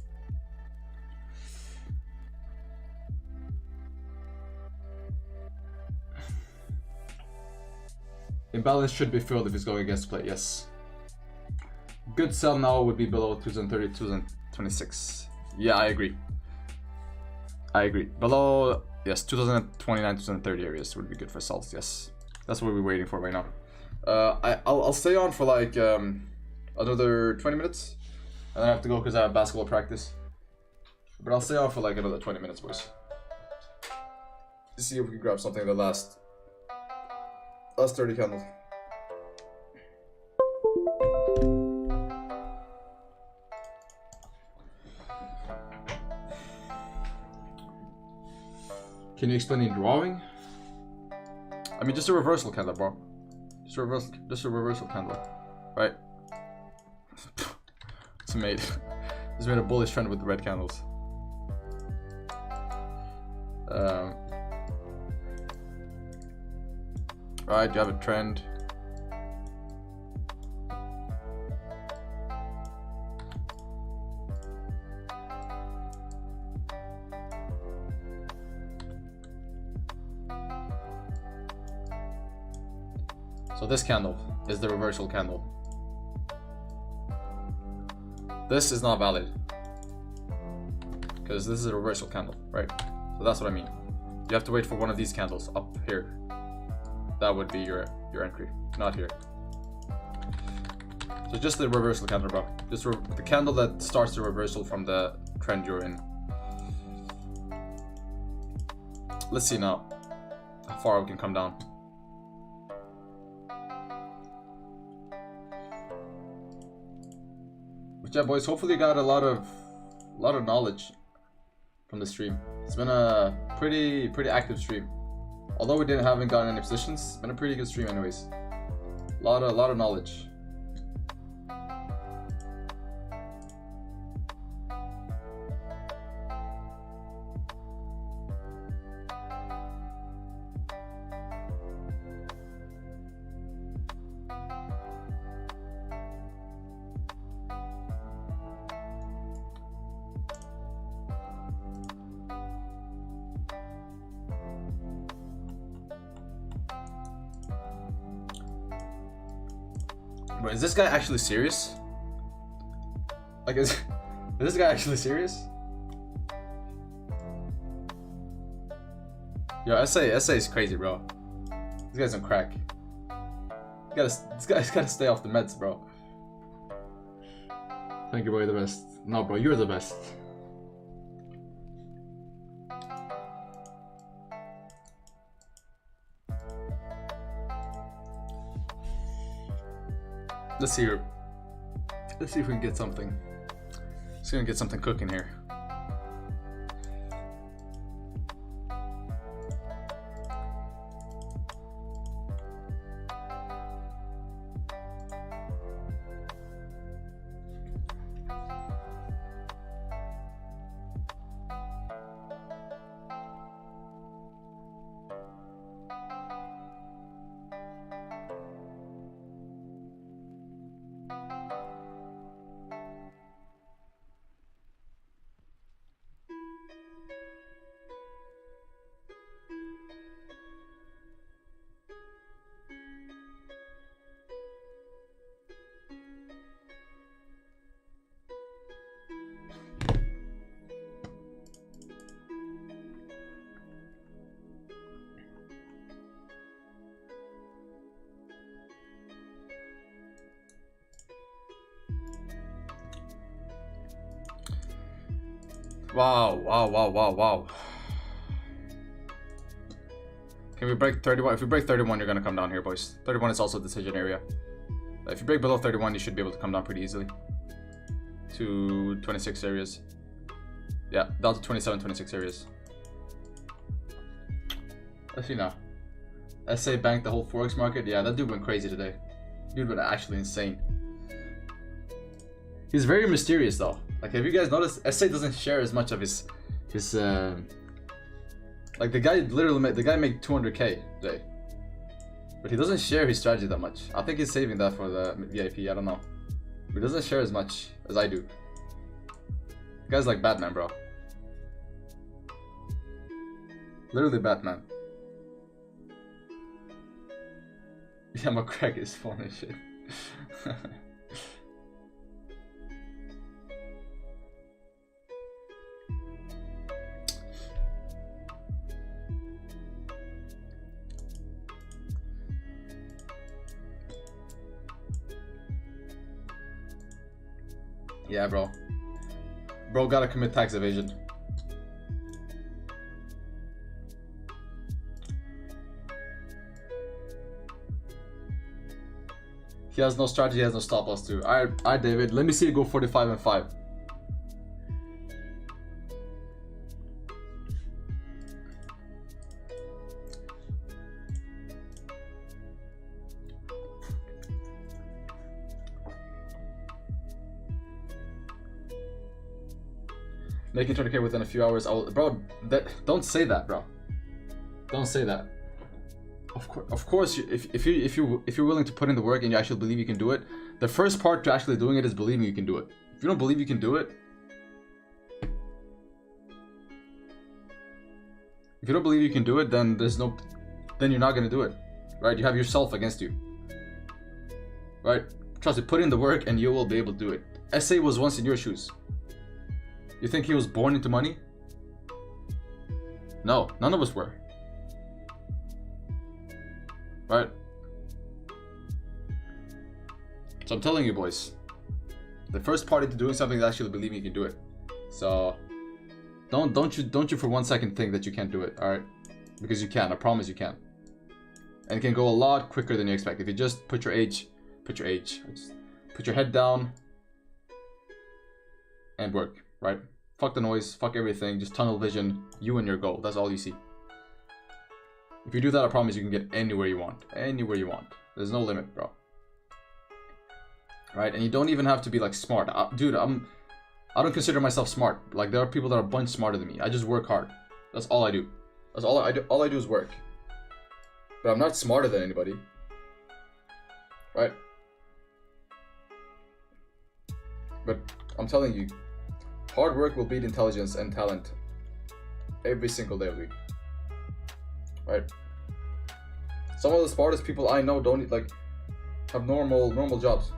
Imbalance should be filled if it's going against play. Yes. Good sell now would be below 2030, 2026. Yeah, I agree. I agree. Below, yes, 2029, 2030 areas would be good for sells. Yes, that's what we're waiting for right now. I'll stay on for like another 20 minutes, and then I have to go because I have basketball practice. But I'll stay on for like another 20 minutes, boys. Let's see if we can grab something in the last 30 candles. Can you explain in drawing? I mean, just a reversal candle, bro. Just a reversal candle, right? It's made a bullish trend with the red candles. Right, you have a trend. So this candle is the reversal candle. This is not valid because this is a reversal candle, right? So that's what I mean. You have to wait for one of these candles up here. That would be your entry, not here. So just the reversal candle, bro. Just the candle that starts the reversal from the trend you're in. Let's see now how far we can come down. But yeah, boys, hopefully you got a lot of knowledge from the stream. It's been a pretty active stream. Although we haven't gotten any positions, it's been a pretty good stream anyways. A lot of knowledge. But is this guy actually serious? Like, is this guy actually serious? Yo, SA is crazy, bro. This guy's on crack. This guy's gotta stay off the meds, bro. Thank you, bro. You're the best. No, bro, you're the best. Let's see here. Let's see if we can get something. Just gonna get something cooking here. Wow. Can we break 31? If we break 31, you're gonna come down here, boys. 31 is also a decision area. If you break below 31, you should be able to come down pretty easily. To 26 areas. Yeah, down to 27, 26 areas. Let's see now. SA banked the whole Forex market. Yeah, that dude went crazy today. Dude went actually insane. He's very mysterious though. Like, have you guys noticed? SA doesn't share as much of his like the guy literally made 200k today, but he doesn't share his strategy that much. I think he's saving that for the VIP. I don't know. But he doesn't share as much as I do. The guy's like Batman, bro. Literally Batman. Yeah, McCrack is phone and shit. Yeah, bro. Bro gotta commit tax evasion. He has no strategy, he has no stop loss too. Alright, David. Let me see you go 45 and 5. Making 20k within a few hours. Bro, don't say that, bro. Don't say that. Of course, if you're willing to put in the work and you actually believe you can do it, the first part to actually doing it is believing you can do it. If you don't believe you can do it, then then you're not gonna do it, right? You have yourself against you, right? Trust me, put in the work and you will be able to do it. SA was once in your shoes. You think he was born into money? No, none of us were. Right? So I'm telling you, boys, the first part into doing something is actually believing you can do it. So don't you for 1 second think that you can't do it, alright? Because you can, I promise you can. And it can go a lot quicker than you expect. If you just put your head down and work, right? Fuck the noise, fuck everything, just tunnel vision, you and your goal. That's all you see. If you do that, I promise you can get anywhere you want. Anywhere you want. There's no limit, bro. Right? And you don't even have to be like smart. Dude, I don't consider myself smart. Like, there are people that are a bunch smarter than me. I just work hard. That's all I do. That's all I do. All I do is work. But I'm not smarter than anybody. Right? But I'm telling you, hard work will beat intelligence and talent every single day of the week. Right? Some of the smartest people I know don't have normal jobs.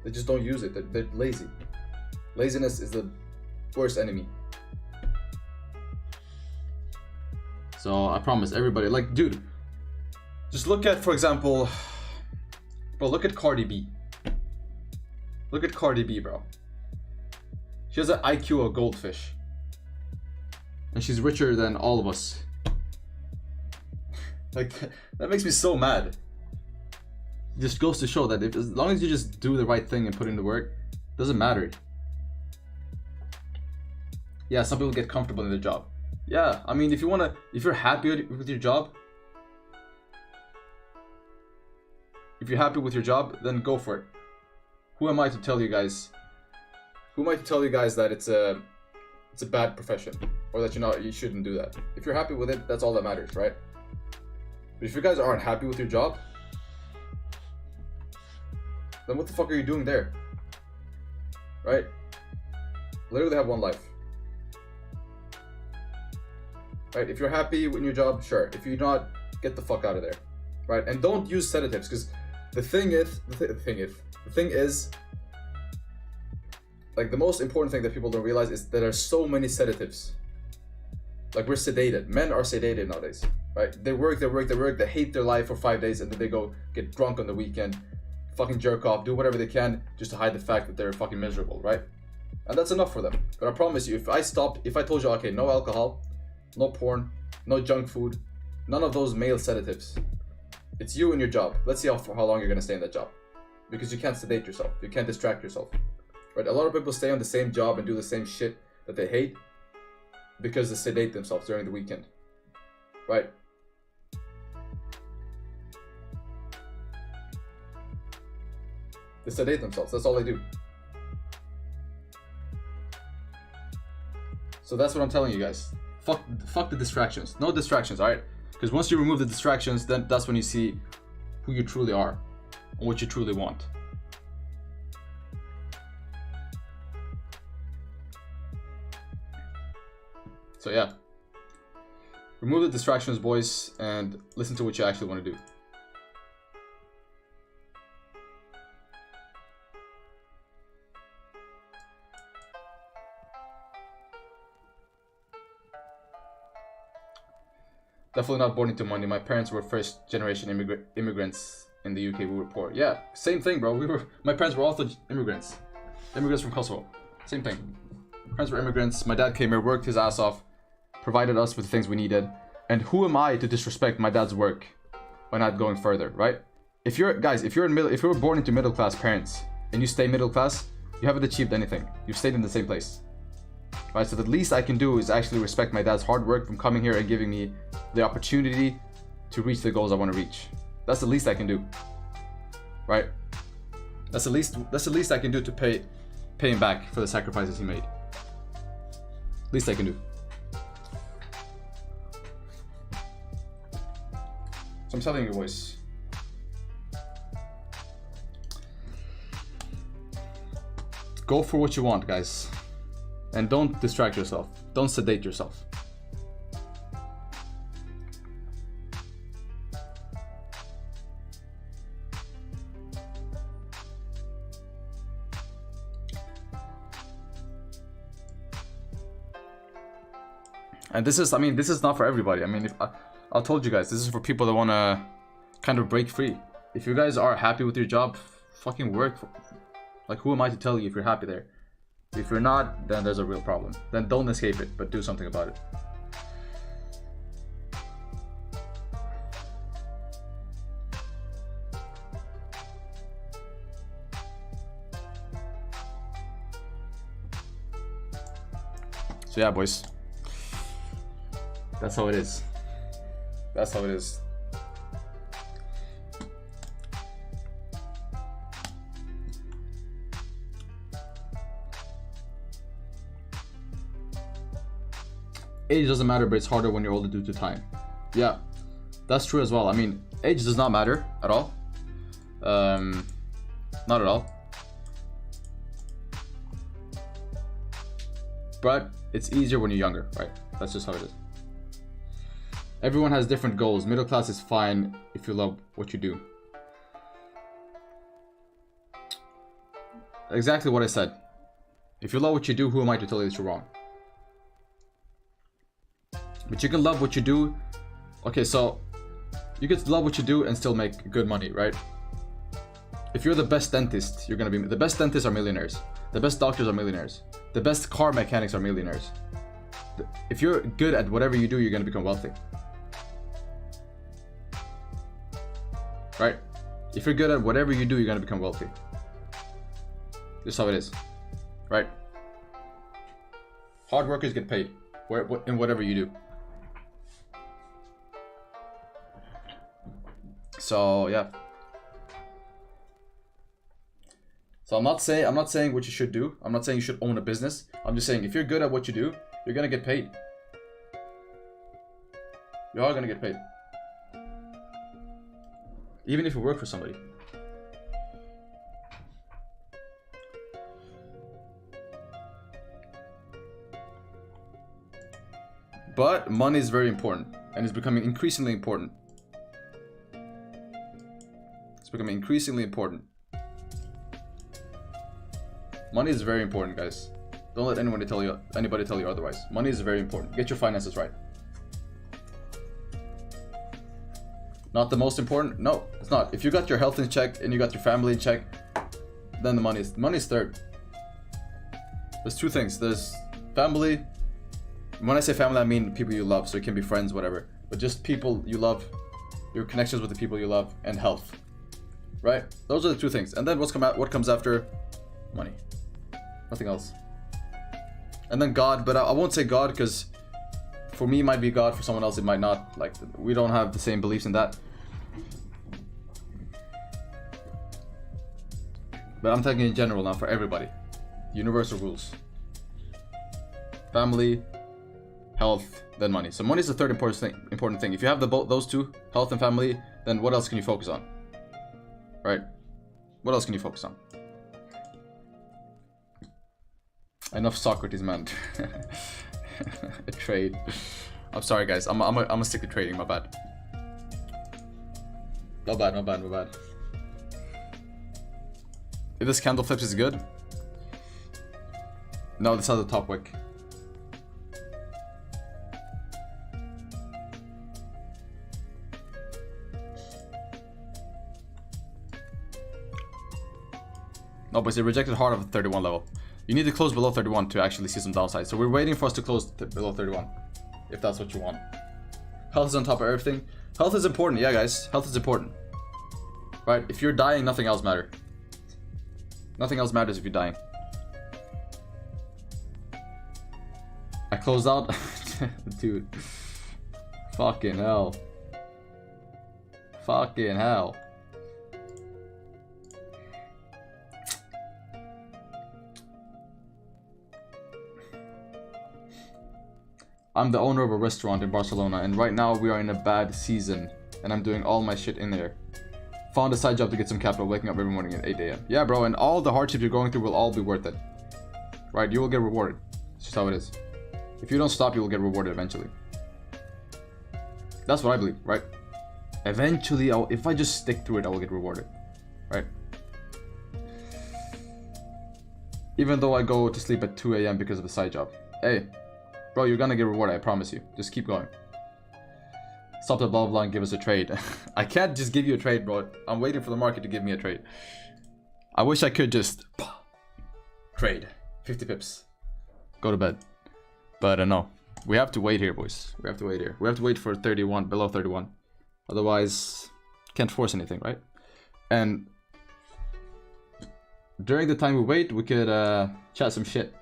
They just don't use it. They're lazy. Laziness is the worst enemy. So I promise everybody, like, dude, just look at, for example, bro, look at Cardi B. Look at Cardi B, bro. She has an IQ of a goldfish. And she's richer than all of us. Like, that makes me so mad. It just goes to show that as long as you just do the right thing and put in the work, it doesn't matter. Yeah, some people get comfortable in their job. Yeah, I mean, if you're happy with your job, then go for it. Who am I to tell you guys? Who am I to tell you guys that it's a bad profession, or that you shouldn't do that? If you're happy with it, that's all that matters, right? But if you guys aren't happy with your job, then what the fuck are you doing there? Right? Literally have one life. Right? If you're happy in your job, sure. If you're not, get the fuck out of there. Right? And don't use sedatives, because the thing is, like, the most important thing that people don't realize is that there are so many sedatives. Like, we're sedated. Men are sedated nowadays. Right? They work, they hate their life for 5 days, and then they go get drunk on the weekend, fucking jerk off, do whatever they can just to hide the fact that they're fucking miserable, right? And that's enough for them. But I promise you, if I told you, okay, no alcohol, no porn, no junk food, None of those male sedatives. It's you and your job. Let's see how long you're gonna stay in that job. Because you can't sedate yourself. You can't distract yourself. Right? A lot of people stay on the same job and do the same shit that they hate because they sedate themselves during the weekend. Right? They sedate themselves. That's all they do. So that's what I'm telling you guys. Fuck the distractions. No distractions, alright? Because once you remove the distractions, then that's when you see who you truly are and what you truly want. So yeah. Remove the distractions, boys, and listen to what you actually want to do. Definitely not born into money. My parents were first generation immigrants in the UK. We were poor. Yeah, same thing, bro. My parents were also immigrants. Immigrants from Kosovo. Same thing. Parents were immigrants. My dad came here, worked his ass off, provided us with the things we needed. And who am I to disrespect my dad's work by not going further, right? If you're born into middle class parents and you stay middle class, you haven't achieved anything. You've stayed in the same place. Right, so the least I can do is actually respect my dad's hard work from coming here and giving me the opportunity to reach the goals I want to reach. That's the least I can do. Right? That's the least I can do to pay him back for the sacrifices he made. Least I can do. So I'm telling you, boys. Go for what you want, guys. And don't distract yourself. Don't sedate yourself. And this is not for everybody. I mean, I told you guys, this is for people that want to kind of break free. If you guys are happy with your job, fucking work. Like, who am I to tell you if you're happy there? If you're not, then there's a real problem. Then don't escape it, but do something about it. So yeah, boys. That's how it is. That's how it is. Age doesn't matter, but it's harder when you're older due to time. Yeah, that's true as well. I mean, age does not matter at all. Not at all. But it's easier when you're younger, right? That's just how it is. Everyone has different goals. Middle class is fine if you love what you do. Exactly what I said. If you love what you do, who am I to tell you that you're wrong? But you can love what you do. Okay, so you can love what you do and still make good money, right? If you're the best dentist, you're gonna be the best dentists are millionaires. The best doctors are millionaires. The best car mechanics are millionaires. If you're good at whatever you do, you're gonna become wealthy. Right? If you're good at whatever you do, you're gonna become wealthy. This is how it is. Right? Hard workers get paid in whatever you do. So yeah. So I'm not saying what you should do. I'm not saying you should own a business. I'm just saying if you're good at what you do, you're gonna get paid. You are gonna get paid. Even if you work for somebody. But money is very important and it's becoming increasingly important. It's becoming increasingly important. Money is very important, guys. Don't let anybody tell you otherwise. Money is very important. Get your finances right. Not the most important? No, it's not. If you got your health in check and you got your family in check, then the money's third. There's two things. There's family. When I say family, I mean people you love, so it can be friends, whatever. but just people you love, your connections with the people you love, and health. Right? Those are the two things. And then what comes after? Money. Nothing else. And then God, but I won't say God because for me it might be God, for someone else it might not. Like, we don't have the same beliefs in that. But I'm talking in general now for everybody. Universal rules. Family, health, then money. So money is the third important thing. If you have those two, health and family, then what else can you focus on? Right? What else can you focus on? Enough Socrates, man. A trade. I'm sorry, guys. I'm gonna stick to trading. My bad. My bad. If this candle flips, is good? No, this has a top wick. No, but it rejected hard of the 31 level. You need to close below 31 to actually see some downside. So we're waiting for us to close below 31, if that's what you want. Health is on top of everything. Health is important, yeah, guys. Health is important. Right? If you're dying, nothing else matters. Nothing else matters if you're dying. I closed out. Dude. Fucking hell. Fucking hell. I'm the owner of a restaurant in Barcelona, and right now we are in a bad season, and I'm doing all my shit in there. Found a side job to get some capital, waking up every morning at 8 AM. Yeah, bro, and all the hardships you're going through will all be worth it. Right? You will get rewarded. It's just how it is. If you don't stop, you will get rewarded eventually. That's what I believe, right? Eventually, if I just stick through it, I will get rewarded. Right? Even though I go to sleep at 2 AM because of a side job. Hey. Bro, you're gonna get rewarded, I promise you. Just keep going. Stop the blah blah and give us a trade. I can't just give you a trade, bro. I'm waiting for the market to give me a trade. I wish I could just trade 50 pips. Go to bed. But no. We have to wait here, boys. We have to wait here. We have to wait for 31, below 31. Otherwise, can't force anything, right? And during the time we wait, we could chat some shit.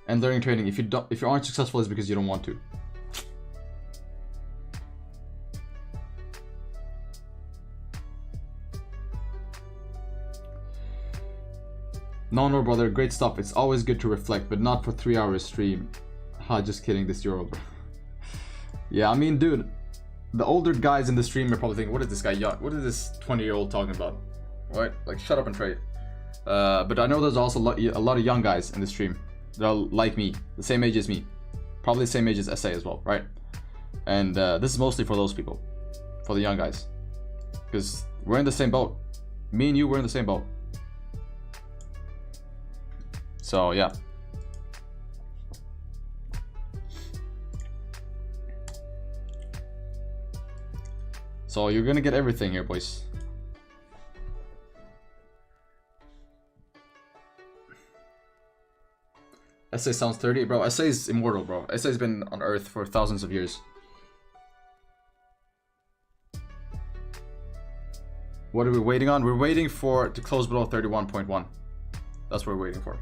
And during trading, if you aren't successful, it's because you don't want to. No, brother, great stuff. It's always good to reflect, but not for 3 hours stream. Ha, just kidding. This year over. Yeah, I mean, dude, the older guys in the stream are probably thinking, "What is this guy young? What is this 20-year-old talking about?" Right? Like, shut up and trade. But I know there's also a lot of young guys in the stream. They're like me, the same age as me, probably the same age as SA as well, right? And this is mostly for those people, for the young guys, because we're in the same boat. Me and you, we're in the same boat. So yeah. So you're gonna get everything here, boys. SA sounds 30, bro. SA is immortal, bro. SA has been on Earth for thousands of years. What are we waiting on? We're waiting for to close below 31.1. That's what we're waiting for.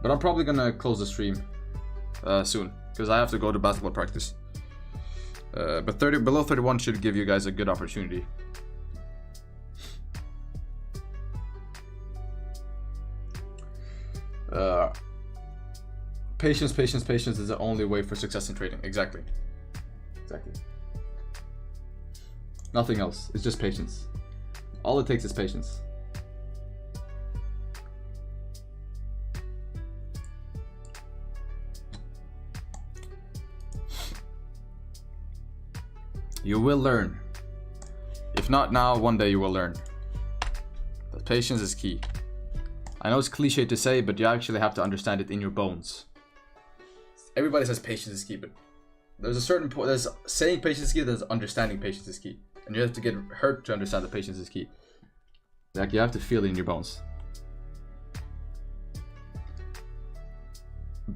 But I'm probably gonna close the stream soon because I have to go to basketball practice. But below 31 should give you guys a good opportunity. Patience is the only way for success in trading. Exactly. Nothing else. It's just patience. All it takes is patience. You will learn. If not now, one day you will learn. But patience is key. I know it's cliche to say, but you actually have to understand it in your bones. Everybody says patience is key, but there's a certain point. There's saying patience is key, there's understanding patience is key. And you have to get hurt to understand that patience is key. Like, you have to feel it in your bones.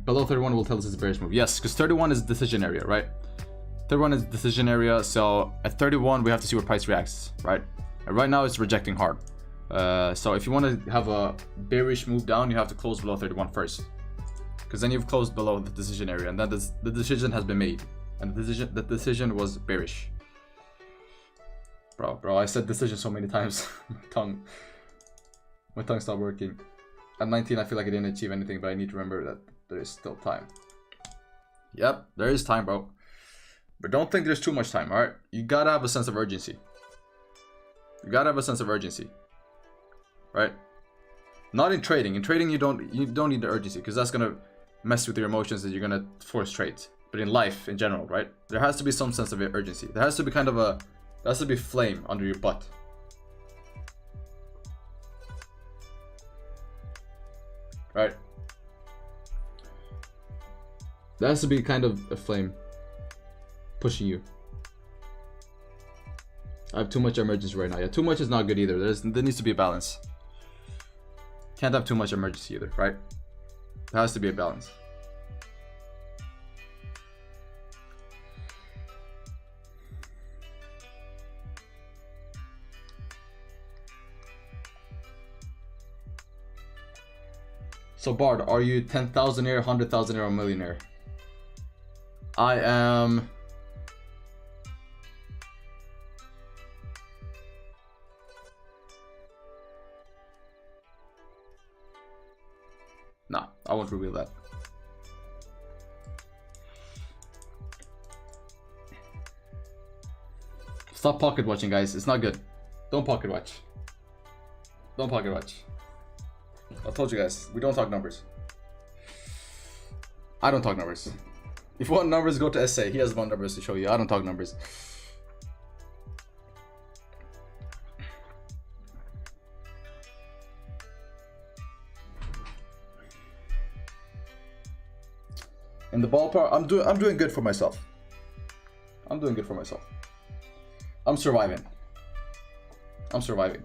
below 31 will tell us it's a bearish move. Yes, because 31 is decision area, right? 31 is decision area, so at 31 we have to see where price reacts, right? And right now it's rejecting hard. So if you want to have a bearish move down, you have to close below 31 first, because then you've closed below the decision area, and then the decision has been made, and the decision was bearish. Bro, I said decision so many times. My tongue stopped working. At 19, I feel like I didn't achieve anything, but I need to remember that there is still time. Yep, there is time, bro. But don't think there's too much time, alright? You gotta have a sense of urgency. You gotta have a sense of urgency. Right? Not in trading. In trading, you don't need the urgency, because that's gonna mess with your emotions and you're gonna force trades. But in life, in general, right? There has to be some sense of urgency. There has to be kind of a... There has to be flame under your butt. Right? There has to be kind of a flame pushing you. I have too much emergency right now. Yeah, too much is not good either. There needs to be a balance. Can't have too much emergency either, right? There has to be a balance. So Bard, are you 10,000-aire, 100,000-aire, or millionaire? I am... Nah, I won't reveal that. Stop pocket watching, guys. It's not good. Don't pocket watch. Don't pocket watch. I told you guys, we don't talk numbers. I don't talk numbers. If you want numbers, go to SA. He has one numbers to show you. I don't talk numbers. In the ballpark, I'm doing good for myself. I'm doing good for myself. I'm surviving. I'm surviving.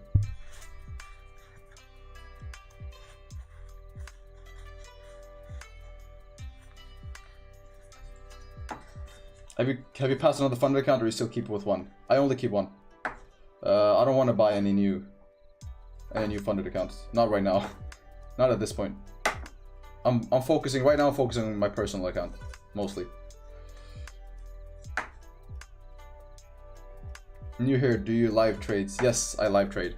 Have you passed another funded account, or you still keep it with one? I only keep one. I don't want to buy any new funded accounts. Not right now. Not at this point. I'm focusing right now. I'm focusing on my personal account mostly. New here. Do you live trades? Yes, I live trade.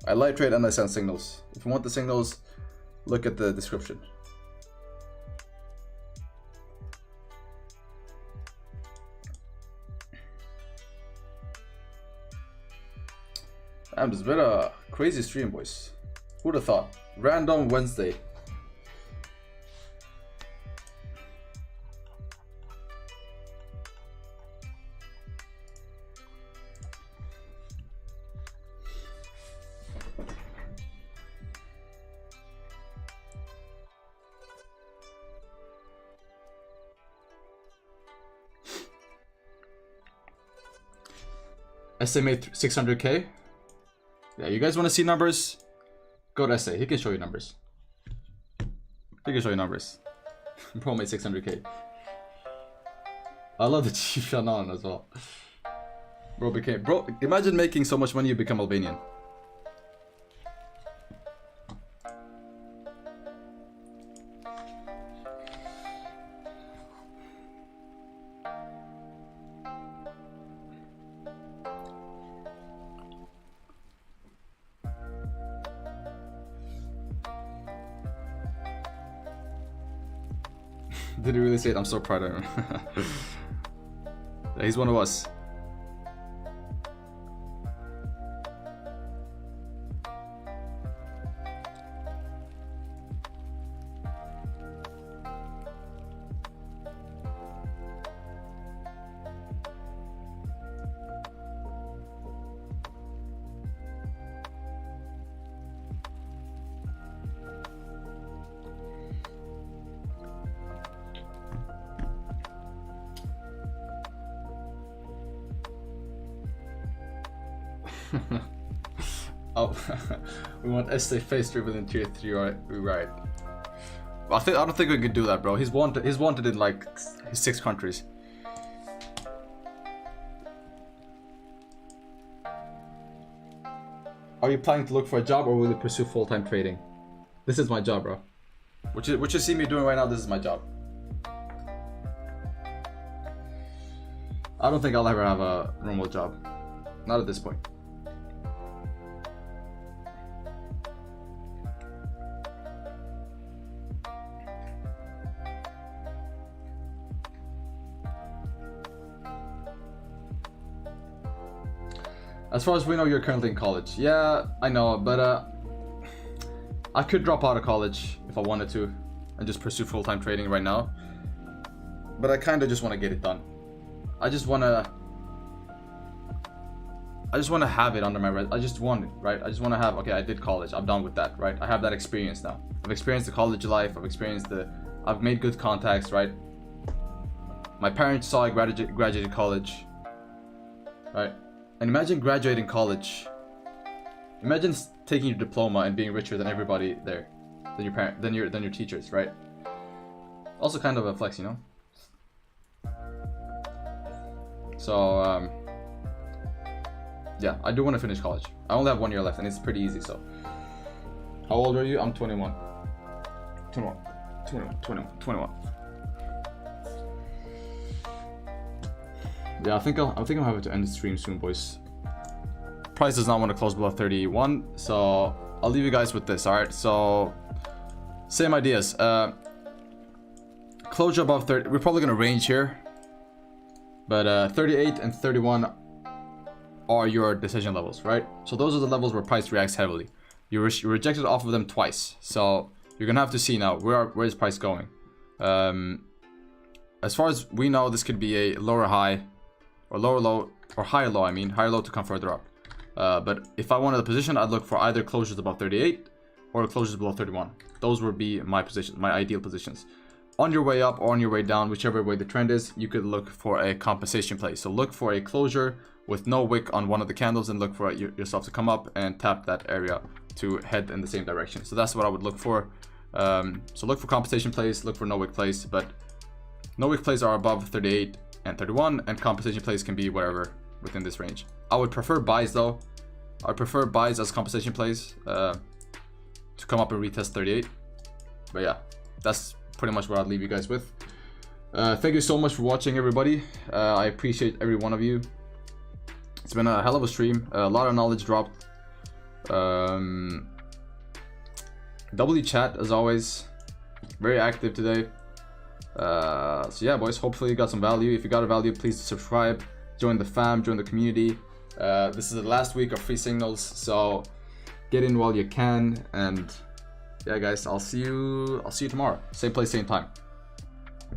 I live trade and I send signals. If you want the signals, look at the description. Damn, this has been a crazy stream, boys. Who'd have thought? Random Wednesday. SMA 600K. Yeah, you guys want to see numbers? Go to SA. He can show you numbers. He can show you numbers. Bro made 600K. I love the Chief Shannon as well. Bro, imagine making so much money you become Albanian. Did he really say it? I'm so proud of him. Yeah, he's one of us. Oh, we want SA face driven in tier 3, right? I don't think we could do that, bro. He's wanted in like 6 countries. Are you planning to look for a job or will you pursue full-time trading? This is my job, bro. What you see me doing right now, this is my job. I don't think I'll ever have a normal job. Not at this point. As far as we know, you're currently in college. Yeah, I know, but I could drop out of college if I wanted to and just pursue full-time trading right now. But I kind of just want to get it done. I just want to have it under my I just want it, right? I just want to have, okay, I did college. I'm done with that, right? I have that experience now. I've experienced the college life. I've made good contacts, right? My parents saw I graduated college, right? And imagine graduating college. Imagine taking your diploma and being richer than everybody there, than your teachers, right? Also kind of a flex, you know. So yeah, I do want to finish college. I only have 1 year left, and it's pretty easy. So, how old are you? I'm 21. 21. Yeah, I think I'll have to end the stream soon, boys. Price does not want to close below 31, so I'll leave you guys with this. All right, so same ideas. Closure above 30. We're probably gonna range here, but 38 and 31 are your decision levels, right? So those are the levels where price reacts heavily. You rejected off of them twice, so you're gonna have to see now where is price going. As far as we know, this could be a lower high, or lower low, or higher low. I mean, higher low to come further up. But if I wanted a position, I'd look for either closures above 38 or closures below 31. Those would be my positions, my ideal positions. On your way up or on your way down, whichever way the trend is, you could look for a compensation play. So look for a closure with no wick on one of the candles and look for yourself to come up and tap that area to head in the same direction. So that's what I would look for. So look for compensation plays, look for no wick plays, but no wick plays are above 38 and 31, and compensation plays can be whatever within this range. I would prefer buys though. I prefer buys as compensation plays to come up and retest 38. But yeah, that's pretty much what I'll leave you guys with. Thank you so much for watching, everybody. I appreciate every one of you. It's been a hell of a stream. A lot of knowledge dropped. W chat as always, very active today. So yeah, boys, hopefully you got some value. If you got a value, please subscribe, join the fam, join the community. This is the last week of free signals, so get in while you can. And yeah, guys, I'll see you tomorrow, same place, same time.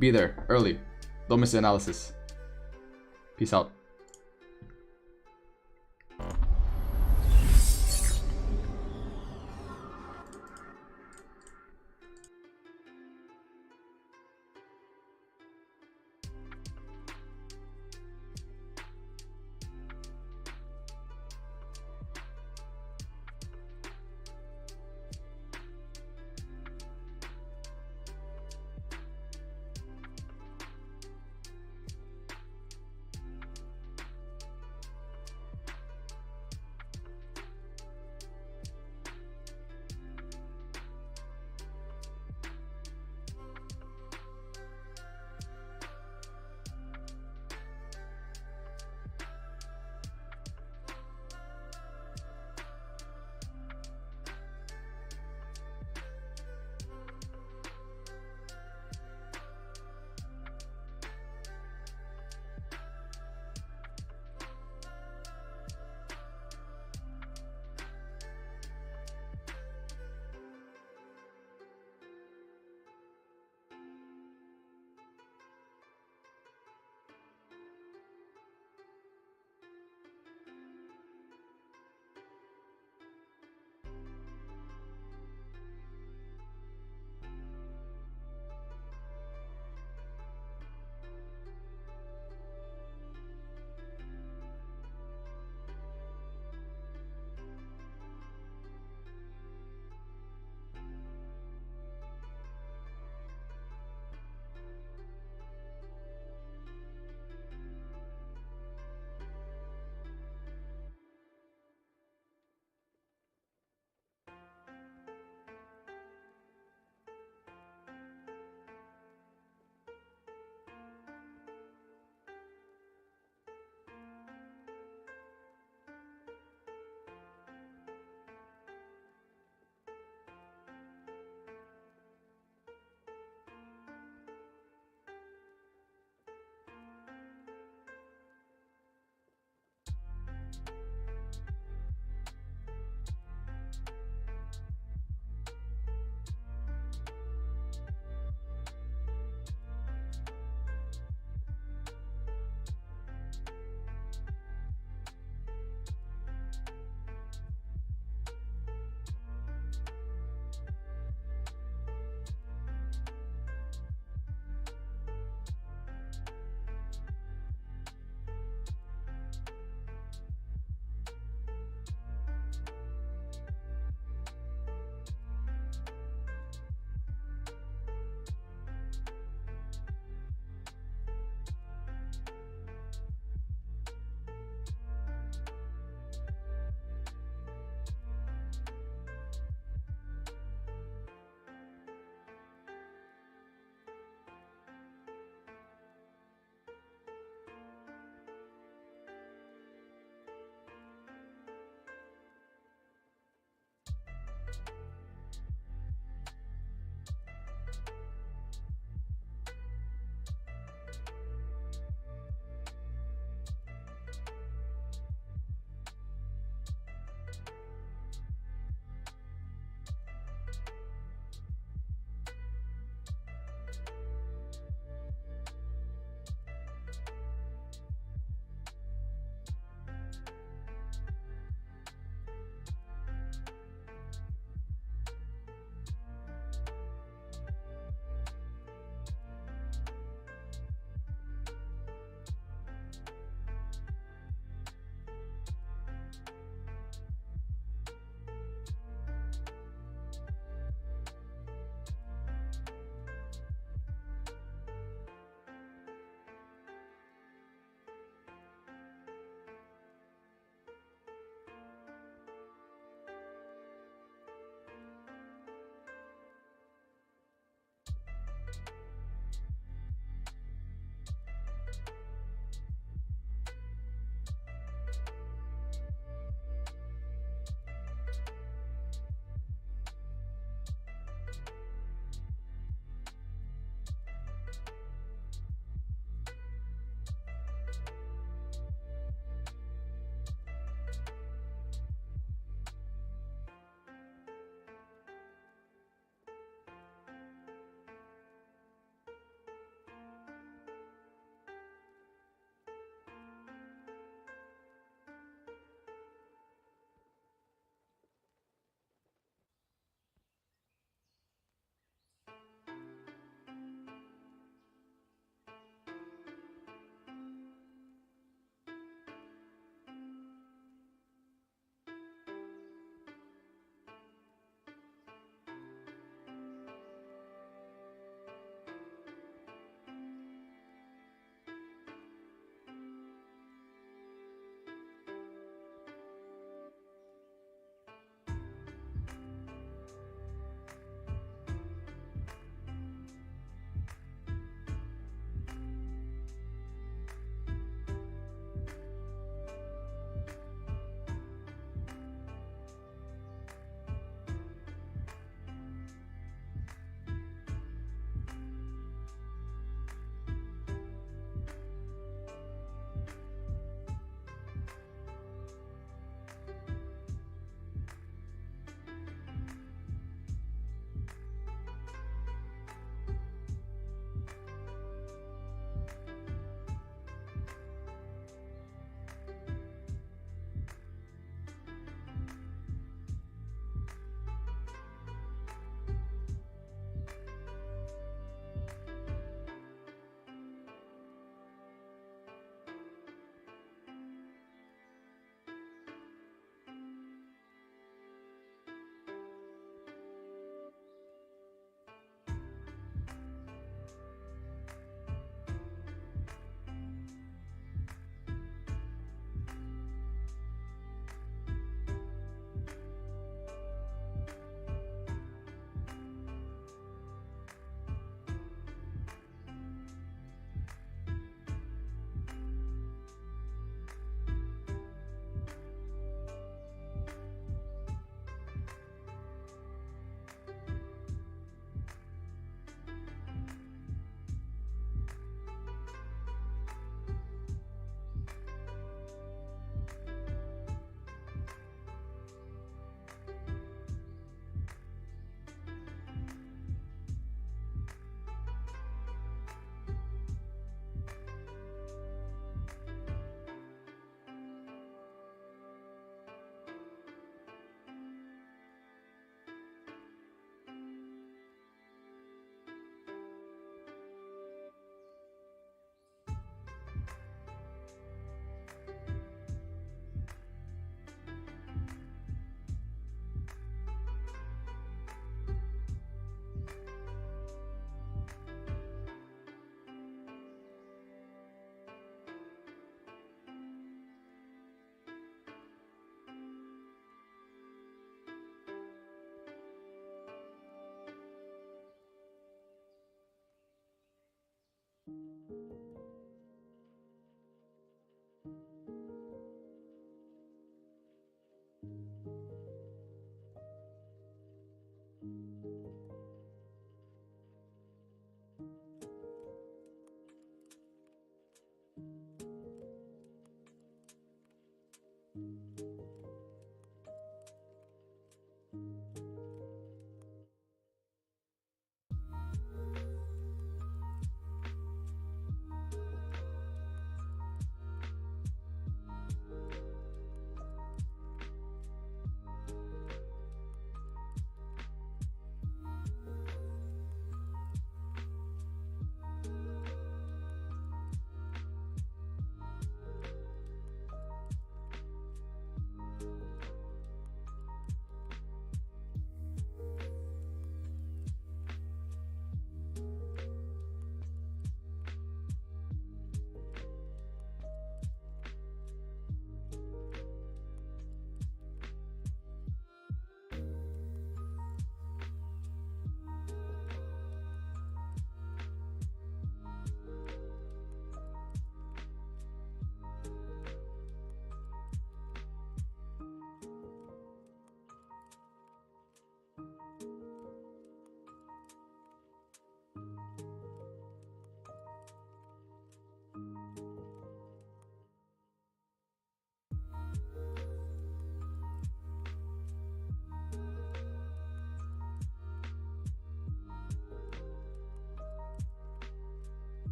Be there early, don't miss the analysis. Peace out.